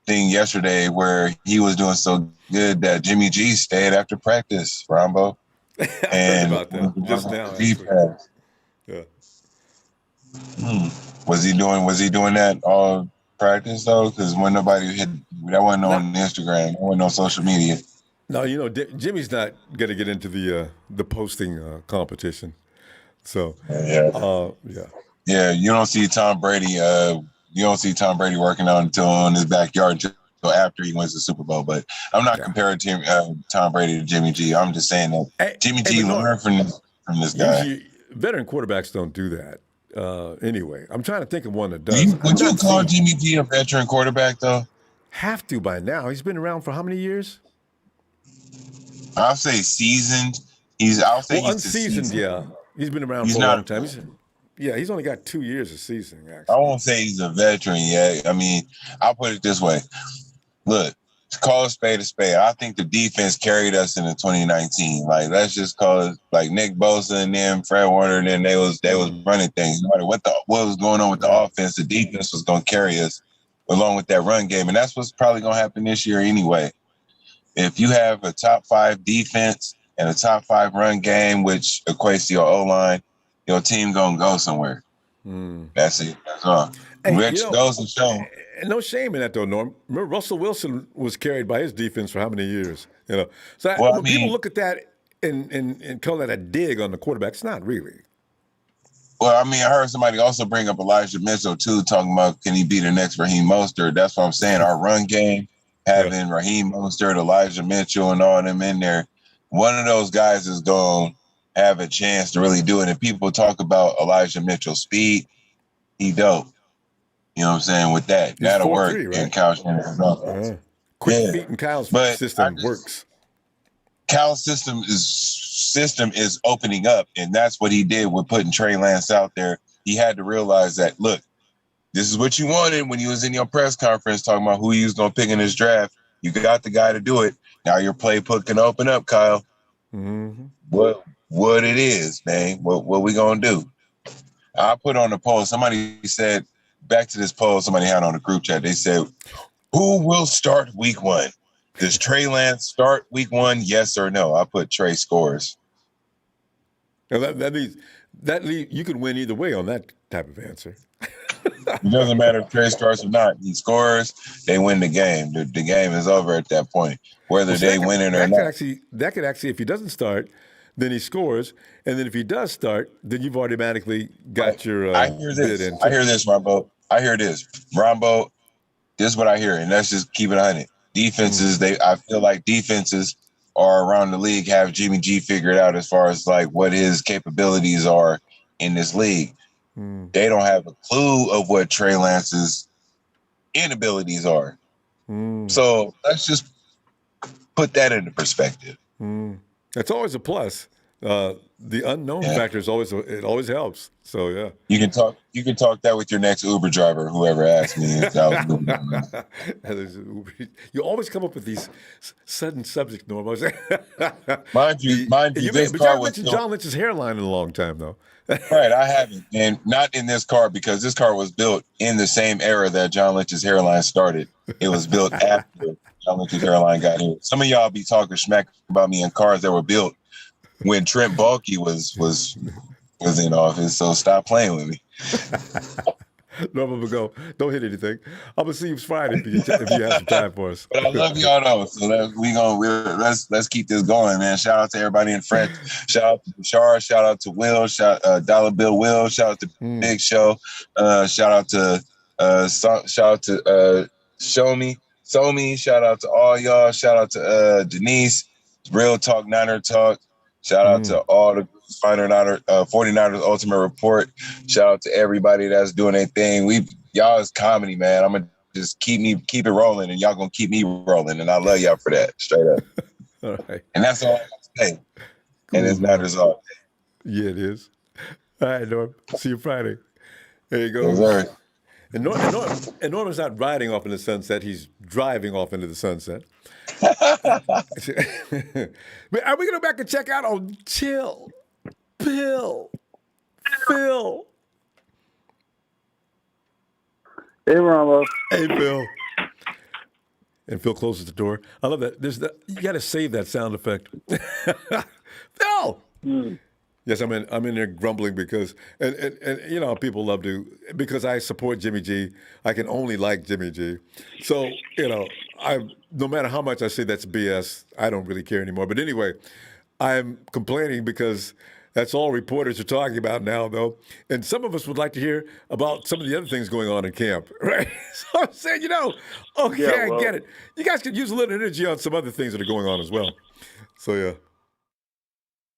thing yesterday where he was doing so good that Jimmy G stayed after practice, Ronbo. And about that just now. Yeah. Was he doing that all practice though? Because when nobody that wasn't on Instagram, that wasn't on social media. No, Jimmy's not going to get into the posting competition. So yeah, you don't see Tom Brady. You don't see Tom Brady working out until in his backyard until after he wins the Super Bowl. But I'm not comparing Tom Brady to Jimmy G. I'm just saying that Jimmy G learned from this guy. Usually, veteran quarterbacks don't do that. Anyway, I'm trying to think of one that does. Would you call Jimmy G a veteran quarterback though? Have to by now. He's been around for how many years? I'll say seasoned. I'll say he's unseasoned. Yeah, he's been around for a long time. He's only got 2 years of seasoning. Actually, I won't say he's a veteran yet. I mean, I'll put it this way. Look, call a spade a spade. I think the defense carried us into 2019. Like, let's just call it like Nick Bosa and them, Fred Warner, and then they was running things. No matter what was going on with the offense, the defense was going to carry us along with that run game, and that's what's probably going to happen this year anyway. If you have a top 5 defense and a top 5 run game, which equates to your O-line, your team going to go somewhere. That's it. That's all. Which goes to show. No shame in that, though, Norm. Remember, Russell Wilson was carried by his defense for how many years? So when people look at that and call that a dig on the quarterback, it's not really. Well, I mean, I heard somebody also bring up Elijah Mitchell, too, talking about can he be the next Raheem Mostert. That's what I'm saying. Our run game, having Raheem Mostert, Elijah Mitchell, and all them in there, one of those guys is going to have a chance to really do it. And people talk about Elijah Mitchell's speed. He dope. You know what I'm saying? With that, that'll work. Right? And Kyle Shanahan's quick feet in Kyle's system works. Kyle's system is opening up, and that's what he did with putting Trey Lance out there. He had to realize that, look, this is what you wanted when you was in your press conference talking about who you was going to pick in this draft. You got the guy to do it. Now your playbook can open up, Kyle. What it is, man. What we going to do? I put on the poll. Somebody said, back to this poll somebody had on the group chat, they said, who will start week 1? Does Trey Lance start week 1? Yes or no? I put Trey scores. Now that means you could win either way on that type of answer. It doesn't matter if Trey starts or not. He scores, they win the game. The game is over at that point, whether they win it or not. That could actually, if he doesn't start, then he scores, and then if he does start, then you've automatically got your bid in. I hear this, Ronbo. Ronbo, this is what I hear, and let's just keep it 100. Defenses, I feel like defenses are around the league have Jimmy G figured out as far as like what his capabilities are in this league. They don't have a clue of what Trey Lance's inabilities are. So let's just put that into perspective. That's always a plus. The unknown factor is always helps. So yeah, you can talk that with your next Uber driver, whoever asks me if that was Uber. You always come up with these sudden subjects, Norm. Mind you, this but you car haven't was mentioned built, John Lynch's hairline in a long time, though. right. I haven't, and not in this car because this car was built in the same era that John Lynch's hairline started. It was built after John Lynch's hairline got here. Some of y'all be talking smack about me in cars that were built when Trent Baalke was in office. So stop playing with me. Norman will go, don't hit anything. I'm gonna see you Friday if you have some time for us. But I love y'all though. So let's keep this going, man. Shout out to everybody in French. Shout out to Bashar. Shout out to Will. Dollar Bill Will. Shout out to Big Show. Shout out to Show Me. Somi. Shout out to all y'all. Shout out to Denise. Real Talk Niner Talk. Shout out to all the 49ers Ultimate Report. Shout out to everybody that's doing their thing. Y'all is comedy, man. I'm gonna just keep it rolling, and y'all gonna keep me rolling, and I love y'all for that. Straight up. All right. And that's all I got to say. Cool, and it's matters all. Yeah, it is. All right, Norm. See you Friday. There you go. Yes, sir. And Norman's not riding off in the sunset. He's driving off into the sunset. But are we going to go back and check out on Phil? Hey, Ronbo. Hey, Phil. And Phil closes the door. I love that. You got to save that sound effect. Phil! Yes, I'm in there grumbling because, and you know, people love to, because I support Jimmy G. I can only like Jimmy G. So, you know, no matter how much I say that's BS, I don't really care anymore. But anyway, I'm complaining because that's all reporters are talking about now, though. And some of us would like to hear about some of the other things going on in camp, right? So I'm saying, you know, okay, yeah, I get it. You guys could use a little energy on some other things that are going on as well. So, yeah.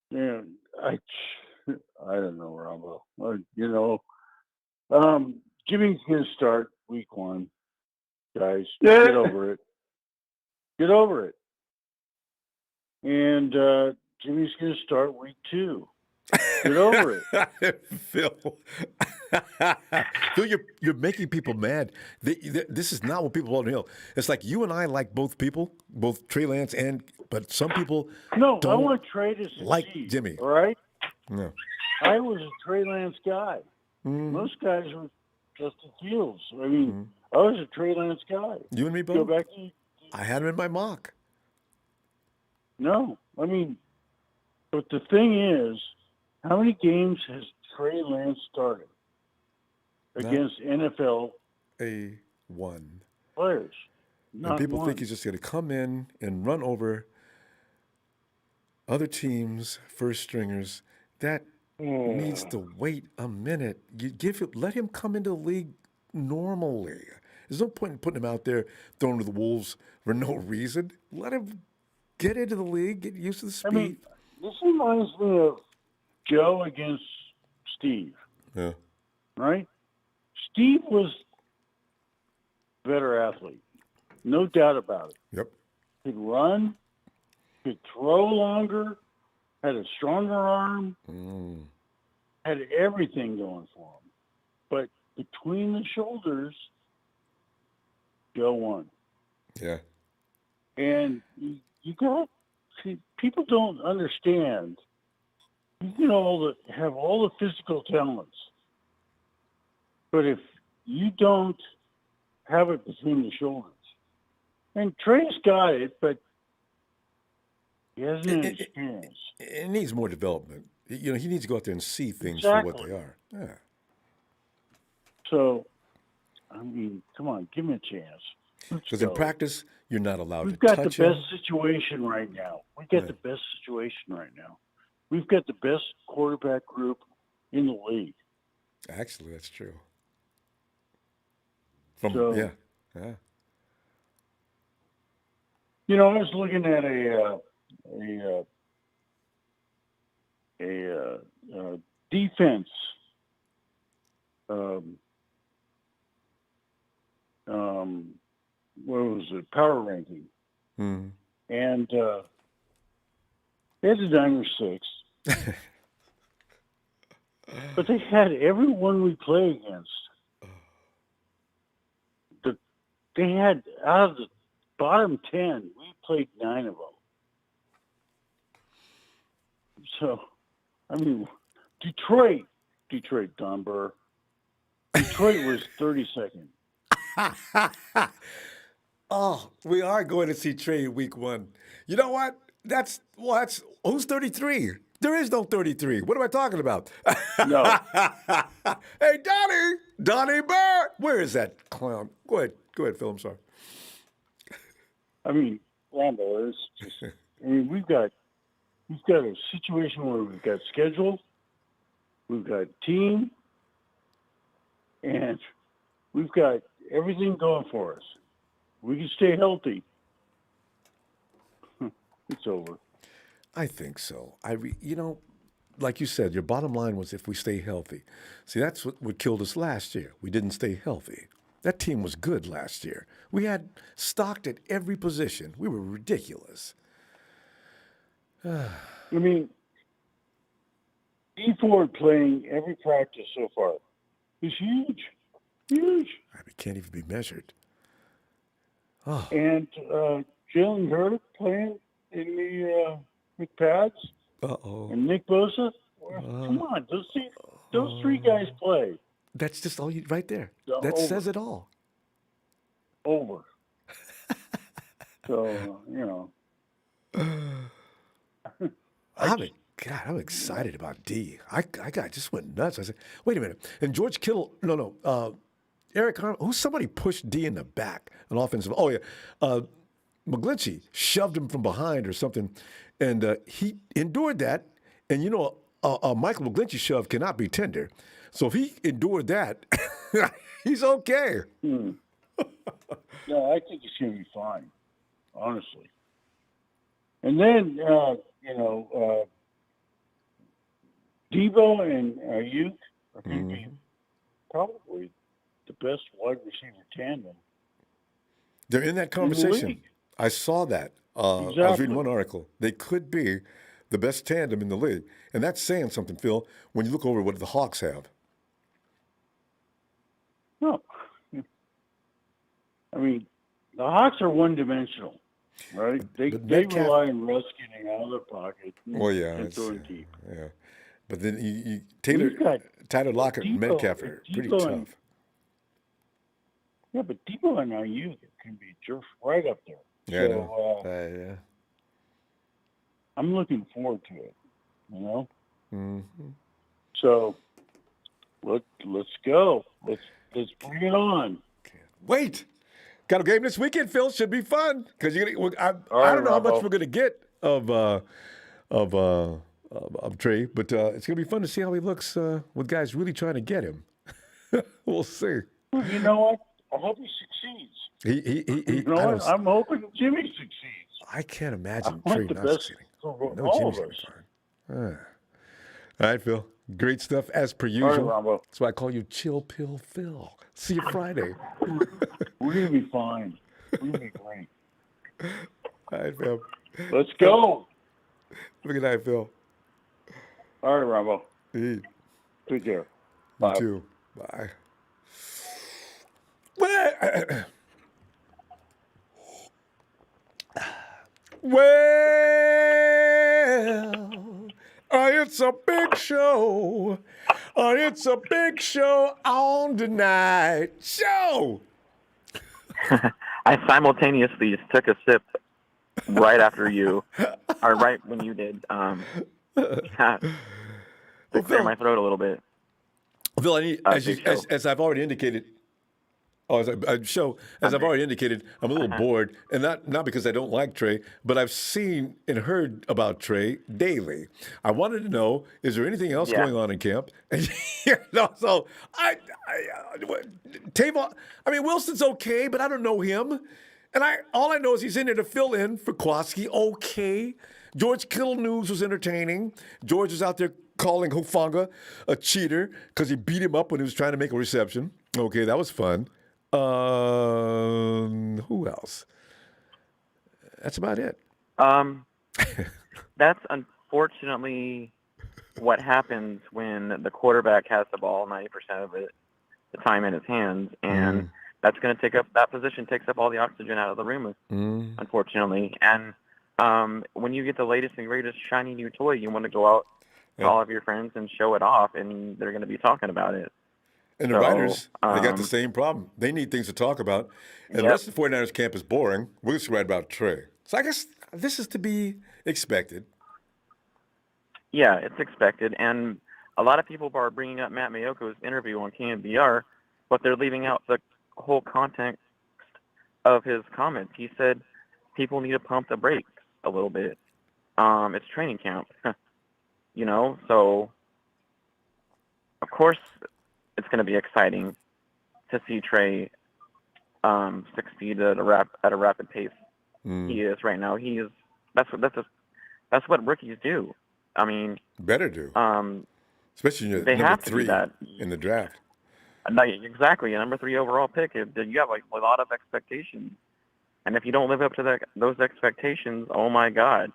Yeah, I don't know, Ronbo. You know, Jimmy's going to start week 1. Guys, get over it. Get over it. And Jimmy's going to start week 2. Get over it. Phil, you're making people mad. This is not what people want to know. It's like you and I like both people, both Trey Lance but some people don't I want Trey to succeed, like Jimmy. All right? No. I was a Trey Lance guy. Most guys were Justin Fields. I mean, I was a Trey Lance guy. You and me both? Go back to, I had him in my mock. No. I mean, but the thing is, how many games has Trey Lance started against NFL A1 players? And people think he's just going to come in and run over other teams' first stringers. That needs to wait a minute. Let him come into the league normally. There's no point in putting him out there thrown to the wolves for no reason. Let him get into the league, get used to the speed. I mean, this reminds me of Joe against Steve. Yeah. Right? Steve was a better athlete. No doubt about it. Yep. Could run, could throw longer, had a stronger arm, had everything going for him. But between the shoulders, Joe won. Yeah. And people don't understand. You can have all the physical talents, but if you don't have it between the shoulders, and Trey's got it, but he hasn't experience. It needs more development. You know, he needs to go out there and see things for what they are. Yeah. So, I mean, come on, give him a chance. Because in practice, you're not allowed We've to touch him. got the best situation right now. The best situation right now. We've got the best quarterback group in the league. Actually, that's true. Yeah. You know, I was looking at a defense what was it, power ranking. And they had the Niners 6th, But they had everyone we play against. They had, out of the bottom 10, we played 9 of them. So, I mean, Detroit, Don Burr. Detroit was 32nd. Oh, we are going to see Trey week 1. You know what? That's who's 33? There is no 33. What am I talking about? No. Hey, Donnie Burr. Where is that clown? Go ahead, Phil. I'm sorry. I mean, Ronbo, it's just, I mean, we've got a situation where we've got schedule, we've got team, and we've got everything going for us. We can stay healthy. It's over. I think so. Like you said, your bottom line was if we stay healthy. See, that's what killed us last year. We didn't stay healthy. That team was good last year. We had stocked at every position. We were ridiculous. I mean, D Ford playing every practice so far is huge. Huge. It can't even be measured. Oh. And Jalen Hurd playing in the McPads. Uh-oh. And Nick Bosa. Come on, those 3 guys play. That's just all you right there. That Over. says it all. Over. So, I'm excited about D. I just went nuts. I said, wait a minute. And George Kittle, Eric Harmon, somebody pushed D in the back, an offensive. Oh, yeah. McGlinchey shoved him from behind or something, and he endured that. And, Michael McGlinchey shove cannot be tender. So if he endured that, he's okay. No, I think it's going to be fine, honestly. And then, Debo and Ayuk are going to be probably the best wide receiver tandem. They're in that conversation. I saw that. Exactly. I was reading one article. They could be the best tandem in the league. And that's saying something, Phil, when you look over what the Hawks have. No. I mean, the Hawks are one-dimensional, right? They rely on Russ getting out of their pocket and throwing deep. Yeah. But then Tyler Lockett and Metcalf are pretty tough. Yeah, but Debo and Ayuk can be just right up there. Yeah, so, I'm looking forward to it, Mm-hmm. So, let's go. Let's bring it on. Wait. Got a game this weekend, Phil. Should be fun. Because I don't know how much we're going to get of Trey, but it's going to be fun to see how he looks with guys really trying to get him. We'll see. You know what? I hope he succeeds. I'm hoping Jimmy succeeds. I can't imagine I Trey want the not best succeeding. for No, all Jimmy's of gonna us. be fine. All right, Phil. Great stuff as per usual. All right, Ronbo. That's why I call you Chill Pill Phil. See you Friday. We're going to be fine. We're going to be great. All right, Phil. Let's go. Have a good night, Phil. All right, Ronbo. Hey. Take care. You Bye. too. Bye. It's a big show. It's a big show on tonight. Show. I simultaneously just took a sip right after you, or right when you did. To clear my throat a little bit. Phil, as I've already indicated, as I've already indicated, I'm a little bored, and not because I don't like Trey, but I've seen and heard about Trey daily. I wanted to know, is there anything else going on in camp? So Tavon, Wilson's okay, but I don't know him, and all I know is he's in there to fill in for Kowalski. Okay, George Kittle news was entertaining. George was out there calling Hufanga a cheater because he beat him up when he was trying to make a reception. Okay, that was fun. Who else? That's about it. That's unfortunately what happens when the quarterback has the ball 90% of it, the time in his hands, and that's going to take up that position takes up all the oxygen out of the room, unfortunately. And when you get the latest and greatest shiny new toy, you want to go out to all of your friends and show it off, and they're going to be talking about it. And the writers, they got the same problem. They need things to talk about. And the rest of the 49ers camp is boring. We're just write about Trey. So I guess this is to be expected. Yeah, it's expected. And a lot of people are bringing up Matt Mayoko's interview on KNBR, but they're leaving out the whole context of his comments. He said people need to pump the brakes a little bit. It's training camp, so of course it's going to be exciting to see Trey succeed at a rapid pace. He is right now. That's what rookies do. I mean, better do. Especially when they you're have number to 3 do that. in the draft. No, exactly, a number 3 overall pick. You have a lot of expectations, and if you don't live up to those expectations, oh my God.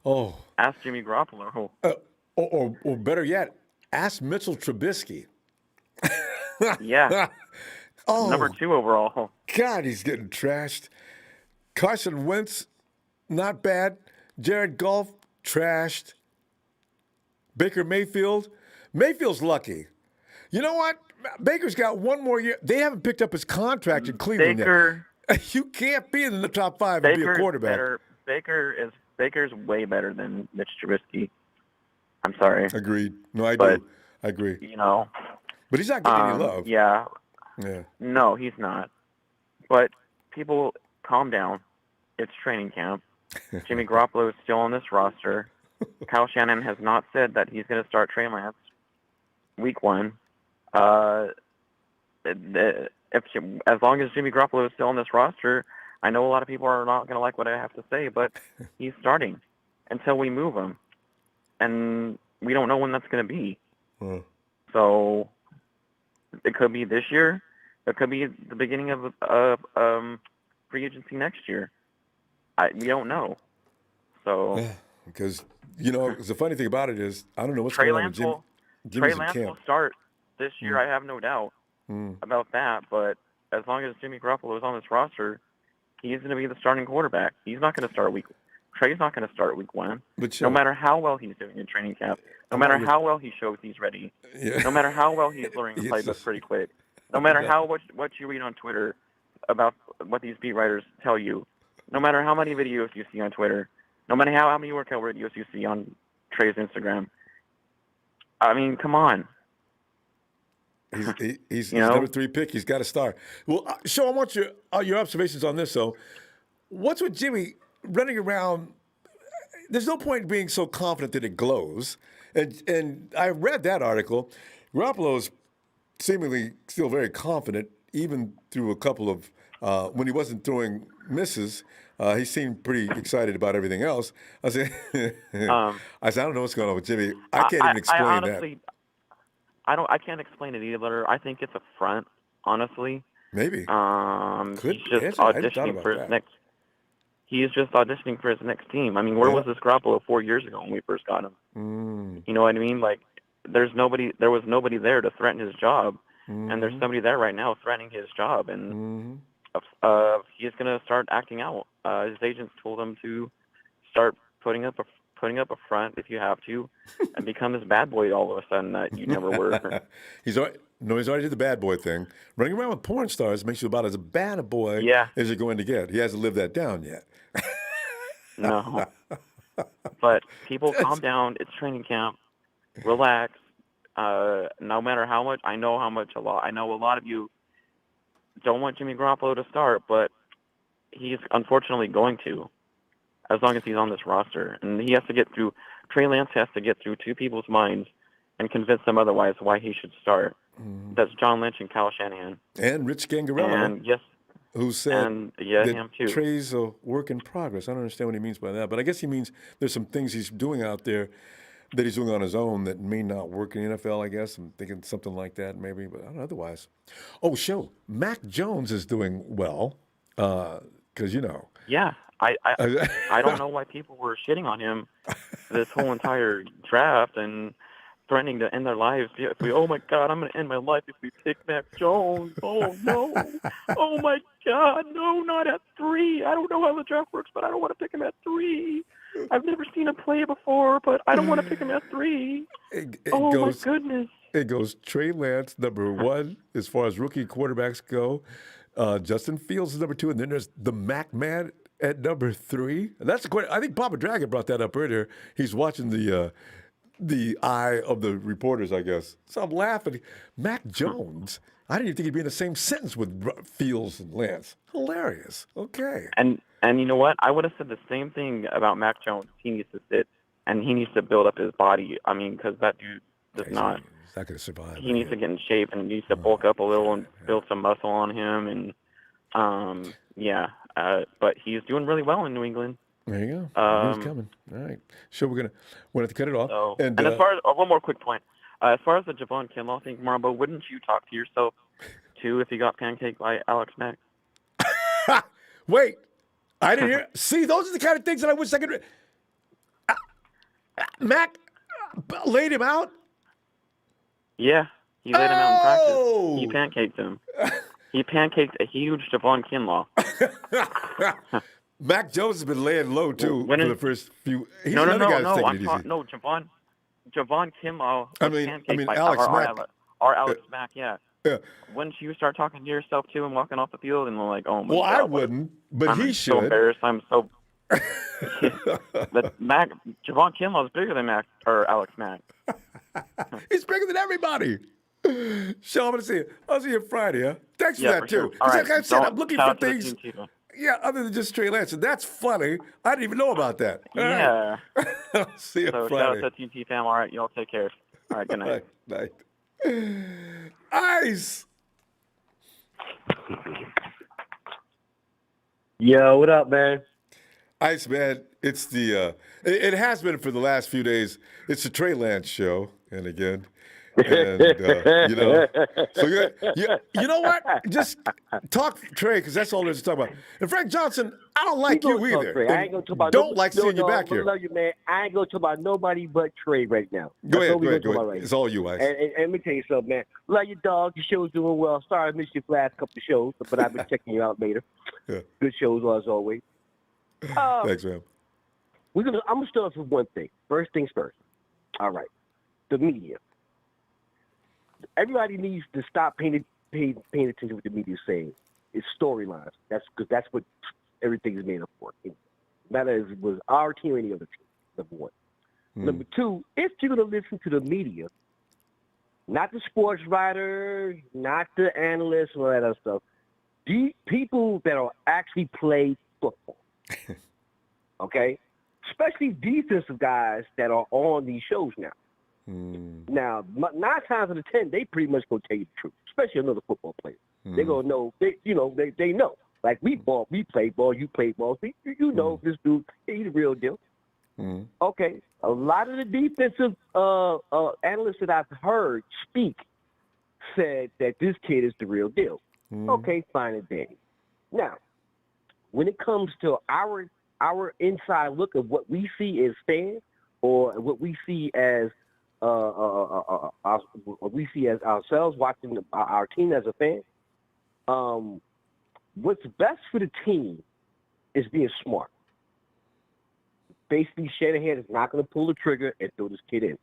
Oh. Ask Jimmy Garoppolo. Or better yet, ask Mitchell Trubisky. Yeah. Number 2 overall. God, he's getting trashed. Carson Wentz, not bad. Jared Goff, trashed. Baker Mayfield's lucky. You know what? Baker's got one more year. They haven't picked up his contract in Cleveland yet. You can't be in the top 5 and be a quarterback. Baker's way better than Mitch Trubisky. I'm sorry. Agreed. No, I agree. But he's not getting any love. Yeah. Yeah. No, he's not. But people, calm down. It's training camp. Jimmy Garoppolo is still on this roster. Kyle Shanahan has not said that he's going to start Trey Lance week 1. As long as Jimmy Garoppolo is still on this roster, I know a lot of people are not going to like what I have to say, but he's starting until we move him. And we don't know when that's going to be. So it could be this year. It could be the beginning of free agency next year. We don't know. So because the funny thing about it is I don't know what's going on with Jimmy. Trey Lance will start this year. I have no doubt about that. But as long as Jimmy Garoppolo is on this roster, he's going to be the starting quarterback. He's not going to start Trey's not going to start week 1. But no matter how well he's doing in training camp, no matter how well he shows he's ready, no matter how well he's learning the playbook pretty quick, no matter what you read on Twitter about what these beat writers tell you, no matter how many videos you see on Twitter, no matter how many workout videos you see on Trey's Instagram. I mean, come on. He's number 3 pick. He's got to start. Well, I want your observations on this, though. What's with Jimmy running around? There's no point in being so confident that it glows. And I read that article. Garoppolo's seemingly still very confident, even through a couple of when he wasn't throwing misses. He seemed pretty excited about everything else. I said, I don't know what's going on with Jimmy. I can't even explain honestly, that. I can't explain it either. I think it's a front, honestly. Maybe. He's just auditioning for his next. He is just auditioning for his next team. I mean, where was this Garoppolo 4 years ago when we first got him? You know what I mean? Like, there was nobody there to threaten his job, and there's somebody there right now threatening his job, and he's going to start acting out. His agents told him to start putting up a front if you have to, and become this bad boy all of a sudden that you never were. He's already did the bad boy thing. Running around with porn stars makes you about as bad a boy as you're going to get. He hasn't lived that down yet. No. But people, calm down. It's training camp. Relax. No matter how much, I know a lot of you don't want Jimmy Garoppolo to start, but he's unfortunately going to, as long as he's on this roster. And he has to get through, Trey Lance has to get through 2 people's minds and convince them otherwise why he should start. That's John Lynch and Kyle Shanahan. And Rich Gangarello. Who said that him too. Trey's a work in progress. I don't understand what he means by that, but I guess he means there's some things he's doing out there that he's doing on his own that may not work in the NFL, I guess. I'm thinking something like that maybe, but I don't know, otherwise. Mac Jones is doing well because, Yeah, I don't know why people were shitting on him this whole entire draft, and threatening to end their lives. Oh my God, I'm going to end my life if we pick Mac Jones. Oh no. Oh my God, no, not at 3. I don't know how the draft works, but I don't want to pick him at 3. I've never seen him play before, but I don't want to pick him at 3. My goodness. It goes Trey Lance, number 1, as far as rookie quarterbacks go. Justin Fields is number 2, and then there's the Mac Man at number 3. And that's I think Papa Dragon brought that up earlier. He's watching the eye of the reporters, I guess. So I'm laughing. Mac Jones. I didn't even think he'd be in the same sentence with Fields and Lance. Hilarious. Okay. And you know what? I would have said the same thing about Mac Jones. He needs to sit, and he needs to build up his body. I mean, because that dude does not. He's not going to survive. He needs to get in shape, and he needs to bulk up a little and build some muscle on him. And but he's doing really well in New England. There you go. He's coming. All right. So we're gonna have to cut it off. So, and as far as one more quick point, as far as the Javon Kinlaw thing, Ronbo, wouldn't you talk to yourself too if you got pancaked by Alex Mack? Wait, I didn't hear. See, those are the kind of things that I wish I could. Mac laid him out. Yeah, he laid him out in practice. He pancaked him. He pancaked a huge Javon Kinlaw. Mac Jones has been laying low too for the first few. No. Javon Kinlaw. I mean Alex Mack. Alex Mack. Yeah. Wouldn't you start talking to yourself too and walking off the field and like, oh my God? Well, I wouldn't, but he should. I'm so embarrassed. I'm so. But Javon Kinlaw is bigger than Alex Mack. He's bigger than everybody. So I'm gonna see you. I'll see you Friday, huh? Thanks for that too. Sure. All right. Like I said, I'm looking for things. Yeah, other than just Trey Lance, and that's funny. I didn't even know about that. Yeah. I'll see you So Friday. shout out to TNT fam. All right, y'all take care. All right, good night. Night. Ice. Yo, what up, man? Ice, man. It's the. It has been for the last few days. It's the Trey Lance show, and again. And, so you know what? Just talk Trey, because that's all there's to talk about. And Frank Johnson, I don't like you either. I ain't gonna talk about don't like seeing you back here. I love you, man. I ain't gonna talk about nobody but Trey right now. Go ahead. It's all you, Ice. And let me tell you something, man. Love your dog. Your show's doing well. Sorry I missed your last couple of shows, but I've been checking you out later. Yeah. Good shows as always. Thanks, man. I'm gonna start with one thing. First things first. All right, the media. Everybody needs to stop paying attention to what the media is saying. It's storylines. That's because that's what everything is made up for. It matters was our team or any other team. Number one. Number two, if you're gonna listen to the media, not the sports writer, not the analysts, all that other stuff, the people that are actually play football. Okay? Especially defensive guys that are on these shows now. Now, 9 times out of 10, they pretty much gonna tell you the truth, especially another football player. They're gonna know. They know. Like we play ball, you play ball. So you know this dude, he's the real deal. Okay, a lot of the defensive analysts that I've heard speak said that this kid is the real deal. Okay, fine and dandy. Now, when it comes to our inside look of what we see as fans, or what we see as what we see as ourselves watching our team as a fan, what's best for the team is being smart. Basically, Shanahan is not going to pull the trigger and throw this kid in.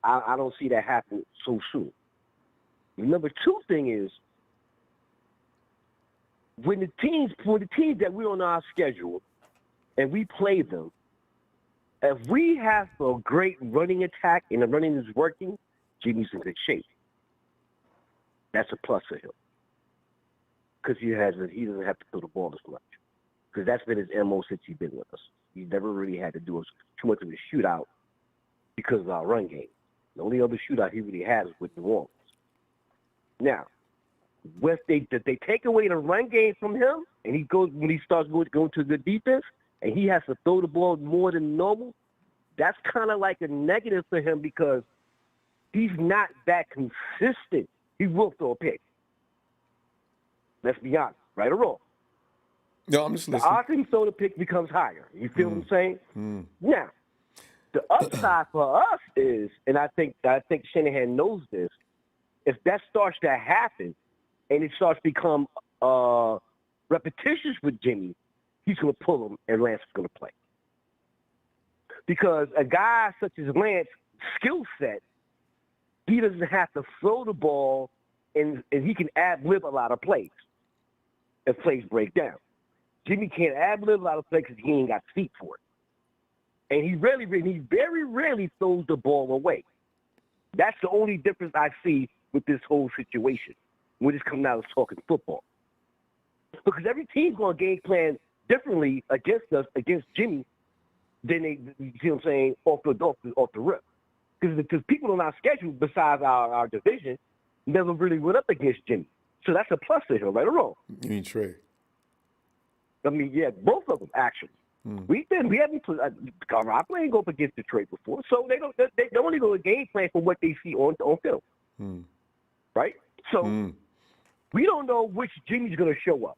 I don't see that happen so soon. The number two thing is when the teams that we're on our schedule and we play them, if we have a great running attack and the running is working, Jimmy's in good shape. That's a plus for him. Because he doesn't have to throw the ball as much. Because that's been his MO since he's been with us. He's never really had to do too much of a shootout because of our run game. The only other shootout he really has is with New Orleans. Now, if they take away the run game from him, and when he starts going to the defense, and he has to throw the ball more than normal, that's kind of like a negative for him because he's not that consistent. He will throw a pick. Let's be honest, right or wrong. No, I'm just listening. The odds that he throw the pick becomes higher. You feel what I'm saying? Now, The upside for us is, and I think Shanahan knows this, if that starts to happen and it starts to become repetitious with Jimmy, he's going to pull him and Lance is going to play. Because a guy such as Lance, skill set, he doesn't have to throw the ball and he can ad-lib a lot of plays if plays break down. Jimmy can't ad-lib a lot of plays because he ain't got feet for it. And he very rarely throws the ball away. That's the only difference I see with this whole situation when it's coming out of talking football. Because every team's going to game plan differently against us, against Jimmy, than they, you see what I'm saying, off the rip. Because people on our schedule, besides our division, never really went up against Jimmy. So that's a plus to him, right or wrong? You mean Trey? I mean, yeah, both of them, actually. We haven't put Garoppolo ain't go up against the trade before, so they only go to game plan for what they see on film, right? So we don't know which Jimmy's going to show up.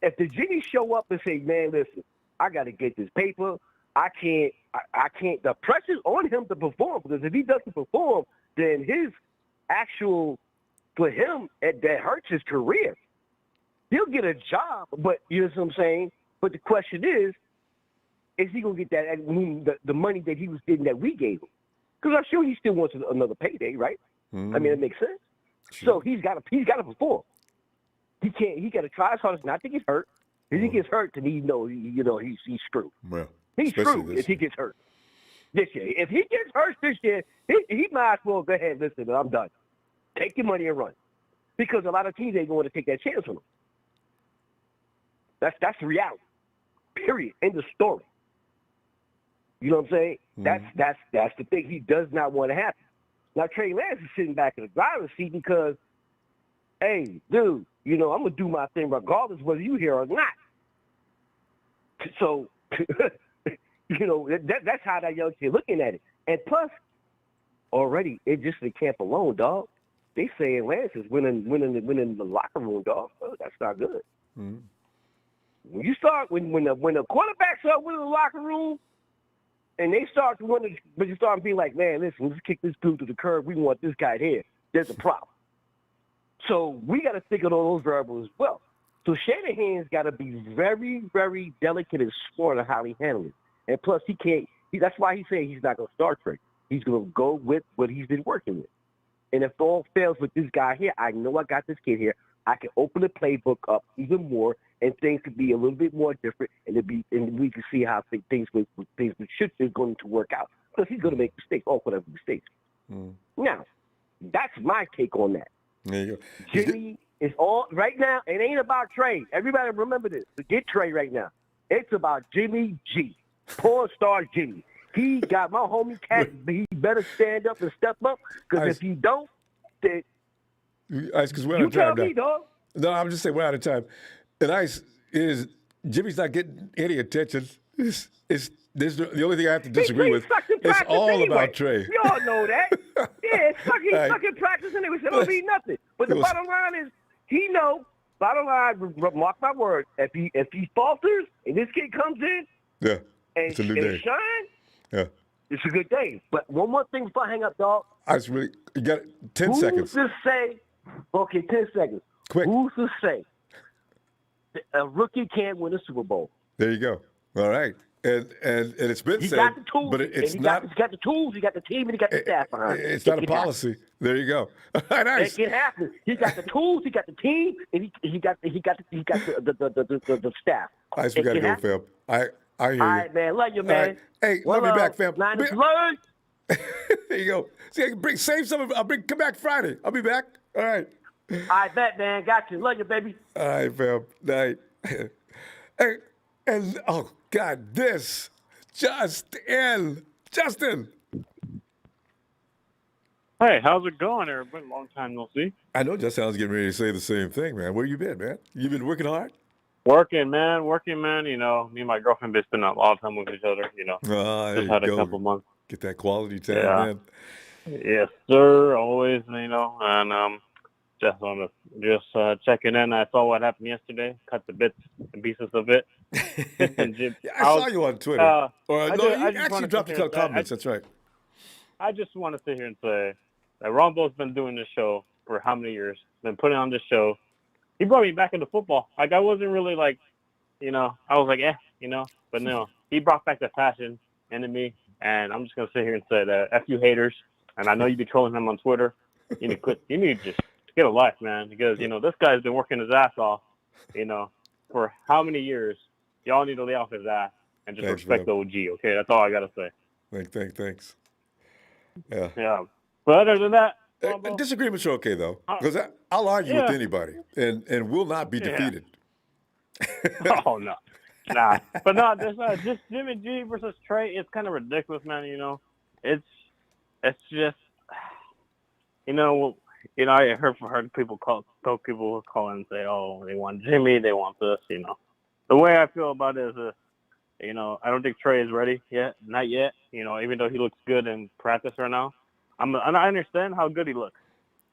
If the Jimmy show up and say, "Man, listen, I got to get this paper. I can't. The pressure's on him to perform because if he doesn't perform, then for him that hurts his career. He'll get a job, but you know what I'm saying. But the question is he gonna get that the money that he was getting that we gave him? Because I'm sure he still wants another payday, right? I mean, it makes sense. So he's got to perform. He got to try his hardest not to get hurt. If he gets hurt, then he's screwed. Well, he's screwed if he gets hurt this year. If he gets hurt this year, he might as well go ahead and listen. I'm done. Take your money and run, because a lot of teams ain't going to take that chance on him. That's the reality. Period. End of story. You know what I'm saying? That's the thing he does not want to happen. Now Trey Lance is sitting back in the driver's seat because, hey, dude, I'm gonna do my thing regardless whether you here or not. So, that's how that young kid looking at it. And plus, already it's just the camp alone, dog. They saying Lance is winning the locker room, dog. Oh, that's not good. When you start when the quarterbacks start winning the locker room, and they start to win, but you start being like, man, listen, let's kick this dude to the curb. We want this guy here. There's a problem. So we got to think of all those variables as well. So Shanahan's got to be very, very delicate and smart on how he handles it. And plus, he can't. That's why he's saying he's not going to start Trey. He's going to go with what he's been working with. And if all fails with this guy here, I know I got this kid here. I can open the playbook up even more, and things could be a little bit more different, and we can see how things should be going to work out. Because he's going to make mistakes, all whatever mistakes. Now, that's my take on that. There you go. Jimmy is all right now. It ain't about Trey. Everybody remember this. Forget Trey right now. It's about Jimmy G, porn star Jimmy. He got my homie Cat. He better stand up and step up. Because if you don't, then because we're out of tell time. me, dog. No, I'm just saying we're out of time. And is Jimmy's not getting any attention. The only thing I have to disagree with. It's all about Trey. We all know that. Yeah, he's stuck in practice anyway. So it don't mean nothing. But the bottom line is, he knows. Bottom line, mark my word. If he falters and this kid comes in, it's a new day. Shine, it's a good day. But one more thing before I hang up, dog. You got 10 seconds. Who's to say? Okay, 10 seconds. Quick. Who's to say that a rookie can't win a Super Bowl? There you go. All right. And it's been said, got the tools, but it's not. He's got the tools, he got the team, and he got the staff behind him. It's not a policy. There you go. Nice. It can happen. He got the tools, he got the team, and he got the staff. Nice, we got to go, fam. I hear you. All right, man. Love you, man. Right. Hey, love you back, fam. There you go. See, save some of it. Come back Friday. I'll be back. All right. I bet, man. Got you. Love you, baby. All right, fam. Night. Hey, and oh God, this Justin. Hey, how's it going, everybody? Long time no see. I know Justin was getting ready to say the same thing, man. Where you been, man? You been working hard? Working, man. You know, me and my girlfriend been spending a lot of time with each other. You know, just had a couple months. Get that quality time, man. Yes, sir. Always, you know, and just checking in. I saw what happened yesterday. Cut the bits and pieces of it. Listen, Jim, Yeah, I saw you on Twitter. You actually dropped a couple comments. That's right. I just want to sit here and say that Ronbo's been doing this show for how many years? Been putting on this show. He brought me back into football. Like, I wasn't really like, I was like, but no, he brought back the passion into me. And I'm just gonna sit here and say that F you haters. And I know you be trolling him on Twitter. You need to quit. You need to just get a life, man, because this guy's been working his ass off, for how many years? Y'all need to lay off his ass and just respect the OG. Okay, that's all I gotta say. Thanks. Yeah. Yeah. But other than that, disagreements are okay though, because I'll argue with anybody and will not be defeated. Oh no, nah. But no, there's just Jimmy G versus Trey. It's kind of ridiculous, man. It's just, I heard people call and say, oh, they want Jimmy, they want this. The way I feel about it is, I don't think Trey is ready yet, not yet. Even though he looks good in practice right now, and I understand how good he looks,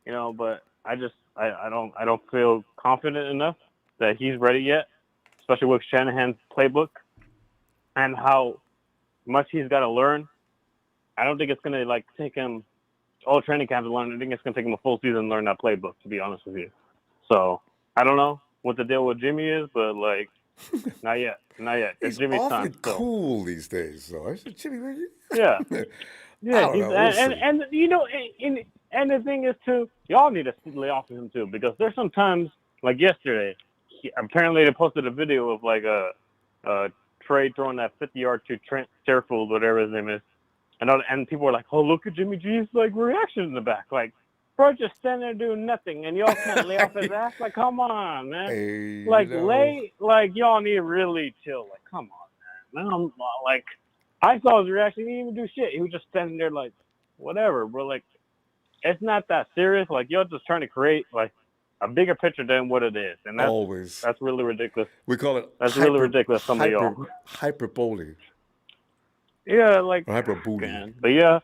but I don't feel confident enough that he's ready yet, especially with Shanahan's playbook and how much he's got to learn. I don't think it's going to take him all training camp to learn. I think it's going to take him a full season to learn that playbook, to be honest with you. So I don't know what the deal with Jimmy is, but not yet. It's He's Jimmy's awfully time. So. Cool these days, though. I said, Jimmy, Yeah. Yeah, and and the thing is too, y'all need to lay off of him too, because there's sometimes like yesterday, apparently they posted a video of Trey throwing that 50-yard to Trent Sherfield, whatever his name is, and people were like, oh, look at Jimmy G's reaction in the back, bro, just standing there doing nothing, and y'all can't lay off his ass. Come on, man. Hey, y'all need to really chill. Come on, man. I saw his reaction. He didn't even do shit. He was just standing there whatever, bro. It's not that serious. Y'all just trying to create a bigger picture than what it is, and that's really ridiculous. We call it. That's really ridiculous. Some of y'all. Hyperbole. Yeah, hyperbole. But yeah.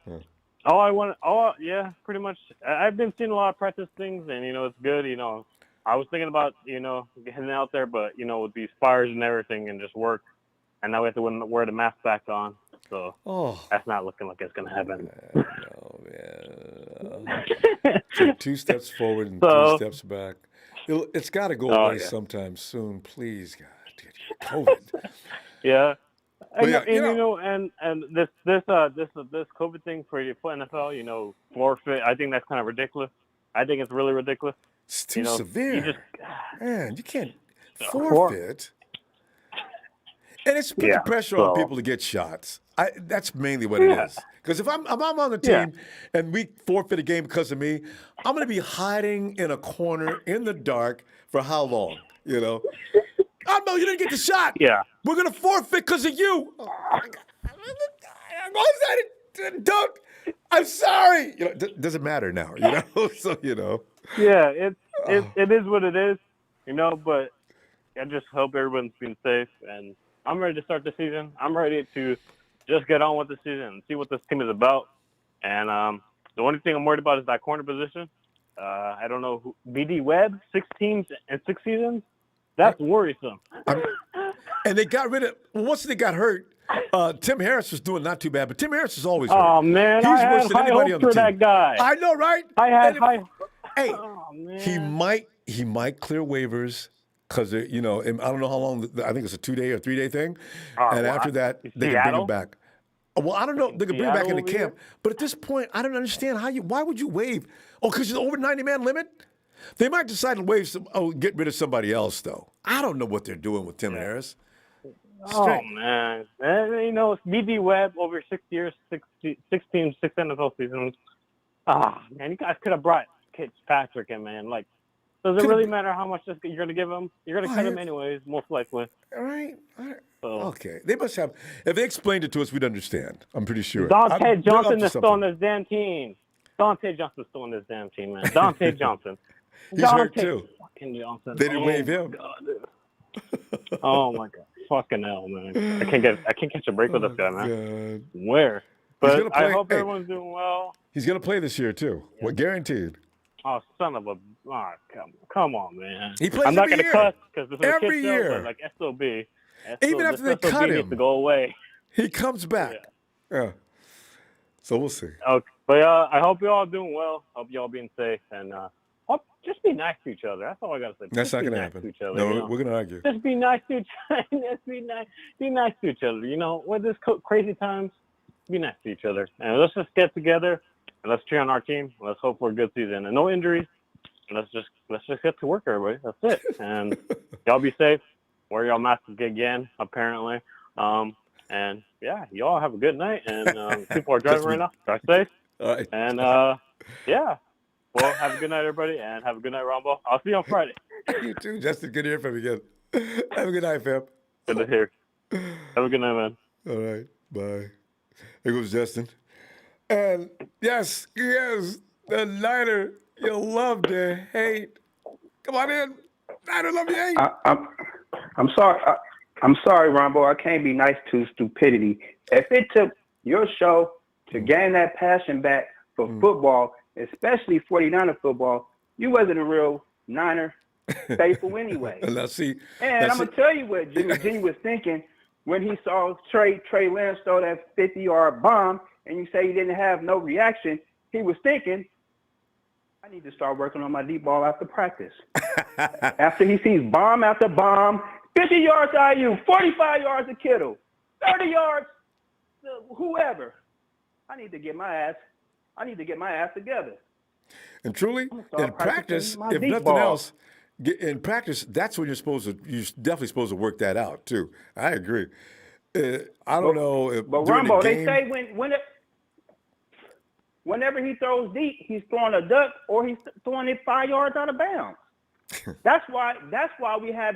Pretty much. I've been seeing a lot of practice things, and it's good. I was thinking about getting out there, but with these fires and everything, and just work, and now we have to wear the mask back on. So that's not looking like it's gonna happen. So 2 steps forward and 3 steps back. It's got to go away sometime soon, please, God. COVID. Yeah. But And this COVID thing for NFL, forfeit. I think that's kind of ridiculous. I think it's really ridiculous. It's too severe. Man, you can't forfeit. And it's putting pressure on people to get shots. That's mainly what it is. Because if I'm on the team and we forfeit a game because of me, I'm going to be hiding in a corner in the dark for how long? I know you didn't get the shot. Yeah. We're going to forfeit because of you. Don't. I'm sorry. It doesn't matter now, So, Yeah, it is what it is, but I just hope everyone's being safe, and I'm ready to start the season. I'm ready to just get on with the season and see what this team is about. And the only thing I'm worried about is that corner position. I don't know who. BD Webb, 6 teams and 6 seasons. That's worrisome. And they got rid of once they got hurt. Tim Harris was doing not too bad, but Tim Harris is always hurt. Oh man, he's worse than anybody on the team. That guy. I know, right? I had high. Hey, man. he might clear waivers because I don't know how long. I think it's a 2-day or 3-day thing, and after that they can bring him back. Well, I don't know. They can bring him back into camp, but at this point, I don't understand why would you waive? Oh, because it's over 90-man limit. They might decide to waive get rid of somebody else though. I don't know what they're doing with Tim Harris. Oh man, it's BD Webb over 6 years, 6 teams, 6 NFL seasons. Man, you guys could have brought Fitzpatrick in, man. Does it really matter how much you're going to give him? You're going to cut him anyways, most likely. All right. So. Okay. They must have. If they explained it to us, we'd understand. I'm pretty sure. Dante Johnson is still on this damn team. Dante Johnson's still on this damn team, man. Dante Johnson. He's hurt too. Fucking Johnson. They didn't waive him. God, oh my God. Fucking hell, man. I can't catch a break with this guy, man. God. Where? But I hope everyone's doing well. He's gonna play this year too. Yeah. What guaranteed? Oh, son of a! Oh, come on, man. He plays I'm not gonna year. cuss because this is every a kid year. show, but SOB. Even after they cut him, to go away. He comes back. Yeah. So we'll see. Okay, but I hope you all doing well. Hope you all being safe, and just be nice to each other. That's all I gotta say. That's just not be gonna nice happen. to each other, No, we're gonna argue. Just be nice to each other. Just be nice to each other. You know, with this crazy times, be nice to each other, and let's just get together and let's cheer on our team. Let's hope for a good season and no injuries. And let's just get to work, everybody. That's it. And y'all be safe. Wear y'all masks again, apparently. And yeah, y'all have a good night. And people are driving right now. Drive safe. All right. And yeah. Well, have a good night, everybody, and have a good night, Ronbo. I'll see you on Friday. You too, Justin. Good to hear from you again. Have a good night, fam. Good to hear. Have a good night, man. All right. Bye. Here goes Justin. And yes, the Niner you love to hate. Come on in. Niner love you hate. I'm sorry. I'm sorry, Ronbo. I can't be nice to stupidity. If it took your show to gain that passion back for football, especially 49er football, you wasn't a real Niner faithful anyway. Now see, and I'm going to tell you what Jimmy G was thinking when he saw Trey Lance throw that 50-yard bomb, and you say he didn't have no reaction. He was thinking, I need to start working on my deep ball after practice. After he sees bomb after bomb, 50 yards to IU, 45 yards to Kittle, 30 yards to whoever. I need to get my ass together. And truly, in practice, if nothing else, in practice, that's when you're definitely supposed to work that out too. I agree. I don't know. But Ronbo, they say whenever he throws deep, he's throwing a duck or he's throwing it 5 yards out of bounds. That's why we have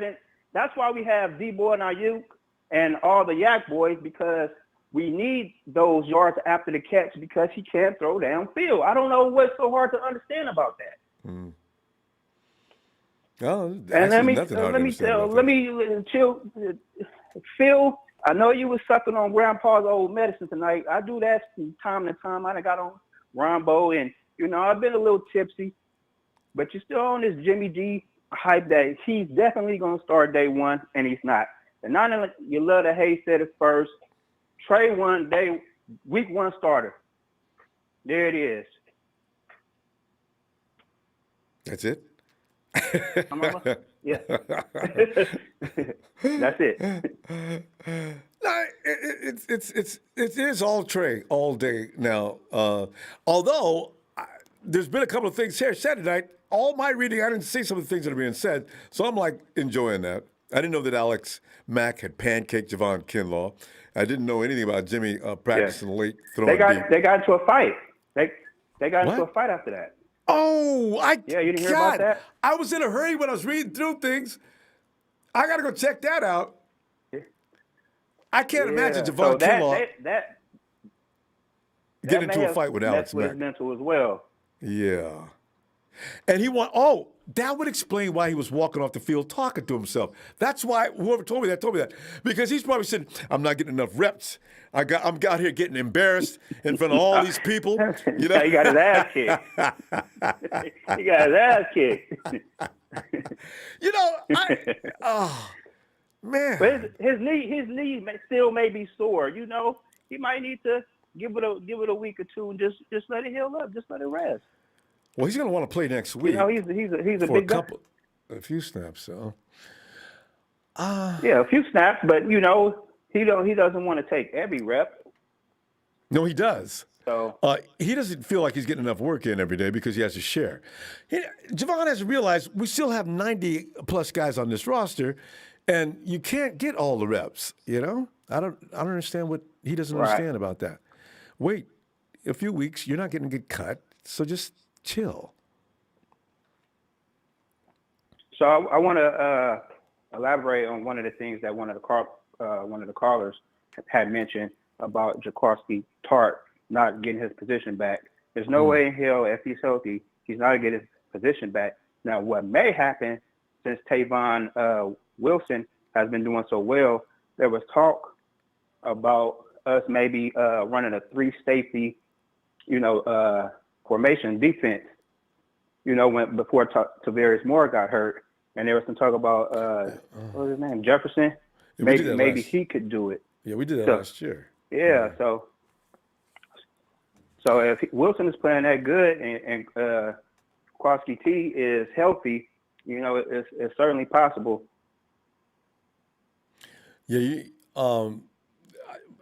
D-Boy and Ayuk and all the Yak boys, because we need those yards after the catch because he can't throw downfield. I don't know what's so hard to understand about that. Oh, and let me chill. Phil, I know you was sucking on Grandpa's old medicine tonight. I do that from time to time. I done got on Ronbo, and I've been a little tipsy, but you're still on this Jimmy G hype that he's definitely gonna start day one, and he's not. And not you love to hate said it first. Trey week one starter. There it is. That's it. Yeah. That's it. No, it is all Trey all day now. Although there's been a couple of things here said tonight. All my reading, I didn't see some of the things that are being said, so I'm like enjoying that. I didn't know that Alex Mack had pancaked Javon Kinlaw. I didn't know anything about Jimmy practicing late throwing. They got into a fight. They got into a fight after that. Oh, you didn't hear about that? I was in a hurry when I was reading through things. I got to go check that out. I can't imagine Javon Kinlaw get into a fight with Alex Mack. His mental as well. Yeah. And that would explain why he was walking off the field talking to himself. That's why whoever told me that. Because he's probably saying, I'm not getting enough reps. I'm out here getting embarrassed in front of all these people. He got his ass kicked. He got his ass kicked. Oh, man. But his knee still may be sore. He might need to give it a week or two and just let it heal up. Just let it rest. Well, he's going to want to play next week. He's a big guy. A few snaps, so. Yeah, a few snaps, but he doesn't want to take every rep. No, he does. So he doesn't feel like he's getting enough work in every day because he has to share. Javon has to realize we still have 90 plus guys on this roster, and you can't get all the reps. I don't understand what he doesn't understand about that. Wait a few weeks, you're not going to get cut, so just chill. So I want to elaborate on one of the things that one of the callers had mentioned about Jaquiski Tart not getting his position back. There's no way in hell, if he's healthy, he's not going to get his position back. Now, what may happen, since Tavon Wilson has been doing so well, there was talk about us maybe running a 3-safety, formation defense, before Tavarius Moore got hurt. And there was some talk about, what was his name, Jefferson? Yeah, we did maybe that maybe last- he could do it. Yeah, we did that So- last year. Yeah, so if Wilson is playing that good and Kowalski T is healthy, you know, it's certainly possible. Yeah,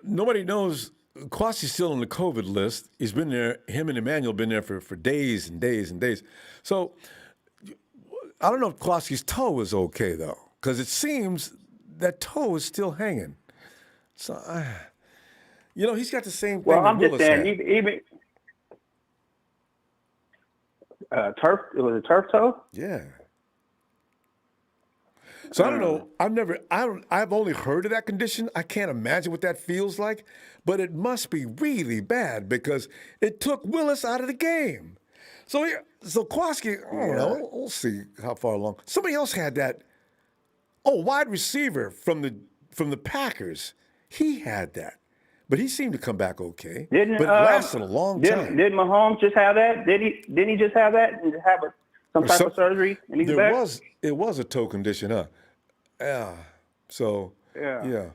nobody knows. Kwasi's still on the COVID list. He's been there. Him and Emmanuel been there for days and days and days. So I don't know if Kwasi's toe is okay though, because it seems that toe is still hanging. So he's got the same thing. Well, that I'm just Willis saying, had. even turf. It was a turf toe. Yeah. So I don't know. I've only heard of that condition. I can't imagine what that feels like, but it must be really bad because it took Willis out of the game. So Kowalski, I don't know. We'll see how far along. Somebody else had that. Oh, wide receiver from the Packers. He had that, but he seemed to come back okay. But it lasted a long time. Did Mahomes just have that? Didn't he just have that and have some type of surgery? And he's back? It was a toe condition, huh? Yeah. So yeah.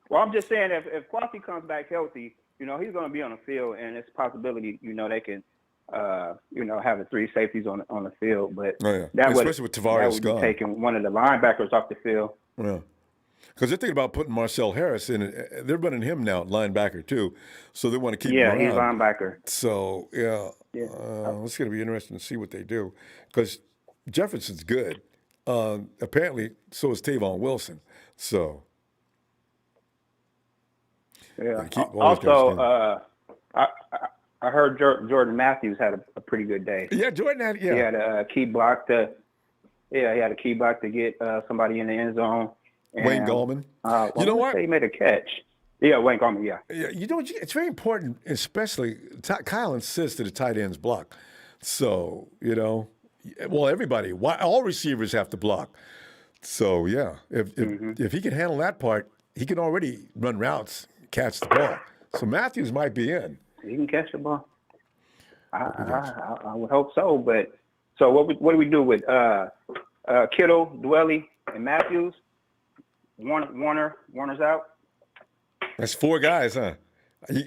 Well, I'm just saying if Kowalski comes back healthy, he's going to be on the field, and it's a possibility, they can, have the three safeties on the field. But especially with Tavares gone, taking one of the linebackers off the field. Yeah. Because they're thinking about putting Marcel Harris in it. They're running him now, linebacker too. So they want to keep him around. Yeah, he's linebacker. So it's going to be interesting to see what they do because Jefferson's good. Apparently, so is Tavon Wilson. So yeah. Also, I heard Jordan Matthews had a pretty good day. Yeah, Jordan had. Yeah, he had a key block to. Yeah, he had a key block to get somebody in the end zone. And, Wayne Gallman. You know what? He made a catch. Yeah, Wayne Gallman. Yeah. Yeah, it's very important, especially Kyle insists that the tight ends block. So everybody, all receivers have to block. So yeah, if he can handle that part, he can already run routes, catch the ball. So Matthews might be in. He can catch the ball. I would hope so. But so what do we do with Kittle, Dwelly, and Matthews? Warner's out. That's four guys, huh?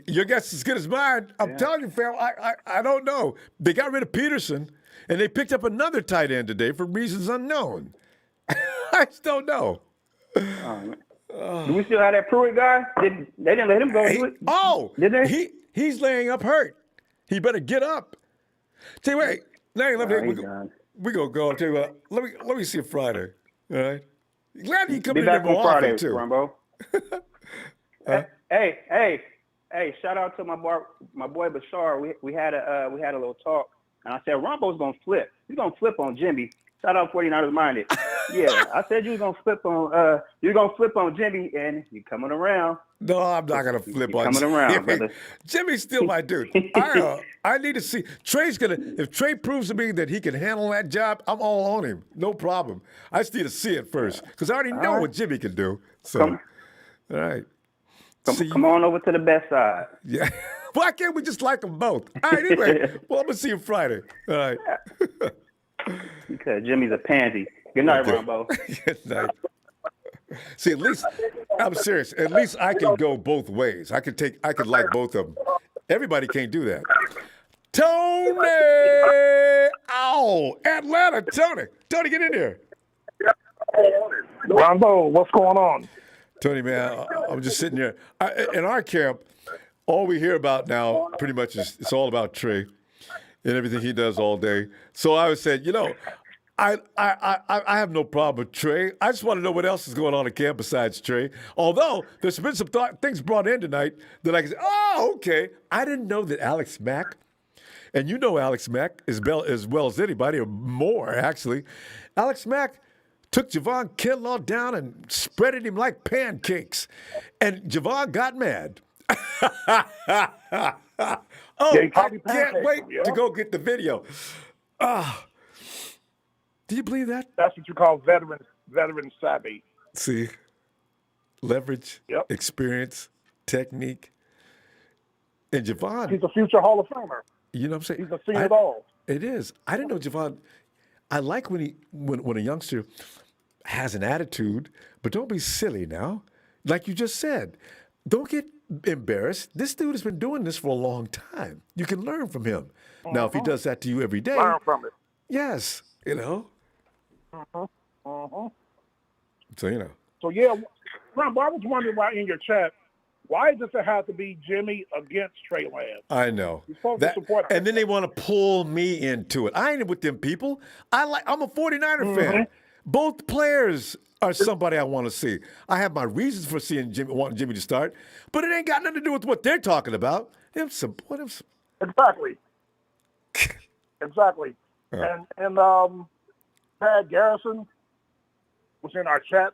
Your guess is as good as mine. I'm telling you, fam, I don't know. They got rid of Peterson, and they picked up another tight end today for reasons unknown. I just don't know. Do we still have that Pruitt guy? They didn't let him go. Did they? He's laying up hurt. He better get up. Tell you what, we gonna go. I'll tell you what. Let me see you Friday. All right. Glad he coming in there more often too. Ronbo. Hey! Shout out to my boy Bashar. We had a little talk, and I said Ronbo's gonna flip. He's gonna flip on Jimmy. Shout out 49ers Minded. Yeah, I said you was gonna flip on Jimmy, and you coming around. No, I'm not gonna flip on coming Jimmy. around, brother. Jimmy's still my dude. I need to see if Trey proves to me that he can handle that job, I'm all on him. No problem. I just need to see it first because I already know what Jimmy can do. So, all right. Come on over to the best side. Yeah. Why can't we just like them both? All right. Anyway, well, I'm gonna see you Friday. All right. Because Jimmy's a pansy. Good night, Ronbo. Good night. See, at least I'm serious. At least I can go both ways. I could like both of them. Everybody can't do that. Tony, Atlanta, Tony, get in here. Ronbo, what's going on? Tony, man, I'm just sitting here. In our camp, all we hear about now pretty much is it's all about Trey and everything he does all day. So I said, I have no problem with Trey. I just want to know what else is going on at camp besides Trey. Although there's been some things brought in tonight that I can say, okay. I didn't know that Alex Mack, and you know Alex Mack as well as anybody, or more actually. Alex Mack took Javon Kinlaw down and spreaded him like pancakes. And Javon got mad. I can't wait to go get the video. Do you believe that? That's what you call veteran savvy. See, leverage, experience, technique. And Javon. He's a future Hall of Famer. You know what I'm saying? He's a seen it all. It is. I didn't know Javon. I like when a youngster has an attitude, but don't be silly now. like you just said, don't get embarrassed. This dude has been doing this for a long time. You can learn from him. Now, if he does that to you every day, Learn from it. yes, So, So, yeah, Ronbo, I was wondering why in your chat, why does it have to be Jimmy against Trey Lance? I know. You're supposed to support him. And then they want to pull me into it. I ain't with them people. I'm a 49er fan. Both players are somebody I want to see. I have my reasons for wanting Jimmy to start, but it ain't got nothing to do with what they're talking about. Exactly. Exactly. And Pat Garrison was in our chat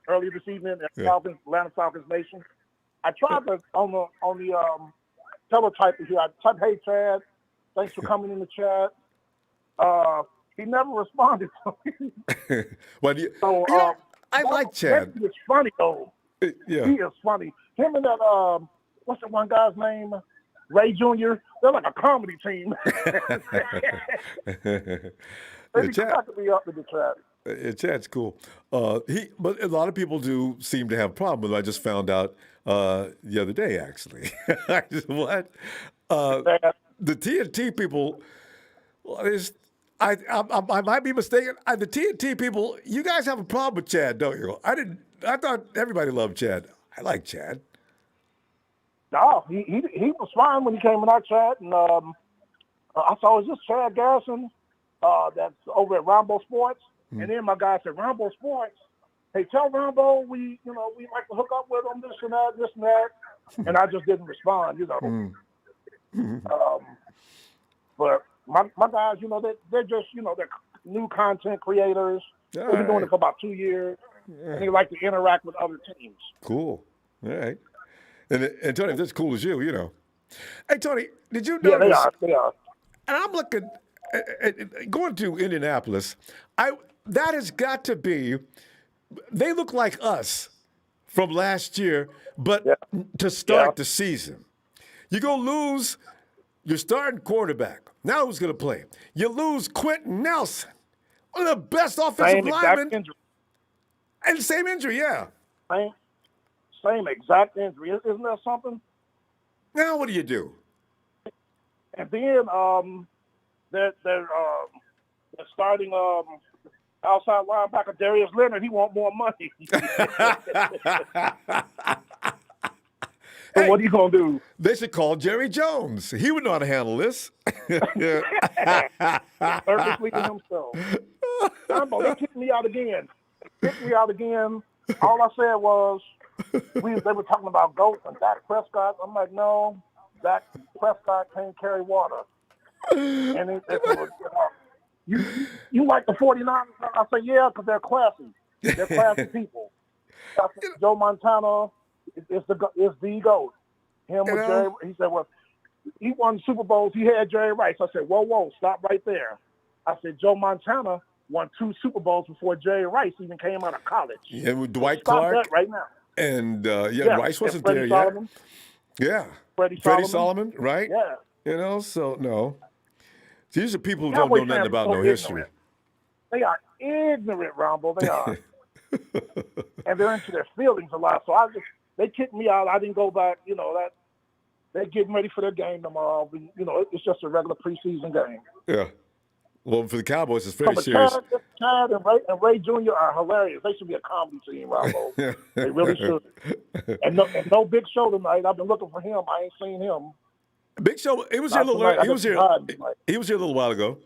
earlier this evening at Atlanta Falcons Nation. I tried to on the teletype here. I typed, "Hey Chad, thanks for coming in the chat." He never responded to me. Well, I like Chad. It's funny though. Yeah. He is funny. Him and that what's the one guy's name? Ray Jr. They're like a comedy team. They cracked me up in the chat. Chad's cool. But a lot of people do seem to have a problem with it. I just found out the other day, actually. What? The TNT people, I might be mistaken. The TNT people, you guys have a problem with Chad, don't you? I thought everybody loved Chad. I like Chad. No, he was fine when he came in our chat, and I saw it was just Chad Garrison that's over at Ronbo Sports, and then my guy said, "Ronbo Sports, hey, tell Ronbo we like to hook up with him, this and that," and I just didn't respond, But my guys, they're just they're new content creators. They've been doing it for about 2 years, and they like to interact with other teams. Cool. All right. And Tony, if that's cool as you, Hey, Tony, did you notice? Yeah, they are. And I'm looking, going to Indianapolis, that has got to be, they look like us from last year, but to start the season. You're going to lose your starting quarterback. Now who's going to play? You lose Quentin Nelson, one of the best offensive linemen. And the same injury, yeah. Same exact injury. Isn't that something? Now what do you do? And then they're starting outside linebacker Darius Leonard. He want more money. So what are you gonna do? They should call Jerry Jones. He would know how to handle this. Perfectly to himself. They kicked me out again. All I said was they were talking about GOAT and Dak Prescott. I'm like, no, Dak Prescott can't carry water. And they said, you like the 49ers? I said, yeah, because they're classy. They're classy people. Joe Montana is the GOAT. Him with Jerry. He said, well, he won Super Bowls. He had Jerry Rice. I said, whoa, stop right there. I said, Joe Montana won 2 Super Bowls before Jerry Rice even came out of college. Yeah, with Dwight Stop Clark. that right now. And Rice wasn't there Solomon. yet. Yeah. Freddie Solomon, right? Yeah. So no. These are people who don't know nothing about no history. They are ignorant, Ronbo. They are. And they're into their feelings a lot. So they kicked me out. I didn't go back. That they're getting ready for their game tomorrow. It's just a regular preseason game. Yeah. Well, for the Cowboys, it's very serious. Chad and Ray Jr. are hilarious. They should be a comedy team, Ronbo. They really should. And no Big Show tonight. I've been looking for him. I ain't seen him. Big Show, he was here a little while ago.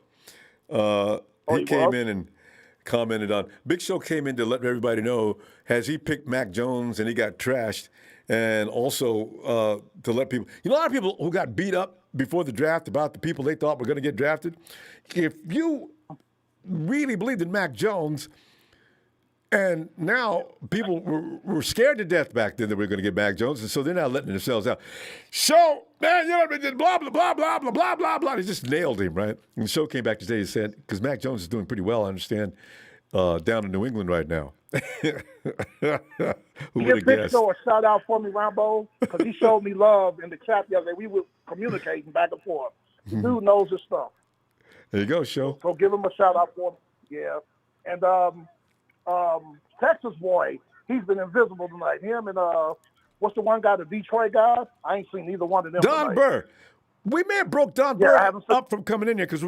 He came in and commented on. Big Show came in to let everybody know, has he picked Mac Jones and he got trashed, and also to let people. A lot of people who got beat up before the draft about the people they thought were going to get drafted. If you really believed in Mac Jones, and now people were scared to death back then that we were going to get Mac Jones, and so they're now letting themselves out. Show, man, blah, blah, blah, blah, blah, blah, blah, blah. He just nailed him, right? And the show came back today and said, because Mac Jones is doing pretty well, I understand, down in New England right now. Who would have guessed? A shout out for me, Ronbo, because he showed me love in the chat the other day. We were communicating back and forth. The dude knows his stuff. There you go, Show. So give him a shout out for me. Yeah. And Texas boy, He's been invisible tonight. Him and what's the one guy, the Detroit guy? I ain't seen neither one of them. Don tonight. Burr. We may have broke Don Burr up from coming in here because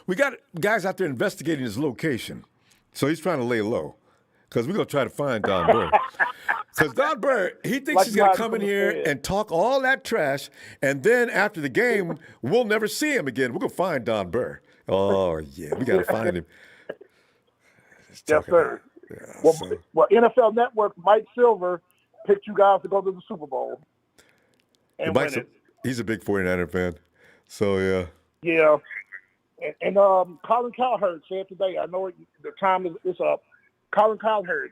we got guys out there investigating his location. So he's trying to lay low because we're going to try to find Don Burr. Because Don Burr, he thinks he's going to come in here and talk all that trash, and then after the game, we'll never see him again. We're going to find Don Burr. Oh, yeah, we got to find him. Yes, sir. Well, NFL Network, Mike Silver picked you guys to go to the Super Bowl and win it. He's a big 49er fan. So, yeah. Yeah. And Colin Cowherd said today, I know the time is up, Colin Cowherd,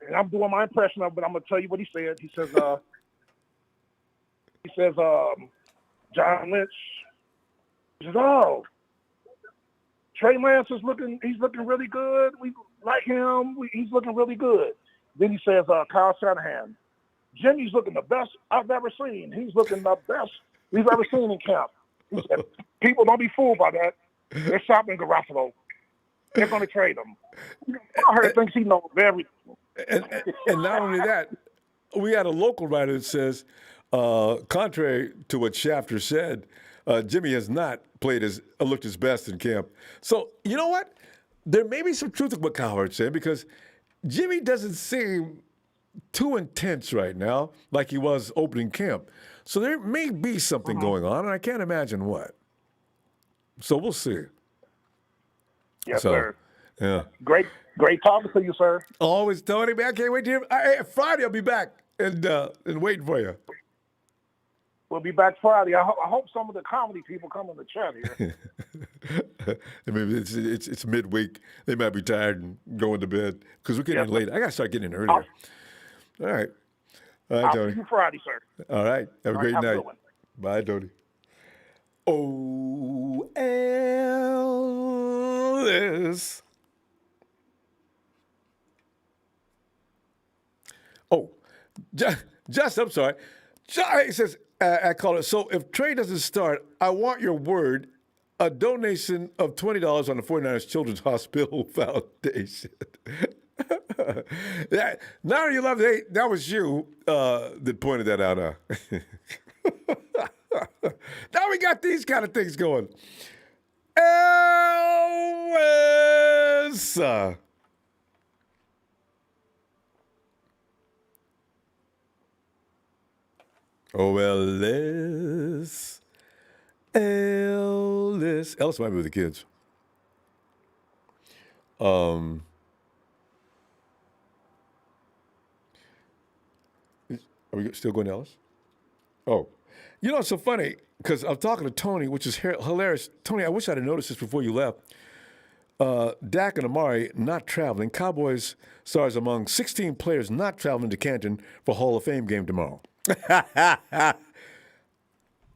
and I'm doing my impression of it, but I'm going to tell you what he said. He says, John Lynch, he says, oh, Trey Lance he's looking really good. We like him. He's looking really good. Then he says, Kyle Shanahan, Jimmy's looking the best I've ever seen. He's looking the best we've ever seen in camp. He said, people don't be fooled by that. They're shopping Garoppolo. They're going to trade him. I heard thinks he knows everything. And not only that, we had a local writer that says, contrary to what Shafter said, Jimmy has not looked his best in camp. So, you know what? There may be some truth to what Cowherd's saying because Jimmy doesn't seem too intense right now like he was opening camp. So there may be something going on, and I can't imagine what. So we'll see. Yes, sir. Yeah. Great talking to you, sir. Always, Tony, man. I can't wait to hear. Friday, I'll be back and waiting for you. We'll be back Friday. I hope some of the comedy people come in the chat here. I mean, it's midweek. They might be tired and going to bed because we're getting in late. I got to start getting in earlier. All right. All right, Tony. See you Friday, sir. All right. Have a great night. Bye, Tony. Oh, Ellis. Oh, just I'm sorry. He says, I call it, so if Trey doesn't start, I want your word, a donation of $20 on the 49ers Children's Hospital Foundation. Now you love it. That was you that pointed that out. Now we got these kind of things going. Elvis. Oh, Ellis. Ellis might be with the kids. Are we still going to Ellis? Oh. You know, it's so funny because I'm talking to Tony, which is hilarious. Tony, I wish I'd have noticed this before you left. Dak and Amari not traveling. Cowboys stars among 16 players not traveling to Canton for Hall of Fame game tomorrow.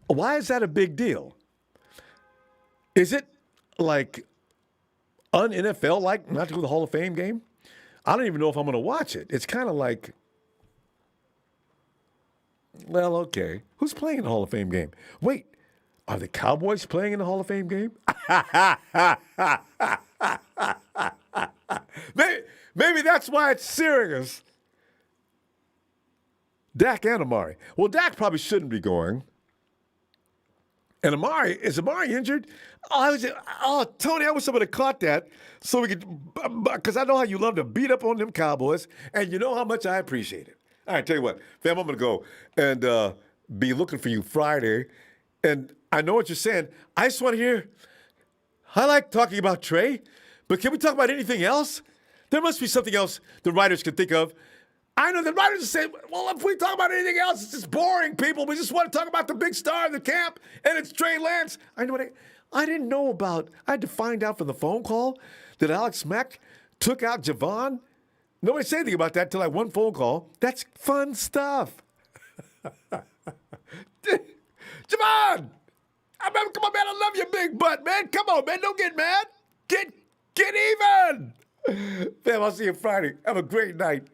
Why is that a big deal? Is it like un-NFL like not to go to the Hall of Fame game? I don't even know if I'm going to watch it. It's kind of like, well, okay. Who's playing in the Hall of Fame game? Wait, are the Cowboys playing in the Hall of Fame game? Maybe that's why it's serious. Dak and Amari. Well, Dak probably shouldn't be going. And is Amari injured? Tony, I wish I would have caught that so we could, because I know how you love to beat up on them Cowboys, and you know how much I appreciate it. All right, tell you what, fam, I'm going to go and be looking for you Friday. And I know what you're saying. I just want to hear, I like talking about Trey, but can we talk about anything else? There must be something else the writers can think of. I know the writers are saying, well, if we talk about anything else, it's just boring, people. We just want to talk about the big star of the camp, and it's Trey Lance. I didn't know about, I had to find out from the phone call that Alex Mack took out Javon. Nobody said anything about that until I one phone call. That's fun stuff. Javon! Come on, man, I love your big butt, man. Come on, man, don't get mad. Get even. Fam, I'll see you Friday. Have a great night.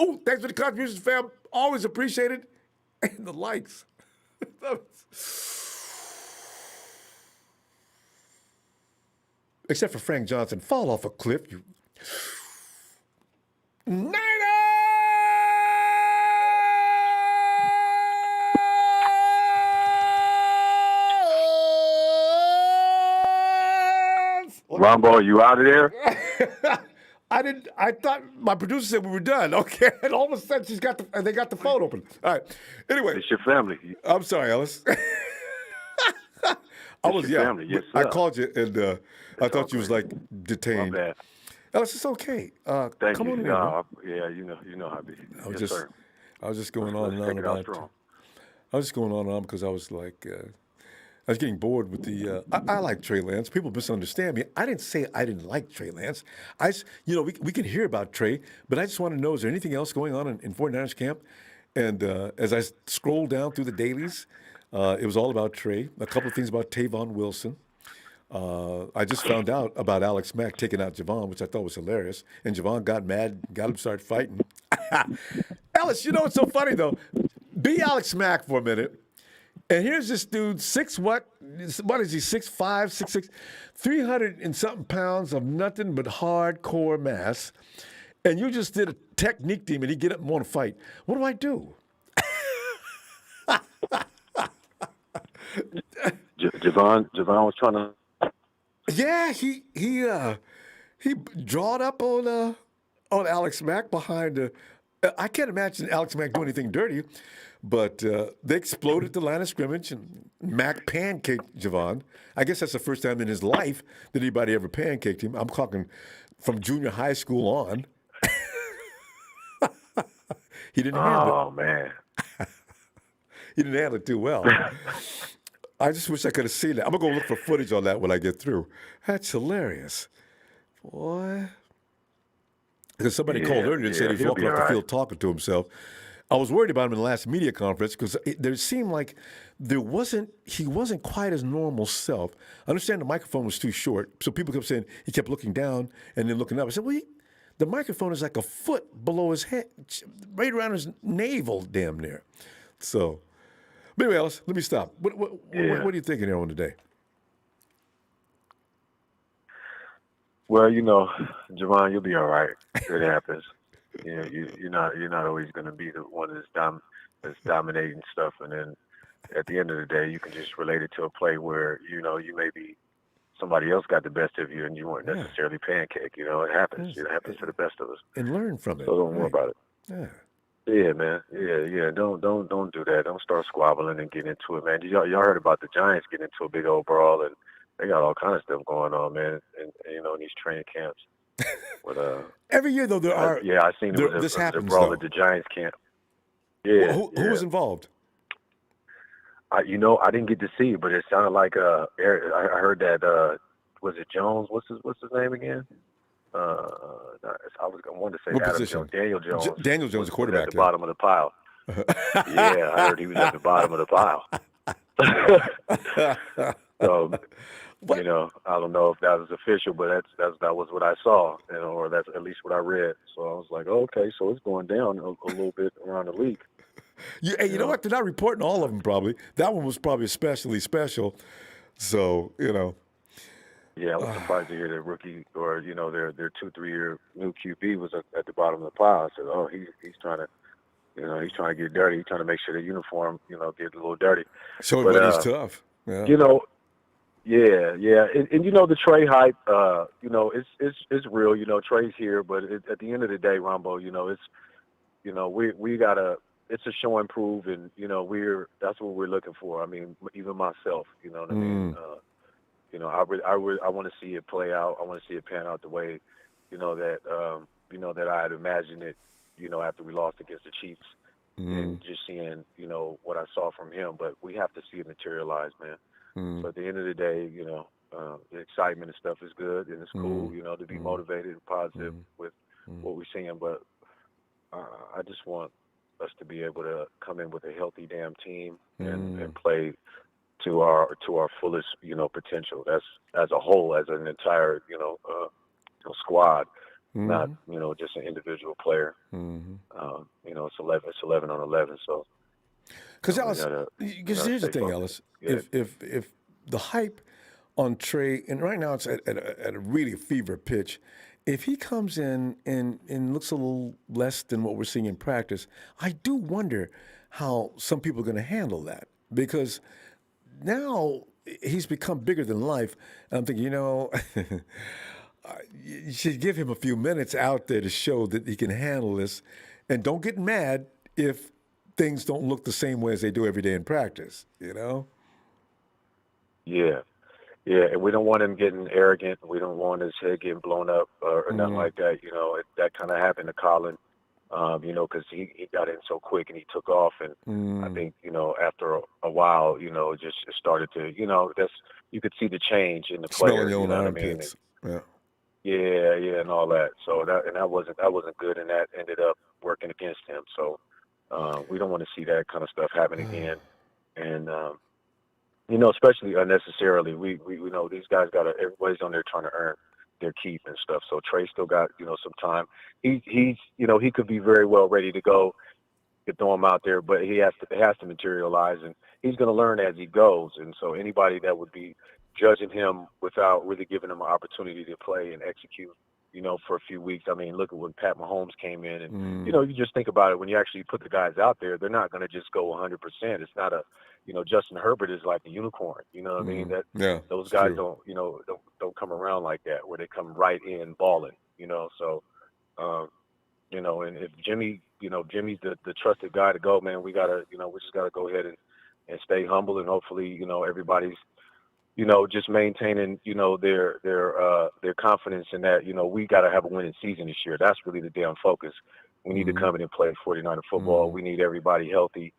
Oh, thanks for the contributions, fam. Always appreciated. And the likes. Except for Frank Johnson. Fall off a cliff, you. Ronbo, you out of there? I thought my producer said we were done. Okay, and all of a sudden they got the phone open. All right. Anyway, It's your family. I'm sorry, Ellis. Family. Yes, I sir. called you and I thought you was like detained. My bad. Ellis, it's okay. Thank Come you. on in. Man. Yeah, you know how it be. Yes, sir. I was just going on and Let's on take it out about. strong. I was just going on and on because I was like, I was getting bored with the. I like Trey Lance. People misunderstand me. I didn't say I didn't like Trey Lance. We can hear about Trey, but I just want to know, is there anything else going on in 49ers camp? And as I scrolled down through the dailies, it was all about Trey. A couple of things about Tavon Wilson. I just found out about Alex Mack taking out Javon, which I thought was hilarious. And Javon got mad, got him to start fighting. Ellis, you know what's so funny, though? Be Alex Mack for a minute. And here's this dude, what is he, 6'5", 6'6", 300 and something pounds of nothing but hardcore mass. And you just did a technique team and he get up and want to fight. What do I do? Javon was trying to. Yeah, he drawed up on Alex Mack behind. I can't imagine Alex Mack doing anything dirty, but they exploded the line of scrimmage and Mack pancaked Javon. I guess that's the first time in his life that anybody ever pancaked him. I'm talking from junior high school on. He didn't handle it. Oh man, he didn't handle it too well. I just wish I could have seen that. I'm going to go look for footage on that when I get through. That's hilarious. Boy. Because somebody called earlier and said he was walking off the field talking to himself. I was worried about him in the last media conference because there seemed like he wasn't quite his normal self. I understand the microphone was too short, so people kept saying he kept looking down and then looking up. I said, well, the microphone is like a foot below his head, right around his navel damn near. So... But anyway, Ellis, let me stop. What are you thinking there on today? Well, Javon, you'll be all right. It happens. You're not always going to be the one that's dominating stuff, and then at the end of the day, you can just relate it to a play where you maybe somebody else got the best of you, and you weren't necessarily pancake. It happens. It happens to the best of us. And learn from it. So don't worry about it. Yeah. Yeah, man. Yeah. Don't do that. Don't start squabbling and getting into it, man. Y'all heard about the Giants getting into a big old brawl, and they got all kinds of stuff going on, man. And in these training camps. But every year though there are. Yeah, I seen it. This happens. A brawl at the Giants camp. Yeah. Who was involved? I didn't get to see it, but it sounded like I heard that was it Jones? What's his name again? I wanted to say what Adam position? Jones. Daniel Jones. Daniel Jones, the quarterback. At the bottom of the pile. Yeah, I heard he was at the bottom of the pile. So, I don't know if that was official, but that was what I saw, or that's at least what I read. So I was like, oh, okay, so it's going down a little bit around the league. You know what? They're not reporting all of them. Probably that one was probably especially special. So Yeah, I was surprised to hear that rookie or their 2-3 year new QB was at the bottom of the pile. I said, oh, he's trying to. He's trying to get dirty. He's trying to make sure the uniform, get a little dirty. So he's tough. Yeah. Yeah. And the Trey hype, it's real. Trey's here, but at the end of the day, Ronbo, we gotta. It's a show and prove, and that's what we're looking for. I mean, even myself, you know what I mean. I want to see it play out. I want to see it pan out the way, that I had imagined it. After we lost against the Chiefs, and just seeing, what I saw from him. But we have to see it materialize, man. So at the end of the day, the excitement and stuff is good, and it's cool, to be motivated and positive with what we're seeing. But I just want us to be able to come in with a healthy damn team and play to our fullest, potential. That's as a whole, as an entire, squad. Not, just an individual player. It's 11 on 11. So, because here's the thing, Ellis. Yeah. If the hype on Trey, and right now it's at a really fever pitch, if he comes in and looks a little less than what we're seeing in practice, I do wonder how some people are going to handle that, because now he's become bigger than life. And I'm thinking, you should give him a few minutes out there to show that he can handle this, and don't get mad if things don't look the same way as they do every day in practice, Yeah. Yeah, and we don't want him getting arrogant. We don't want his head getting blown up or nothing like that. That kind of happened to Colin, because he got in so quick and he took off. And I think, after a while, it just started to, you could see the change in the player. Smelling your own you know what I mean? armpits. Yeah. Yeah, and all that. So that wasn't good, and that ended up working against him. So we don't want to see that kind of stuff happen again. And especially unnecessarily. We know these guys everybody's on there trying to earn their keep and stuff. So Trey still got, some time. He could be very well ready to go. You throw him out there, but it has to materialize, and he's going to learn as he goes. And so anybody that would be judging him without really giving him an opportunity to play and execute, for a few weeks. I mean, look at when Pat Mahomes came in, and you just think about it. When you actually put the guys out there, they're not going to just go 100%. It's not a Justin Herbert is like a unicorn. You know what I mean? Those guys don't come around like that, where they come right in balling. So and if Jimmy, Jimmy's the trusted guy to go, man, we just gotta go ahead and stay humble, and hopefully, everybody's just maintaining, their confidence in that, we got to have a winning season this year. That's really the damn focus. We need to come in and play 49er football. We need everybody healthy.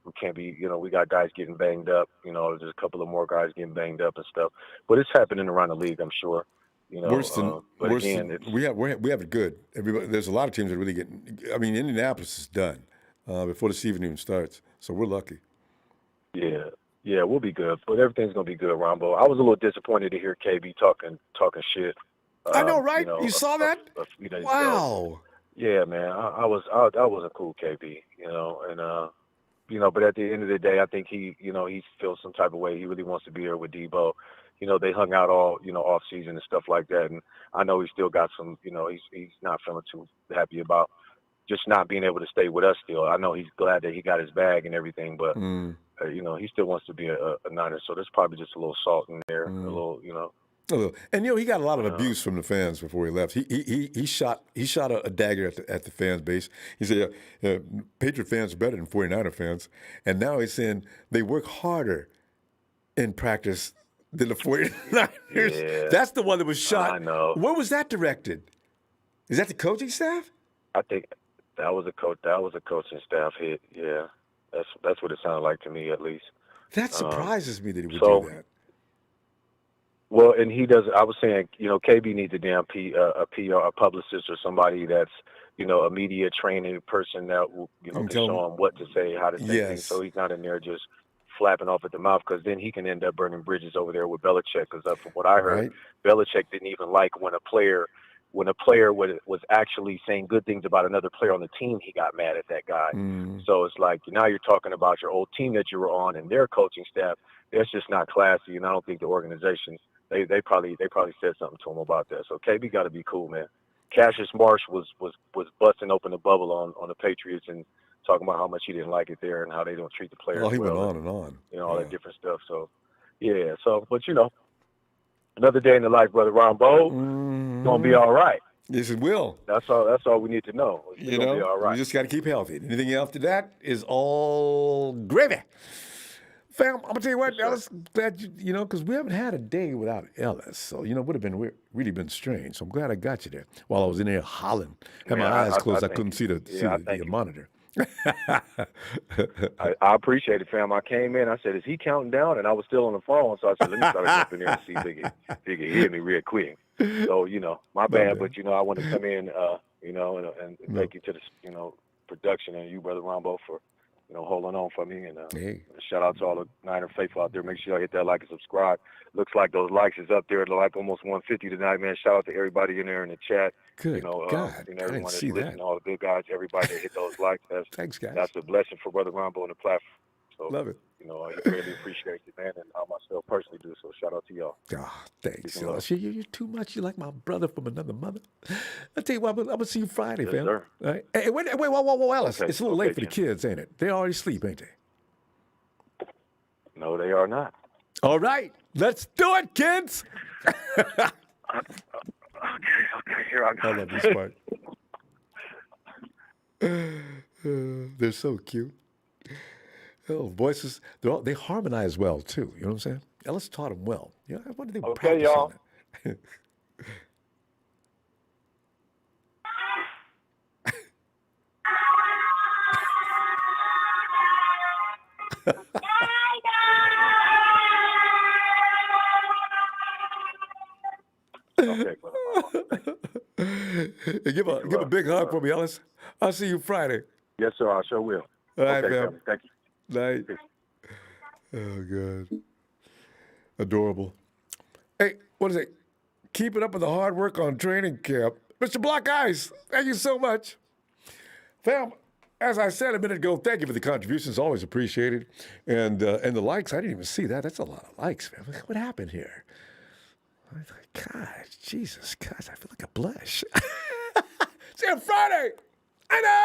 We can't be, we got guys getting banged up. There's a couple of more guys getting banged up and stuff. But it's happening around the league, I'm sure. Worse than we have it good. There's a lot of teams that really get. I mean, Indianapolis is done before the season even starts, so we're lucky. Yeah, we'll be good. But everything's gonna be good, Ronbo. I was a little disappointed to hear KB talking shit. I know, right? You saw that? A few days wow. ago. Yeah, man. I wasn't cool, KB. But at the end of the day, I think he feels some type of way. He really wants to be here with Debo. They hung out all, off season and stuff like that. And I know he still got some, he's not feeling too happy about just not being able to stay with us still. I know he's glad that he got his bag and everything, but, he still wants to be a Niner. So there's probably just a little salt in there, a little. And he got a lot of abuse from the fans before he left. He shot a dagger at the fans base. He said, Patriot fans are better than 49er fans. And now he's saying they work harder in practice than the 49ers. Yeah, that's the one that was shot. I know. Where was that directed? Is that the coaching staff? I think that was a coaching staff hit. Yeah, that's what it sounded like to me, at least. That surprises me that he would do that. Well, and he does. I was saying, KB needs a damn a PR, a publicist, or somebody that's, a media training person that will, can show him what to say, how to say things, so he's not in there just flapping off at the mouth, because then he can end up burning bridges over there with Belichick. Because from what I heard, Belichick didn't even like when a player was actually saying good things about another player on the team, he got mad at that guy. So it's like, now you're talking about your old team that you were on and their coaching staff. That's just not classy, and I don't think the organization. They probably said something to him about that. So KB got to be cool, man. Cassius Marsh was busting open the bubble on the Patriots and talking about how much he didn't like it there and how they don't treat the players. Oh, he well, went on and on. All that different stuff. So, yeah. So, but another day in the life, brother Ronbo, gonna be all right. Yes, it will. That's all we need to know. It's gonna be all right. You just got to keep healthy. Anything after that is all gravy. Fam, I'm gonna tell you what, Ellis, glad because we haven't had a day without Ellis, so would have been really been strange. So I'm glad I got you there while I was in there hollering. Had my eyes closed, I couldn't see the monitor. I appreciate it, fam. I came in, I said, "Is he counting down?" And I was still on the phone, so I said, "Let me start jumping there and see if he can hear me real quick." So my bad, but I want to come in, and thank you to the production and you, brother Ronbo, for holding on for me. And shout out to all the Niner faithful out there. Make sure y'all hit that like and subscribe. Looks like those likes is up there, like almost 150 tonight, man. Shout out to everybody in there in the chat. Good God, everyone that's listening, all the good guys, everybody that hit those likes. Thanks, guys. That's a blessing for Brother Ronbo and the platform. So, love it. You know, he really appreciates it, man, and I myself personally do. So shout out to y'all. Ah, thanks, Peace and love. Ellis. You're too much. You're like my brother from another mother. I tell you what, I'm gonna see you Friday, Yes, fam. sir. All right. Hey, wait, whoa, Ellis. Okay, It's a little okay, late for the Jim. kids, ain't it? They already sleep, ain't they? No, they are not. All right, let's do it, kids. Okay, here I go. I love you, Smart. They're so cute. Oh, voices, they harmonize well, too. You know what I'm saying? Ellis taught them well. Yeah, I wonder if they Okay, practice y'all. on it. Okay, Hey, give a big hug for me, Ellis. I'll see you Friday. Yes, sir. I sure will. All right, Okay, fam. family. Thank you. Night. Oh, God. Adorable. Hey, what is it? Keep it up with the hard work on training camp. Mr. Block Ice, thank you so much. Fam, as I said a minute ago, thank you for the contributions. Always appreciated. And the likes, I didn't even see that. That's a lot of likes, fam. What happened here? God, Jesus, God, I feel like a blush. See you Friday. I know.